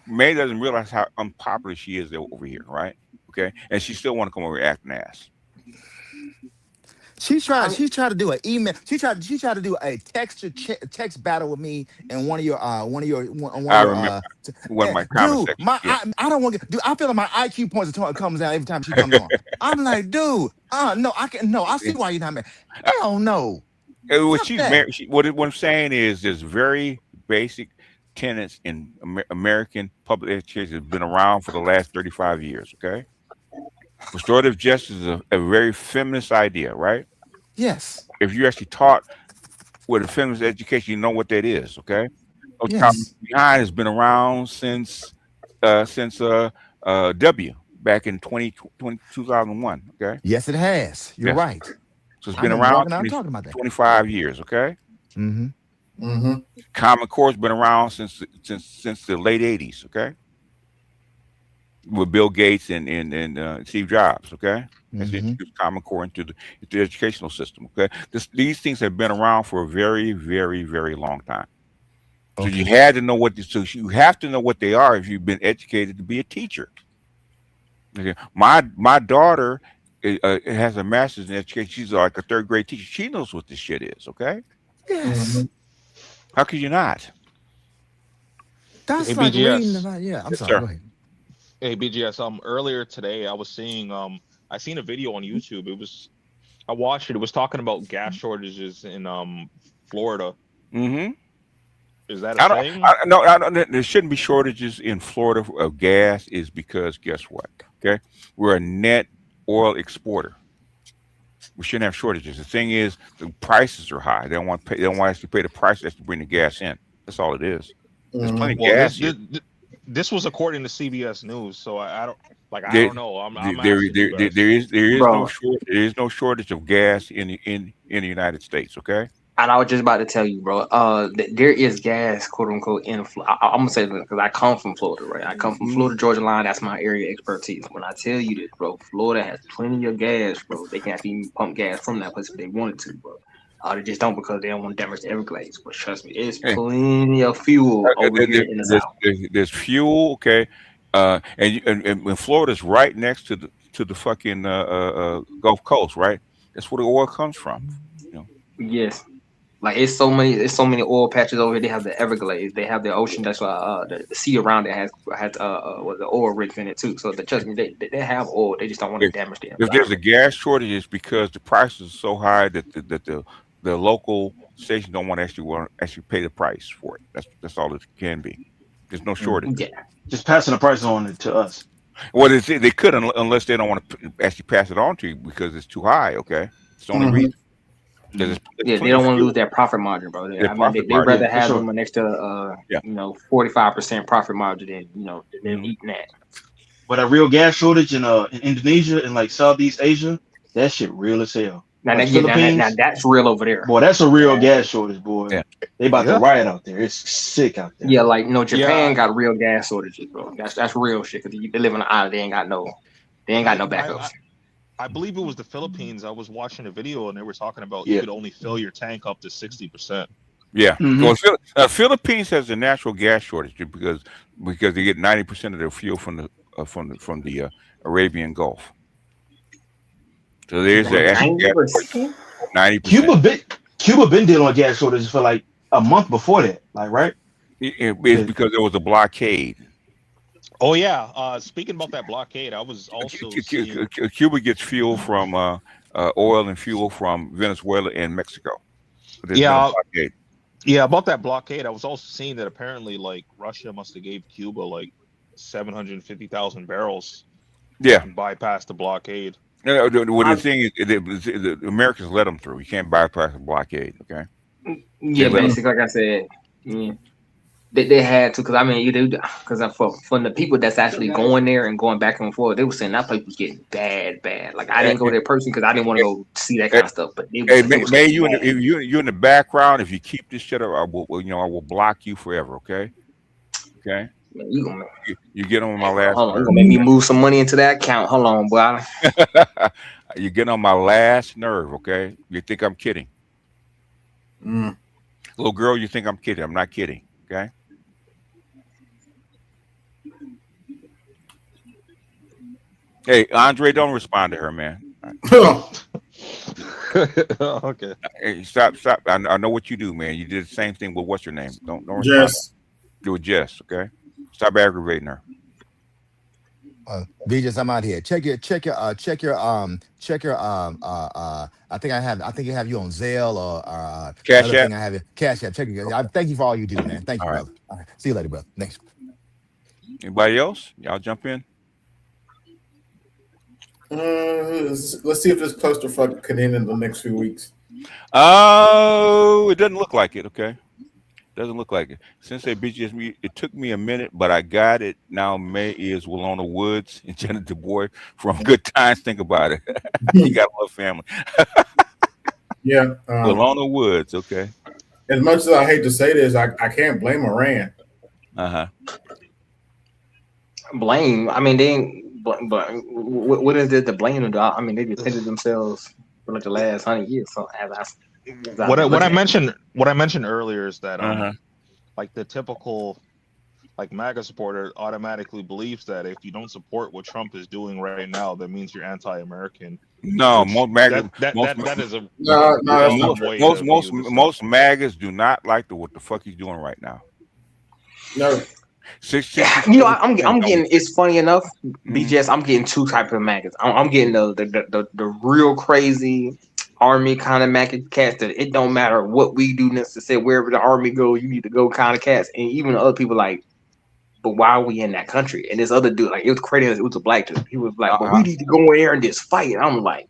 May doesn't realize how unpopular she is over here, right? Okay, and she still want to come over here acting ass. She tried to do an email. She tried to do a text battle with me and one of your I remember one of my comments. Dude, I don't want to. Dude, I feel like my IQ points comes down every time she comes on. I'm like, dude, no, I see why you're not married. Hell no. What she's married. What I'm saying is, there's very basic tenets in American public education that's been around for the last 35 years. Okay. Restorative justice is a very feminist idea, right? Yes. If you actually taught with a feminist education, you know what that is, okay? Yes. Behind has been around since W back in 2001, okay? Yes, it has. You're right. So it's been around 25 years, okay? Common Core's been around since the late 80s, okay? With Bill Gates and Steve Jobs, okay? That's introduced Common Core into the educational system, okay? These things have been around for a very, very, very long time. So you had to know you have to know what they are if you've been educated to be a teacher. Okay, my daughter has a master's in education. She's like a third grade teacher. She knows what this shit is, okay? Yes. How could you not? That's like reading about. Yeah, I'm sorry. Go ahead. Hey BGS, earlier today I was seeing I seen a video on YouTube. I watched it. It was talking about gas shortages in Florida. Is that a thing? No, there shouldn't be shortages in Florida of gas. Is because guess what? Okay, we're a net oil exporter. We shouldn't have shortages. The thing is, the prices are high. They don't want us to pay the price to bring the gas in. That's all it is. There's plenty of gas. This was according to CBS News, so I don't like. I don't know. I'm there asking you guys. there is no shortage of gas in the United States. Okay. And I was just about to tell you, bro. There is gas, quote unquote, in. I'm gonna say because I come from Florida, right? I come from Florida, Georgia line. That's my area of expertise. When I tell you this, bro, Florida has plenty of gas, bro. They can actually even pump gas from that place if they wanted to, bro. They just don't because they don't want to damage the Everglades. But trust me, it's plenty of fuel over here in the South. There's fuel, okay, and Florida's right next to the fucking Gulf Coast, right? That's where the oil comes from. You know. Yes. Like it's so many oil patches over here. They have the Everglades. They have the ocean. That's why the sea around it has the oil rigs in it too. So trust me, they have oil. They just don't want to damage the environment. If there's a gas shortage, it's because the prices are so high that the local station don't want to actually pay the price for it. That's all it can be. There's no shortage. Yeah, just passing the price on to us. Well, they could unless they don't want to actually pass it on to you because it's too high. Okay, it's the only reason. Yeah, they don't want to lose that profit margin, bro. They rather have them an extra, 45% profit margin than eating that. But a real gas shortage in Indonesia and like Southeast Asia, that shit real as hell. Now, like now that's real over there. Boy, that's a real gas shortage, boy. Yeah. They about to riot out there. It's sick out there. Yeah, like Japan got real gas shortages, bro. That's real shit because they live on an island. They ain't got no backups. I believe it was the Philippines. I was watching a video and they were talking about you could only fill your tank up to 60%. Yeah. Well, Philippines has a natural gas shortage because they get 90% of their fuel from the Arabian Gulf. So there's actually 90%. Cuba been dealing with gas shortages for like a month before that, like right? It's because there was a blockade. Oh yeah. Speaking about that blockade, I was also seeing... Cuba gets fuel from oil and fuel from Venezuela and Mexico. Yeah. Yeah, about that blockade, I was also seeing that apparently, like Russia must have gave Cuba like 750,000 barrels. Yeah, and bypass the blockade. No, the thing is, the Americans let them through. You can't bypass the blockade. Okay. Yeah, basically, like I said. Yeah. They had to, because I mean, because from the people that's actually going there and going back and forth, they were saying that place was getting bad. Like I didn't go there personally because I didn't want to go see that kind of stuff. But you in the background, if you keep this shit up, I will block you forever. Okay. Okay. Man, you get on my last. Hold on, you gonna make me move some money into that account. Hold on, boy. You get on my last nerve. Okay. You think I'm kidding? Little girl, you think I'm kidding? I'm not kidding. Okay. Hey, Andre, don't respond to her, man. Okay. Hey, stop. I know what you do, man. You did the same thing with what's your name. Don't respond. Jess. Do it, Jess. Okay. Stop aggravating her. BJS, I'm out here. Check your I think I have you on Zelle or Cash App. thing I have it. Cash App. Check it. Thank you for all you do, man. Thank you, brother. All right. See you later, brother. Next. Anybody else? Y'all jump in. Let's see if this clusterfuck can end in the next few weeks. Oh, it doesn't look like it. Okay. Doesn't look like it. Since they BGS, it took me a minute, but I got it. Now May is Willona Woods and Janet Du Bois from Good Times. Think about it. You got a love family. Yeah. Willona Woods. Okay. As much as I hate to say this, I can't blame Iran. Blame. I mean, they ain't. But what is it to blame them? I mean, they defended themselves for like the last 100 years. So what I mentioned earlier is that like the typical like MAGA supporter automatically believes that if you don't support what Trump is doing right now, that means you're anti-American. No, most MAGA most MAGAs do not like what the fuck he's doing right now. No. I'm getting. It's funny enough, BJS. I'm getting two types of maggots. I'm getting the real crazy army kind of maggot cats that it don't matter what we do necessarily, wherever the army go, you need to go kind of cats. And even other people like, but why are we in that country? And this other dude, like it was crazy. It was a black dude. He was like, but we need to go in there and just fight. And I'm like,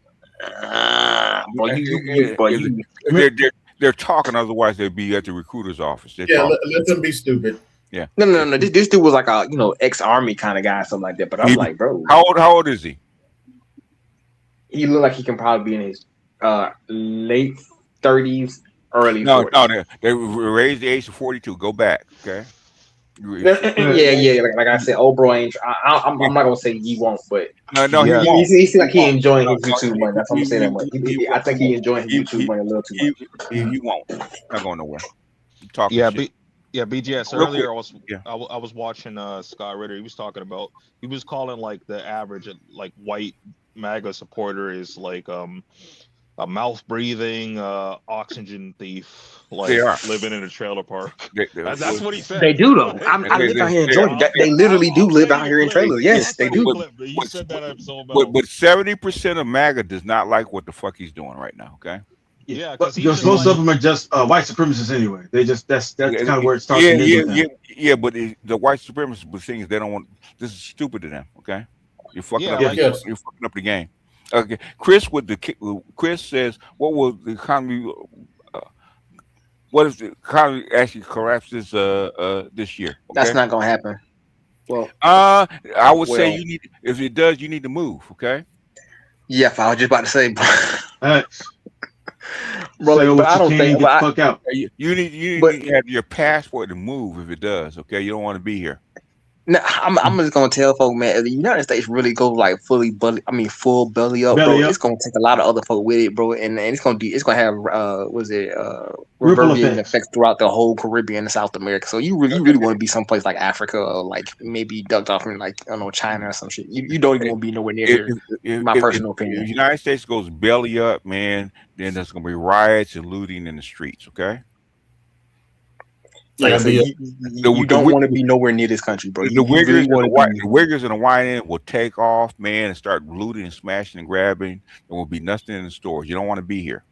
they're talking. Otherwise, they'd be at the recruiter's office. Let them be stupid. Yeah. No. This dude was like a ex-army kind of guy, something like that. But I'm like, bro, how old is he? He look like he can probably be in his late 30s, early 40s. No, they raised the age to 42. Go back, okay? Yeah. Like I said, old bro ain't. I'm not gonna say he won't, but no, he won't. He seems like he enjoying his YouTube money. That's what I'm saying. I think he enjoying his YouTube money a little too much. He won't. Not going nowhere. Talking shit. BGS. Real Earlier, quick. I was watching Scott Ritter. He was talking about. He was calling like the average like white MAGA supporter is like a mouth breathing oxygen thief, like living in a trailer park. That's what he said. They do though. I live out here in Georgia. They literally do live out here in trailers. Yes, they do. He said that episode but 70% of MAGA does not like what the fuck he's doing right now. Okay. Yeah, because most of them are just white supremacists anyway. They just that's kind of where it starts. Yeah. But the white supremacist things they don't want. This is stupid to them. Okay. You're fucking up. You're fucking up the game. Okay, Chris says, "What will the economy? What if the economy actually collapses this year?" Okay? That's not gonna happen. Well, I would say you need. If it does, you need to move. Okay. Yeah, I was just about to say, bro. Bro, but I don't think. Get the fuck out. You need to have your passport to move if it does. Okay, you don't want to be here. No, I'm just gonna tell folk, man. If the United States really go like full belly up, bro. It's gonna take a lot of other folk with it, bro, and it's gonna have reverberating effects throughout the whole Caribbean and South America. So you really want to be someplace like Africa or like maybe ducked off in like I don't know China or some shit. You don't even want to be nowhere near here. My personal opinion. If the United States goes belly up, man, then there's gonna be riots and looting in the streets. Okay. Like I said, you don't want to be nowhere near this country, bro. The Uyghurs and the YN will take off, man, and start looting and smashing and grabbing. There will be nothing in the stores. You don't want to be here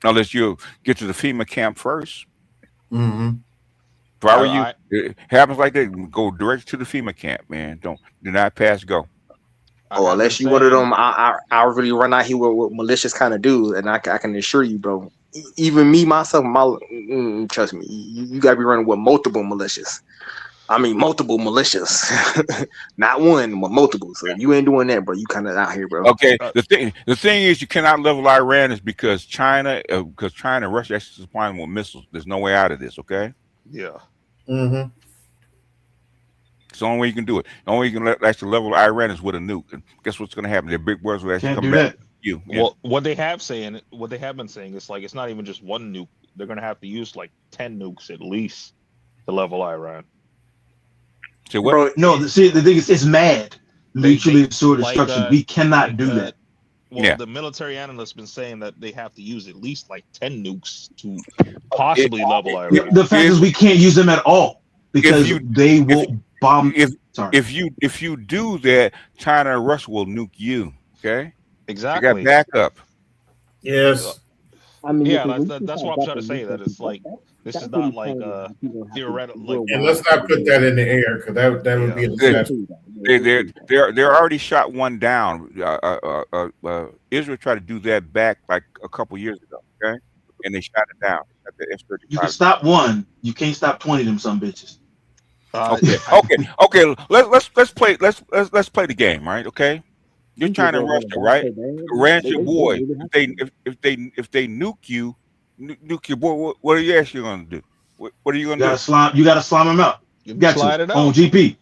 unless you get to the FEMA camp first. Mm-hmm. If I were you, it happens like that. Go direct to the FEMA camp, man. Do not pass go. Oh, unless you one of them, I really run out here with malicious kind of dudes, and I can assure you, bro. Even me myself, trust me, you gotta be running with multiple militias. I mean, multiple militias, not one, but multiple. So if you ain't doing that, bro, you kind of out here, bro. Okay. The thing is, you cannot level Iran is because China and Russia actually supplying them with missiles. There's no way out of this. Okay. Yeah. Mm-hmm. It's the only way you can do it. The only way you can actually level Iran is with a nuke. And guess what's going to happen? Their big boys will actually come back. You. Yeah. Well, what they have been saying is like it's not even just one nuke. They're gonna have to use like 10 nukes at least to level Iran. So what? Bro, no, the thing is, it's mad. Mutually assured destruction. We cannot do that. Well, the military analyst's been saying that they have to use at least like 10 nukes to possibly level Iran. The fact is, we can't use them at all because they will bomb. If you do that, China and Russia will nuke you. Okay. Exactly. You got backup. Yes. I mean, yeah, that's what I'm trying to say. That it's like this is not like theoretical. Like, and let's not put that in the air because that would be a disaster. They're already shot one down. Israel tried to do that back like a couple years ago. Okay, and they shot it down. At the F-35. You can stop one. You can't stop 20 of them some bitches. Okay. Let's play. Let's play the game, right? Okay. You're trying to rush it, right? Iran's your boy. If they nuke you, nuke your boy. What are you actually going to do? What are you going to do? You got to slime him out. You got to on GP.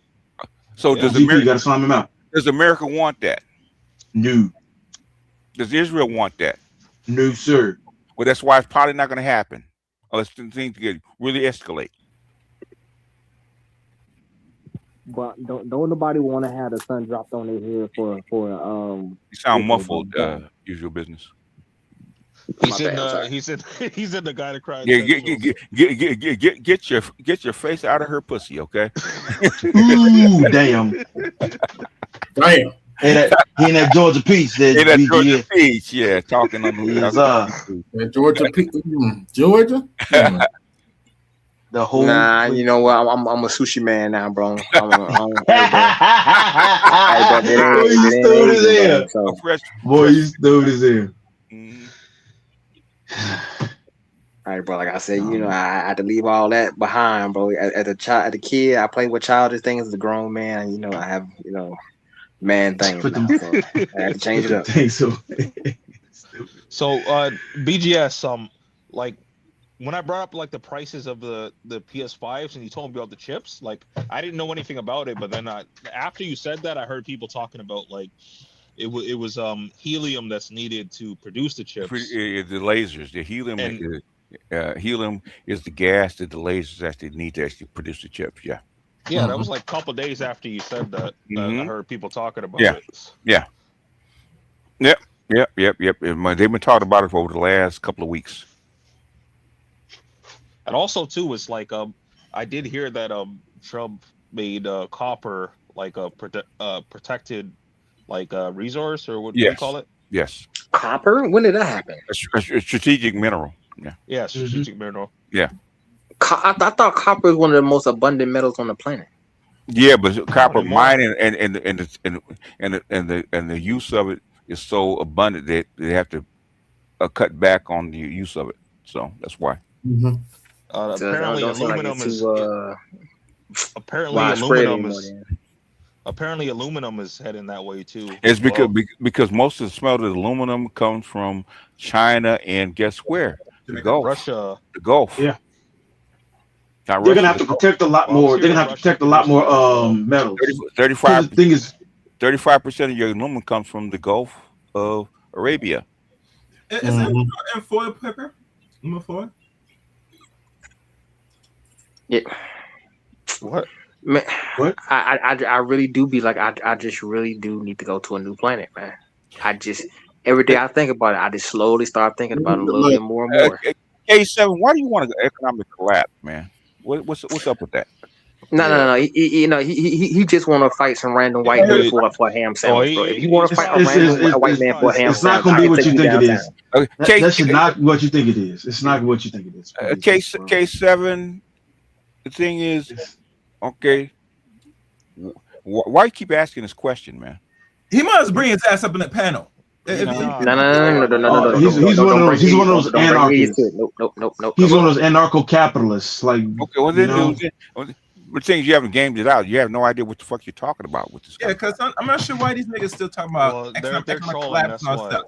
So does GP, you got to slime him out. Does America want that? No. Does Israel want that? No, sir. Well, that's why it's probably not going to happen unless things get really escalate. But don't nobody want to have the sun dropped on their head for You sound muffled. Usual business. He's in the guy that cried. Yeah, get your face out of her pussy, okay? Ooh, damn. Damn. He in that Georgia Peach. Georgia Peach, yeah, talking on the Georgia Peach. Georgia. The whole you know what? I'm a sushi man now, bro. Boy, you stupid as hell. Boy, you stupid as hell. All right, bro. Like I said, you know, I had to leave all that behind, bro. As a kid, I played with childish things. As a grown man, you know, I have, you know, man things now. So I had to change it up. So BGS, like when I brought up like the prices of the PS5s and you told me about the chips, like I didn't know anything about it, but then after you said that, I heard people talking about like it was helium that's needed to produce the chips. The lasers, the helium. Helium is the gas that the lasers actually need to actually produce the chips. Yeah. Yeah, that was like a couple of days after you said that. I heard people talking about it. Yeah. Yep. They've been talking about it for over the last couple of weeks. And also too was like I did hear that Trump made copper like a protected like resource, or what do you call it? Yes. Copper? When did that happen? A strategic mineral. Yeah. Yeah, strategic mineral. Yeah. I thought copper is one of the most abundant metals on the planet. Yeah, but copper mining and the use of it is so abundant that they have to cut back on the use of it. So that's why. Apparently, aluminum is apparently aluminum is heading that way too. It's because most of the smelted aluminum comes from China and guess where? The Gulf. Russia. The Gulf. Yeah. They're gonna have to protect a lot more. They're gonna have to protect a lot more metals. 35. The thing is, 35% of your aluminum comes from the Gulf of Arabia. Is that in foil paper? Aluminum foil? Yeah. What? Man, what? I really do be like I just really do need to go to a new planet, man. I just every day I think about it, I just slowly start thinking about it a little bit more and more. K7, why do you want an economic collapse, man? What's up with that? No. He just want to fight some random white dude for a ham sandwich, bro. If you want to fight a random white man for a ham sandwich, it's not gonna be what you think it is. That's not what you think it is. It's not what you think it is. K7. The thing is, okay, why you keep asking this question, man? He must bring his ass up in that panel. No. He's one of those anarchists. Nope. He's one of those anarcho-capitalists. Like, okay, well, the things you haven't gamed it out. You have no idea what the fuck you're talking about with this. Yeah, because I'm not sure why these niggas still talking about economic collapse and all stuff.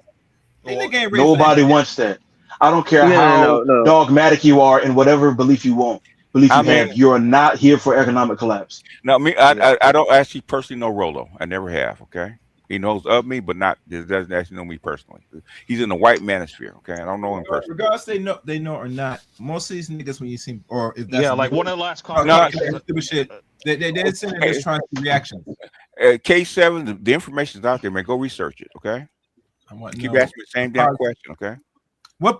Nobody wants that. I don't care how dogmatic you are and whatever belief you have. You are not here for economic collapse. No, I don't actually personally know Rolo. I never have. Okay, he knows of me, but doesn't actually know me personally. He's in the white manosphere. Okay, I don't know him personally. Regardless, they know or not. Most of these niggas, when you see, or if that's like one of the last conversations, they're sitting there just trying to see reactions. K7, the information's out there, man. Go research it. Okay. Keep asking me the same damn question. Okay.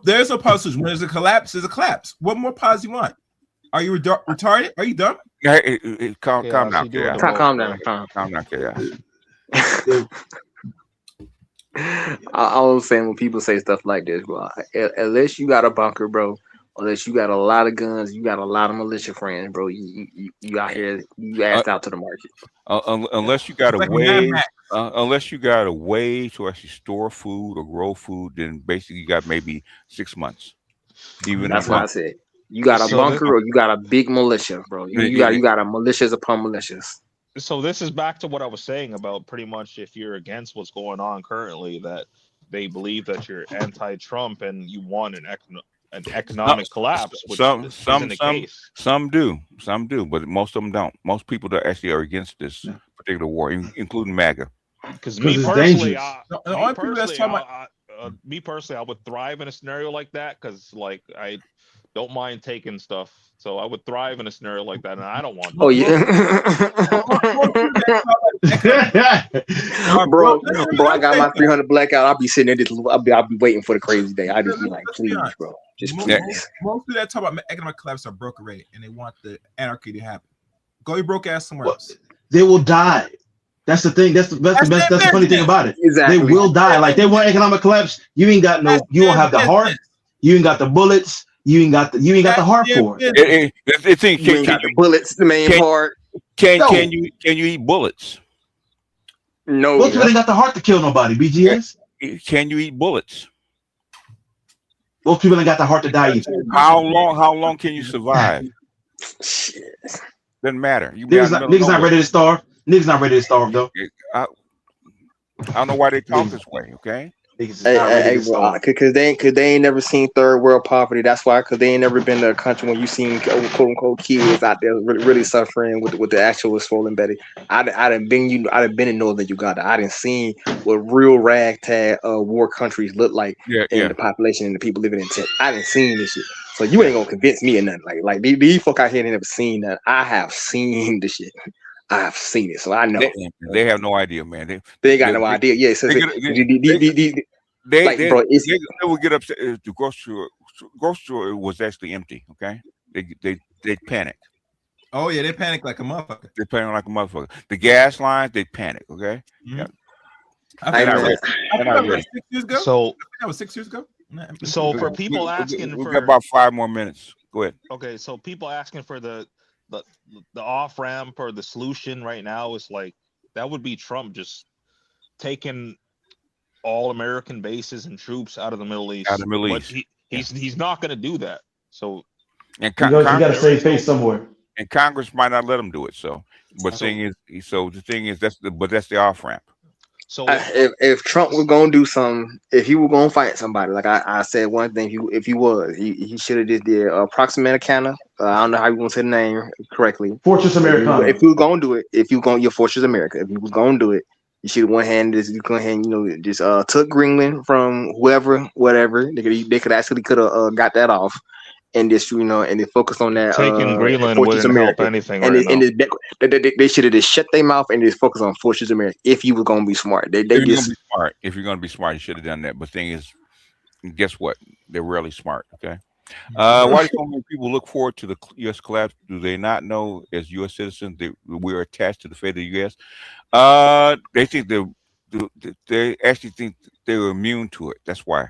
There's a pause. When there's a collapse, there's a collapse. What more pause you want? Are you retarded? Are you dumb? Calm down. Calm down. Calm down, chaos. I was saying when people say stuff like this, bro, unless you got a bunker, bro, unless you got a lot of guns, you got a lot of militia friends, bro, you out here, you asked out to the market. Unless you got a way to actually store food or grow food, then basically you got maybe 6 months. That's what I said. You got a bunker or you got a big militia, bro. You got a militias upon militias. So this is back to what I was saying about pretty much if you're against what's going on currently, that they believe that you're anti-Trump and you want an economic collapse. Which isn't the case. Some do, but most of them don't. Most people that actually are against this particular war, including MAGA. Because me personally, I would thrive in a scenario like that because, like, I don't mind taking stuff, so I would thrive in a scenario like that, and I don't want. Oh yeah, bro, I got my 300 blackout. I'll be sitting there, I'll be waiting for the crazy day. I just be like, please, bro, just please. Most people that talk about economic collapse are broke already, and they want the anarchy to happen. Go your broke ass somewhere else. They will die. That's the thing. That's the funny thing about it. Exactly. They will die. Like they want economic collapse. You ain't got no. You don't have the heart. You ain't got the bullets. You ain't got the heart for it. You ain't got the bullets. The main part. Can you eat bullets? No. Most people ain't got the heart to kill nobody. BGS. Can you eat bullets? Those people ain't got the heart to die either. How long can you survive? Shit. Doesn't matter. You Niggas not ready to starve. Niggas not ready to starve though. I don't know why they talk this way. Okay. Because they ain't never seen third world poverty. That's why, because they ain't never been to a country when you seen quote unquote kids out there really suffering with the actual swollen belly. I done been in northern Uganda. I done seen what real ragtag war countries look like, the population and the people living in tents. I done seen this shit. So you ain't gonna convince me of nothing. Like these folk out here ain't never seen that. I have seen the shit. I've seen it, so I know. They have no idea, man. They got no idea. Yeah, so they would get upset if the grocery store was actually empty. Okay, they panic. Oh yeah, they panic like a motherfucker. They panic like a motherfucker. The gas lines, they panic. Okay. Mm-hmm. Yeah. I think that was 6 years ago. So that was 6 years ago. So for people asking we for got about 5 more minutes. Go ahead. Okay, so people asking for the off ramp or the solution right now is like that would be Trump just taking all American bases and troops out of the Middle East. Out of the Middle East. He's not going to do that. So you got to save face somewhere. And Congress might not let him do it. So, but the thing is, that's the off ramp. So if Trump was gonna do something, if he was gonna fight somebody, like I said one thing, he should have just did Proximana. I don't know how you want to say the name correctly. Fortress Americana. If you was gonna do it, your Fortress America. If you was gonna do it, you should have one hand just took Greenland from whatever. They could actually have got that off. And just and they focus on that. Taking Greenland wouldn't help anything. They should have just shut their mouth and just focus on Fortress America. If you were gonna be smart, if you're gonna be smart, you should have done that. But thing is, guess what? They're really smart. Okay. Why do so many people look forward to the U.S. collapse? Do they not know, as U.S. citizens, we're attached to the fate of the U.S.? They think they actually think they're immune to it. That's why.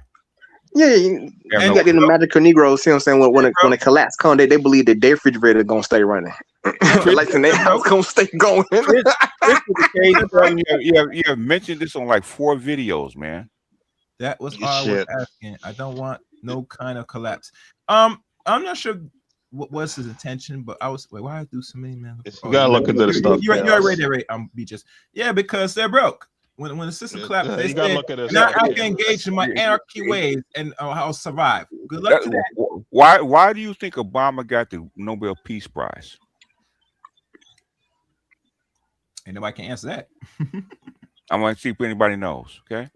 Yeah, you got the magical Negroes. See what I'm saying? When it collapse come, they believe that their refrigerator gonna stay running. Like the house gonna stay going. You have mentioned this on like 4 videos, man. That was all I was asking. I don't want no kind of collapse. I'm not sure what was his intention, but I was why I do so many, man. You gotta look into the stuff. You're right. Beaches. Yeah, because they're broke. When the system collapsed, they said, now I can engage in my anarchy ways and I'll survive. Good luck to that. Why do you think Obama got the Nobel Peace Prize? Ain't nobody can answer that. I'm gonna see if anybody knows. Okay.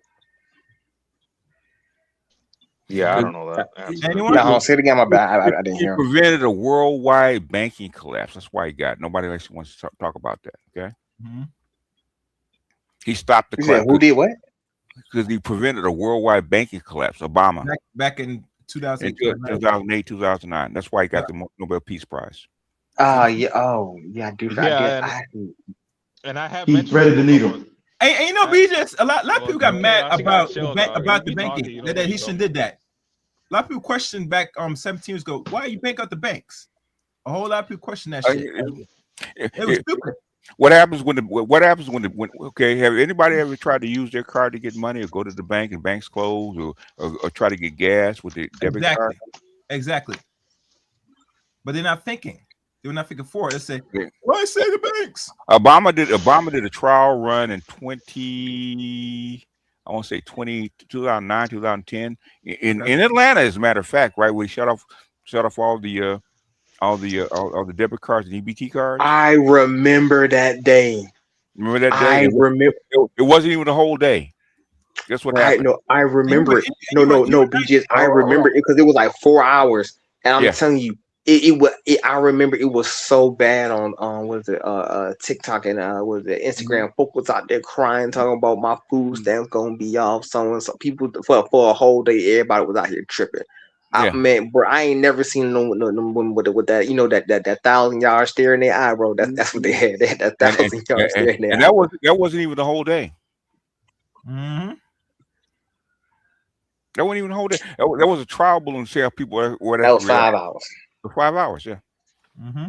Yeah, I don't know that. I'll say it again. My bad. I didn't hear. He prevented a worldwide banking collapse. That's why he got it. Nobody actually wants to talk about that. Okay. Mm-hmm. He stopped the collapse. Who did what? Because he prevented a worldwide banking collapse. Obama. Back in 2008, 2009. That's why he got the Nobel Peace Prize. Yeah. Oh, yeah. I do. And I have. He threaded the needle. Hey, you know, BJ, a lot of people got mad about the banking that he shouldn't did that. A lot of people questioned back 17 years ago, why you bank out the banks? A whole lot of people questioned that shit. It was stupid. What happens when okay, have anybody ever tried to use their card to get money or go to the bank and banks close or try to get gas with the debit card? Exactly. But they're not thinking. They were not thinking forward. They say, why say the banks? Obama did a trial run in 2009, 2010 in Atlanta, as a matter of fact, right? Where he shut off all the debit cards and EBT cards. I remember that day. Remember that day? It wasn't even a whole day. Guess what happened? I remember it. No, BJ. I remember it because it was like 4 hours, and I'm telling you, I remember it was so bad on TikTok and was it Instagram. Folk was out there crying, talking about my food stamps gonna be off. So people for a whole day, everybody was out here tripping. Man, bro, I ain't never seen no women with that, that 1,000-yard stare in their eye, bro. That's what they had. They had that 1,000-yard stare in their eye. And that wasn't even the whole day. Mm-hmm. That wasn't even the whole day. That was a trial balloon. See how people were. That was 5 hours. 5 hours, yeah. Mm-hmm.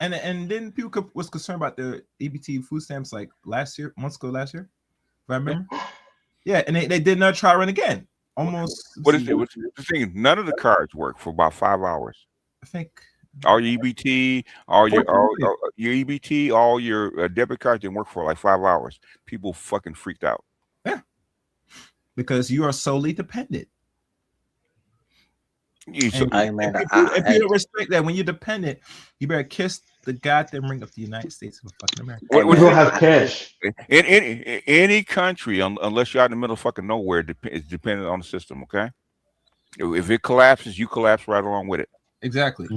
And then people was concerned about the EBT food stamps like months ago last year, if I remember. Yeah, and they did not try run again. almost. What is it? What's the thing? None of the cards work for about 5 hours. I think all your EBT, all your EBT, all your debit cards didn't work for like 5 hours. People fucking freaked out. Yeah, because you are solely dependent. If you don't respect that, when you're dependent, you better kiss the goddamn ring of the United States of fucking America. We don't have cash. In any country, unless you're out in the middle of fucking nowhere, it's dependent on the system. Okay, if it collapses, you collapse right along with it. Exactly.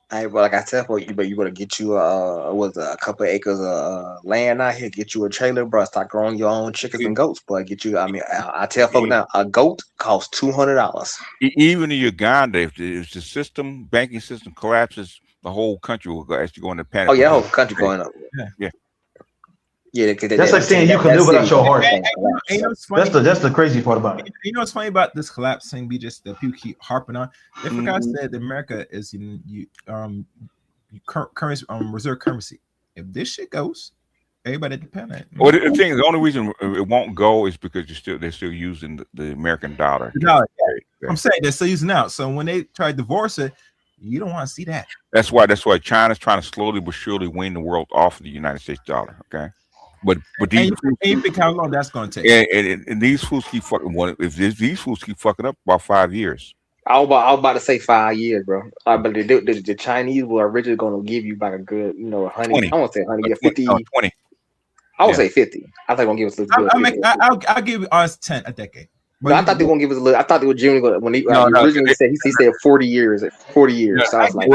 Hey, but like I said, but you better get you a couple of acres of land out here. Get you a trailer, bro. Start growing your own chickens and goats, boy. Get you. I mean, I tell folks now, a goat costs $200. Even in Uganda, if the banking system collapses, the whole country will actually go into panic. Oh yeah, the whole country going up. Yeah. Yeah, that's like saying you can live without your heart. That's the crazy part about it. You know what's funny about this collapsing? We just that people keep harping on. They forgot that America is currency, reserve currency. If this shit goes, everybody depend on it. Well, the thing is, the only reason it won't go is because they're still using the American dollar. The dollar. Yeah. I'm saying they're still using it out. So when they try to divorce it, you don't want to see that. That's why China's trying to slowly but surely wean the world off of the United States dollar. Okay. But these you think how long that's going to take? And these fools keep fucking. If these fools keep fucking up, about 5 years. I was about to say 5 years, bro. But the Chinese were originally going to give you like a good, honey. 20. I won't say honey, 50. 20. I would say 50. I think they're gonna give us a little. I'll give us 10 a decade. But I thought they were gonna give us a little. I thought they were genuinely going when he originally said he said 40 years. 40 years. So I was like,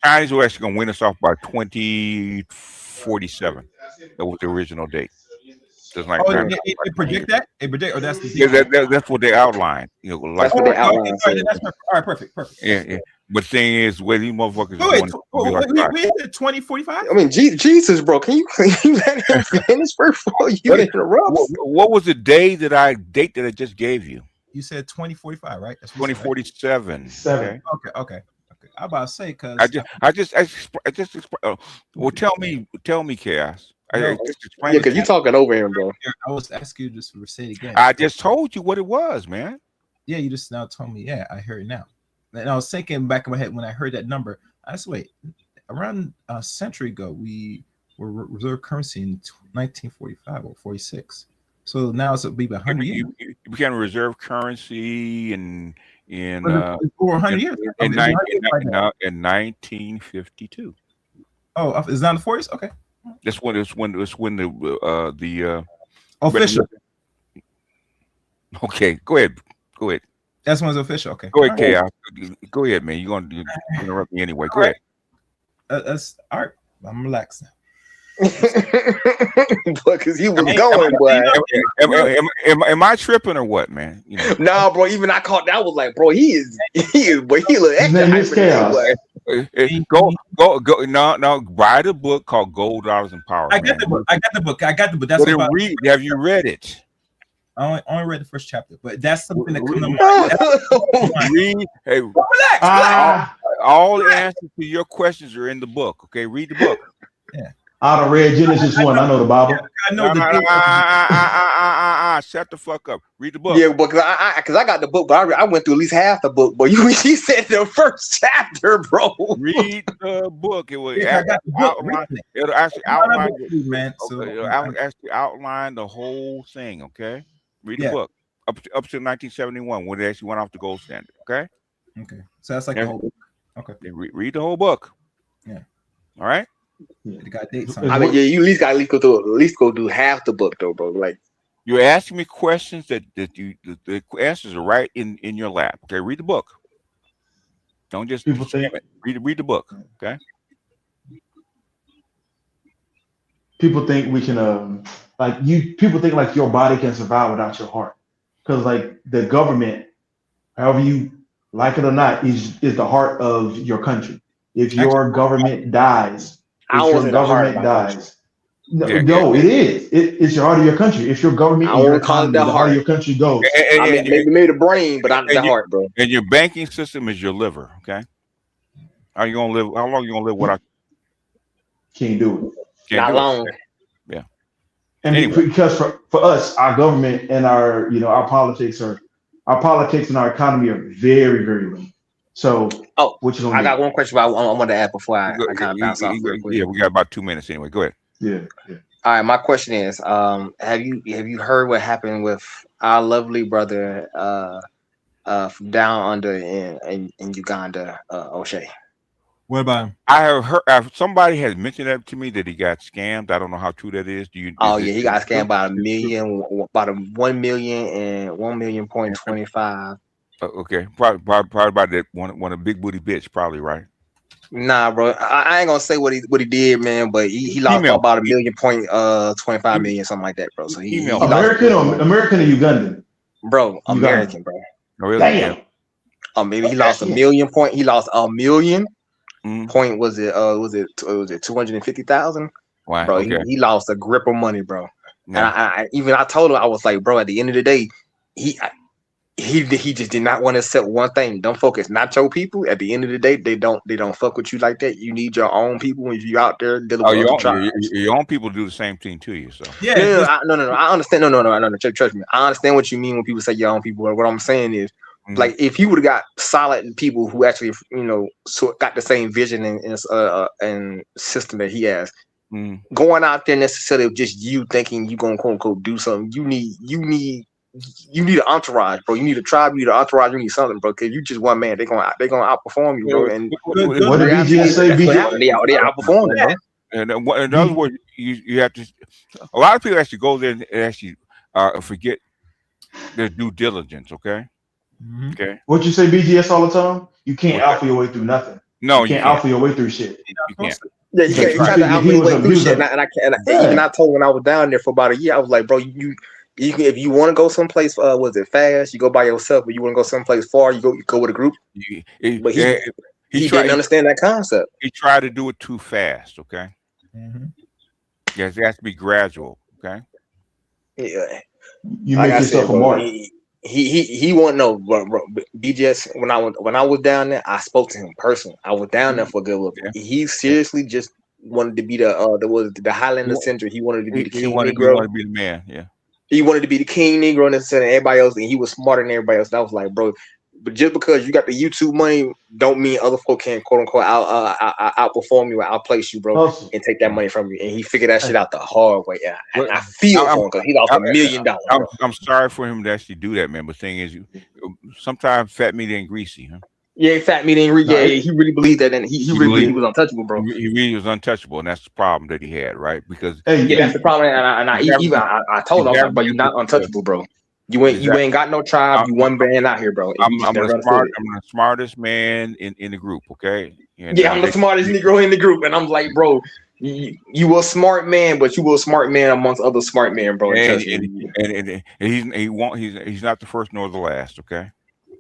Chinese were actually gonna win us off by 2047. That was the original date. Just like they predict that? They predict, or that's the that's what they outlined. Like that's what they outlined. All right, perfect. Yeah. But the thing is, where these motherfuckers we hit 2045. I mean, Jesus, bro, can you let him finish before you interrupt? What was the date that I just gave you? You said 2045, right? That's 2047. Okay. I'm about to say because I just well, tell me, Chaos. Because you're talking over him, bro. I was asking you just to say it again. I just told you what it was, man. Yeah, you just now told me. Yeah, I heard it now. And I was thinking back in my head when I heard that number. I said, wait, around a century ago, we were reserve currency in 1945 or 46. So now it'll be about 100 years. You became a reserve currency in 100 years. In 1952. Oh, it's not the 40s? Okay. That's when the official. Okay, go ahead. That's when it's official. Okay. Go ahead, Chaos. Go ahead, man. You're gonna interrupt me anyway. Go ahead. That's all right. I'm relaxed now. Because he was going, boy. Am I tripping or what, man? Nah, bro. Even I caught that was like, bro, he is, but he look extra. Go. No. Write a book called Gold, Dollars, and Power. I got the book. That's have you read it? I only read the first chapter, but that's something that comes up. Relax. All the answers to your questions are in the book. Okay, read the book. Yeah. I done read Genesis 1. I know the Bible. I know shut the fuck up. Read the book. Yeah, because I got the book, but I went through at least half the book. But he said the first chapter, bro. Read the book. It will it'll actually outline the whole thing. Okay, read the book up to 1971 when they actually went off the gold standard. Okay. So that's like the whole book. Okay. Read the whole book. Yeah. All right. Yeah, they got dates on I mean, you at least go do half the book though, bro. Like you're asking me questions that the answers are right in your lap. Okay, read the book. Don't just read the book. Okay. People think we can people think like your body can survive without your heart, because like the government, however you like it or not, is the heart of your country. If your government dies. It is. It's your heart of your country. If your government, I won't call it the heart of your country goes. I mean, maybe made a brain, but not the heart, bro. And your banking system is your liver. Okay. How long are you gonna live without? Can't do it. Not long. Yeah. And because for us, our government and our our politics are our politics and our economy are very, very linked. So, what you gonna I do? got one question I want to add before I kind of bounce off real quick. Yeah, we got about 2 minutes anyway. Go ahead. Yeah. All right, my question is, have you heard what happened with our lovely brother from down under in Uganda, O'Shea? What about him? I have heard somebody has mentioned that to me that he got scammed. I don't know how true that is. Do you? Oh yeah, he got scammed by about a 1 million and 1.25 million. Okay, probably about that one a big booty bitch, probably, right? Nah, bro, I ain't gonna say what he did, man, but he lost about $1.25 million, something like that, bro. So he American or Ugandan? Bro, American, bro. Oh, really? Damn. Maybe he lost $1 million point. He lost $1 million point. Was it 250,000? Wow. Bro, Okay. he lost a grip of money, bro. Yeah. And I told him, I was like, bro, at the end of the day, he just did not want to accept one thing. Don't focus, not your people. At the end of the day, they don't fuck with you like that. You need your own people when you out there dealing with other tribes. Your own people do the same thing to you. So No, I understand. No. Trust me. I understand what you mean when people say your own people. What I'm saying is, like, if you would have got solid people who actually, got the same vision and system that he has, going out there necessarily with just you thinking you gonna quote unquote do something, you need an entourage, bro. You need a tribe, you need an entourage, you need something, bro. Because you just one man, they're gonna outperform you, bro. And what did BGS say? They outperform them, bro. And in other words, you have to. A lot of people actually go there and actually forget their due diligence. Okay. Okay. What you say, BGS, all the time? You can't alpha your way through nothing. No, you can't alpha your way through shit. You can't. Yeah, you try to alpha your way through shit. Even I told when I was down there for about a year, I was like, bro, you can, if you want to go someplace, was it fast? You go by yourself, but you want to go someplace far, you go with a group. But he didn't understand that concept. He tried to do it too fast. Okay. Yes, it has to be gradual. Okay. Yeah. You make yourself a mark. He won't know, bro. BGS, when I was down there, I spoke to him personally. I was down there for a good look. Yeah. He seriously just wanted to be the Highlander Central. He wanted to be the king Negro. He wanted to be the man. Yeah. He wanted to be the king Negro and everybody else, and he was smarter than everybody else. And I was like, bro, but just because you got the YouTube money, don't mean other folk can't quote unquote outperform you or outplace you, bro, and take that money from you. And he figured that shit out the hard way. Yeah, and I feel for him because he lost $1 million. I'm sorry for him to actually do that, man. But the thing is, sometimes fat meat ain't greasy, huh? Yeah, fat meat ain't greasy. Yeah, he really believed that, and he really believed he was untouchable, bro. He really was untouchable, and that's the problem that he had, right? Because that's the problem. And I told him, but you're not untouchable, bro. You ain't got no tribe. You one band out here, bro. I'm the smartest man in the group. Okay. I'm the smartest Negro in the group, and I'm like, bro, you a smart man, but you a smart man amongst other smart men, bro. And he's not the first nor the last. Okay.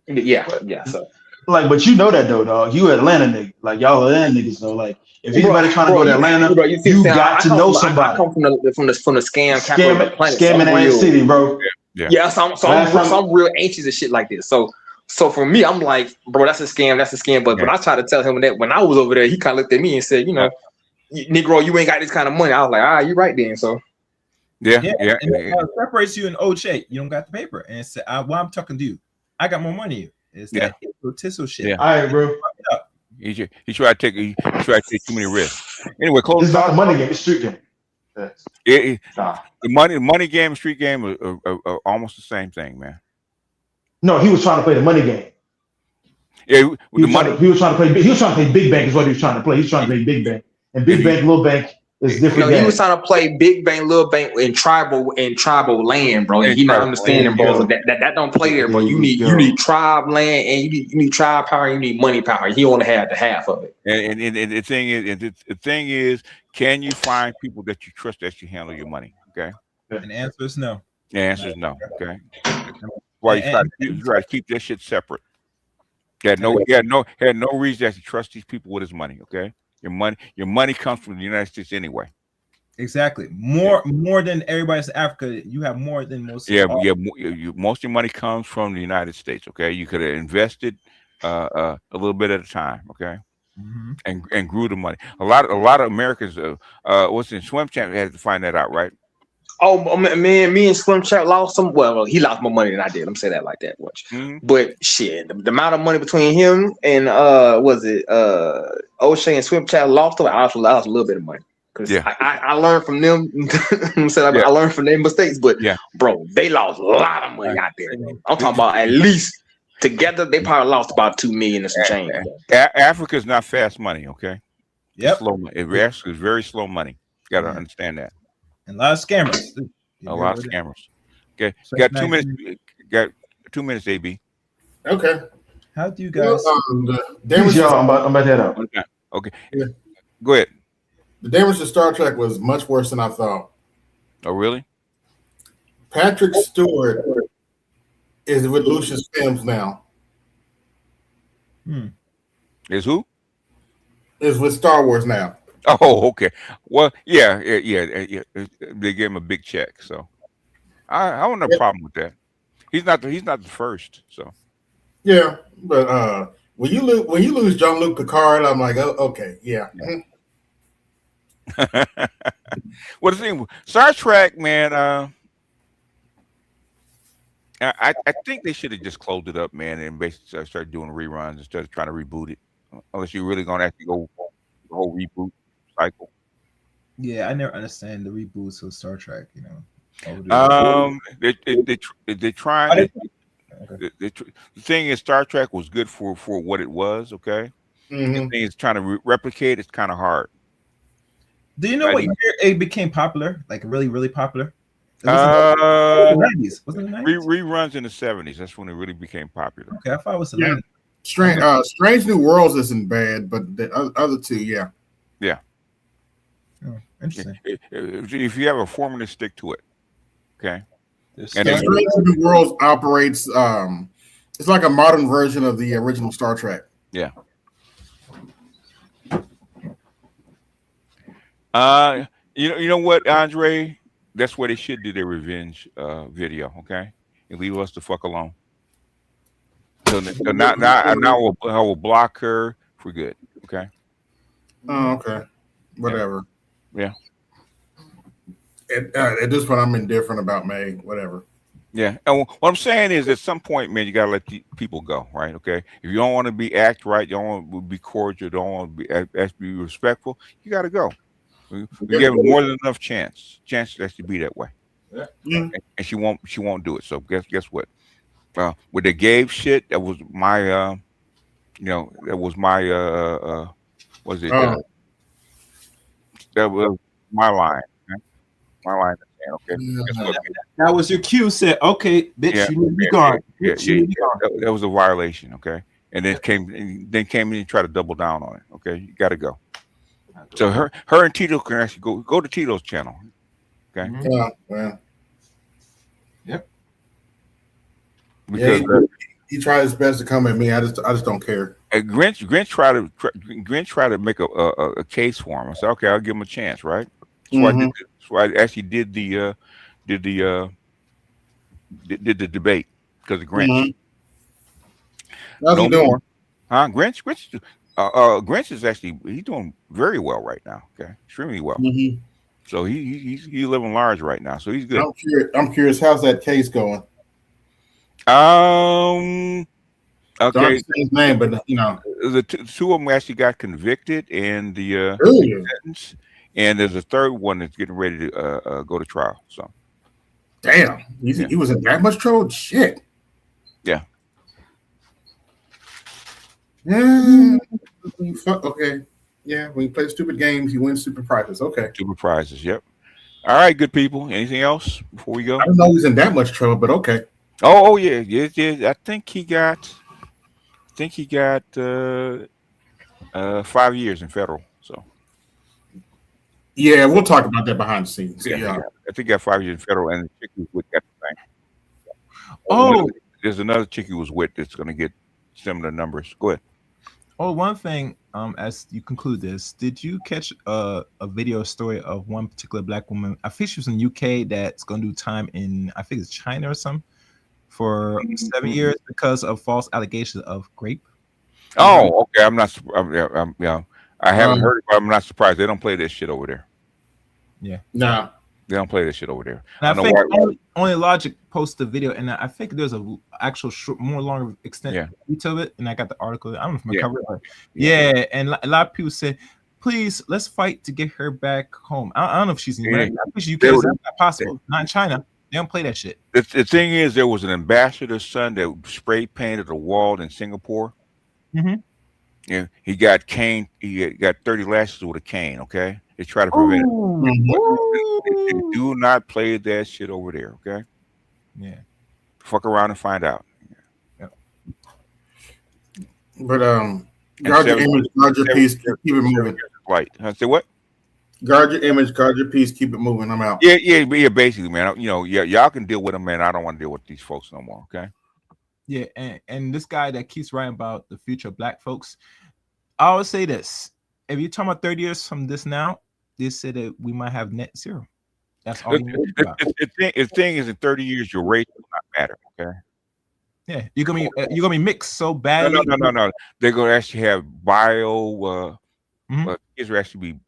Yeah. So. Like, but you know that though, dog. You Atlanta nigga. Like y'all Atlanta niggas though. Like if anybody trying to go to Atlanta, you got to know somebody. I come from the scam capital of the planet. Scamming ass city, bro. Yeah, so I'm real anxious and shit like this. So for me, I'm like, bro, that's a scam. But when I tried to tell him that when I was over there, he kind of looked at me and said, Negro, you ain't got this kind of money. I was like, you're right then. So yeah. And it separates you and O'Shea. You don't got the paper, and it's why I'm talking to you. I got more money than you. It's that egotistical shit. Yeah. All right, bro. He tried to take too many risks. Anyway, close. It's not the money game. It's street game. The money game and street game are almost the same thing, man. No, he was trying to play the money game. Yeah, he was trying to play big bank is what he was trying to play. He's trying to play big bank, and big bank, little bank is different. He was trying to play big bank, little bank in tribal land, bro. And he not understanding, bro. So that don't play there, bro. You need tribe land, and you need tribe power. And you need money power. He only had the half of it. And the thing is, can you find people that you trust that you handle your money? Okay. And the answer is no. The answer is no. Okay. Why you try to keep this shit separate? He had no reason to trust these people with his money. Okay. Your money comes from the United States anyway. Exactly. More than everybody's in Africa. You have more than most. Most of your money comes from the United States. Okay. You could have invested a little bit at a time. Okay. And grew the money. A lot of Americans, what's in swim champ had to find that out, right? Oh man, me and Slim Chat lost some. Well, he lost more money than I did. Let me say that like that much. But shit, the amount of money between him and was it O'Shea and Slim Chat lost. I lost a little bit of money because I learned from them. I learned from their mistakes. But bro, they lost a lot of money out there. Bro. I'm talking about at least together they probably lost about 2 million and some change. Africa's not fast money, okay? Yep. Slow money. It's very slow money. You gotta understand that. And a lot of scammers. A lot of scammers. Okay. Got 2 minutes. Got 2 minutes, AB. Okay. How do you guys y'all, I'm about to head out. Okay. Yeah. Go ahead. The damage to Star Trek was much worse than I thought. Oh, really? Patrick Stewart is with Lucius Films now. Is who? Is with Star Wars now. Oh, okay. Well, yeah. They gave him a big check, so I don't have a problem with that. He's not the first, so. Yeah, but when you lose Jean-Luc Picard, I'm like, oh, okay, yeah. Well, the thing, Star Trek, man. I think they should have just closed it up, man, and basically start doing reruns instead of trying to reboot it. Unless you're really gonna actually go the whole reboot cycle. Yeah, I never understand the reboots of Star Trek. You know. They trying. The thing is, Star Trek was good for what it was. Okay. The thing is, trying to replicate it's kind of hard. Do you know what year it became popular? Like really, really popular? It was in the 90s. Wasn't it the 90s? Reruns in the 70s. That's when it really became popular. Okay, I thought it was the 90s. Strange New Worlds isn't bad, but the other two, yeah. Yeah. Oh, interesting. If you have a formula, stick to it. Okay. And Strange New Worlds operates. It's like a modern version of the original Star Trek. Yeah. You know what, Andre? That's where they should do their revenge video, okay? And leave us the fuck alone. So now I will block her for good, okay? Oh, okay. Whatever. Yeah. At this point, I'm indifferent about May. Whatever. Yeah. And what I'm saying is, at some point, man, you gotta let people go, right? Okay. If you don't want to act right, you don't want to be cordial, don't want to be respectful, you gotta go. We give her more than enough chance that she be that way. Yeah. And she won't do it. So guess what? With the Gabe shit, that was my that was my was it that was my line. Okay? My line. Okay. That was your cue. Said, okay, bitch, you need to be gone. That was a violation. Okay. And then came in and tried to double down on it. Okay, you got to go. So her and Tito can actually go to Tito's channel. Okay. Yeah. Well. Yep. Because he tried his best to come at me. I just don't care. Grinch tried to make a case for him. I said, okay, I'll give him a chance, right? So I actually did the debate because of Grinch. How's he doing? Huh? Grinch is actually he's doing very well right now. Okay, extremely well. So he's living large right now. So he's good. I'm curious. How's that case going? Okay. Don't say his name, but the two of them actually got convicted and the sentence, and there's a third one that's getting ready to go to trial. So, damn, he was in that much trouble. Shit. Yeah. Yeah. Okay. Yeah. When you play stupid games, you win stupid prizes. Okay. Stupid prizes. Yep. All right, good people. Anything else before we go? I don't know he's in that much trouble, but okay. Oh yeah. I think he got 5 years in federal. So. Yeah, we'll talk about that behind the scenes. Yeah. I think he got 5 years in federal, and the chick who was with got the thing. Oh, there's another chick who was with that's going to get similar numbers. Go ahead. Oh, one thing. As you conclude this, did you catch a video story of one particular black woman? I think she was in the UK that's going to do time in, I think it's China or something, for 7 years because of false allegations of rape. Oh, okay. I'm not. I haven't heard it, but I'm not surprised. They don't play this shit over there. Yeah. Nah. They don't play this shit over there. And I think only Logic posted the video, and I think there's a actual more longer extent of it. And I got the article. I don't know if my cover. And a lot of people said, "Please, let's fight to get her back home." I don't know if she's in America. I think she's UK. That's not possible. Not in China. They don't play that shit. The thing is, there was an ambassador's son that spray painted a wall in Singapore. Mm-hmm. Yeah, he got caned. He got 30 lashes with a cane. Okay, they try to prevent it. They do not play that shit over there. Okay. Yeah. Fuck around and find out. Yeah. But guard your image, guard your peace, keep it moving. Right. Say what? Guard your image, guard your peace, keep it moving. I'm out. Yeah. Basically, man. Y'all can deal with them, man. I don't want to deal with these folks no more. Okay. Yeah, and this guy that keeps writing about the future of black folks, I always say this: if you're talking about 30 years from this now, they said that we might have net zero. That's all. The thing is, in 30 years, your race will not matter. Okay. Yeah, you're gonna be mixed so badly. No. They're gonna actually have bio. Kids will actually be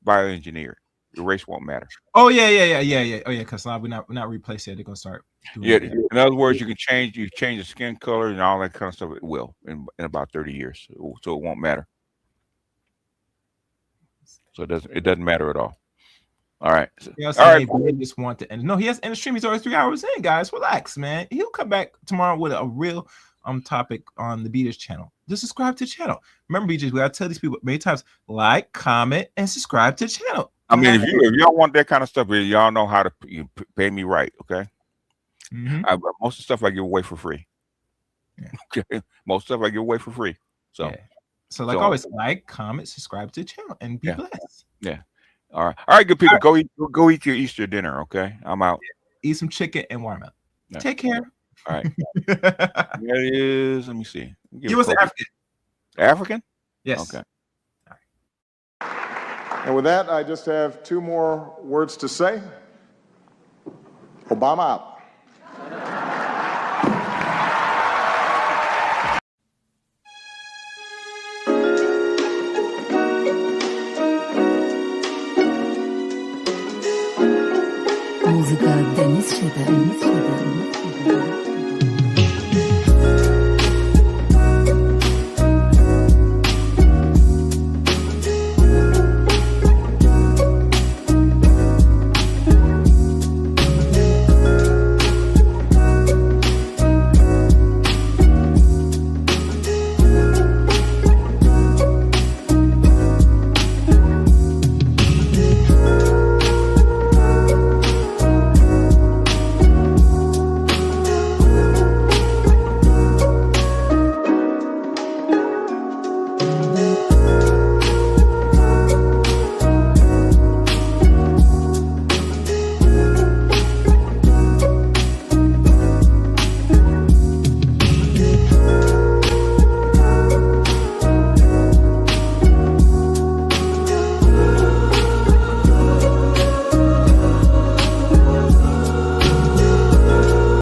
bioengineered. The race won't matter. Oh yeah. Oh yeah, because now we're not replacing it. They're gonna start. In other words, you change the skin color and all that kind of stuff. It will in about 30 years, so it won't matter. So it doesn't matter at all. All right. All right. They just want to end. No, he has in the stream. He's already 3 hours in, guys. Relax, man. He'll come back tomorrow with a real topic on the Beaters channel. Just subscribe to the channel. Remember, Beaters, we gotta tell these people many times: like, comment, and subscribe to the channel. I mean, if y'all want that kind of stuff, y'all know how to pay me right. Okay. Most of the stuff I give away for free. Yeah. Okay. Most stuff I give away for free. So, like always, like, comment, subscribe to the channel, and be blessed. Yeah. All right, good people. Go eat your Easter dinner. Okay, I'm out. Eat some chicken and watermelon. Yeah. Take care. All right. There it is. Let me see. Give us African. African? Yes. Okay. And with that, I just have two more words to say. Obama out.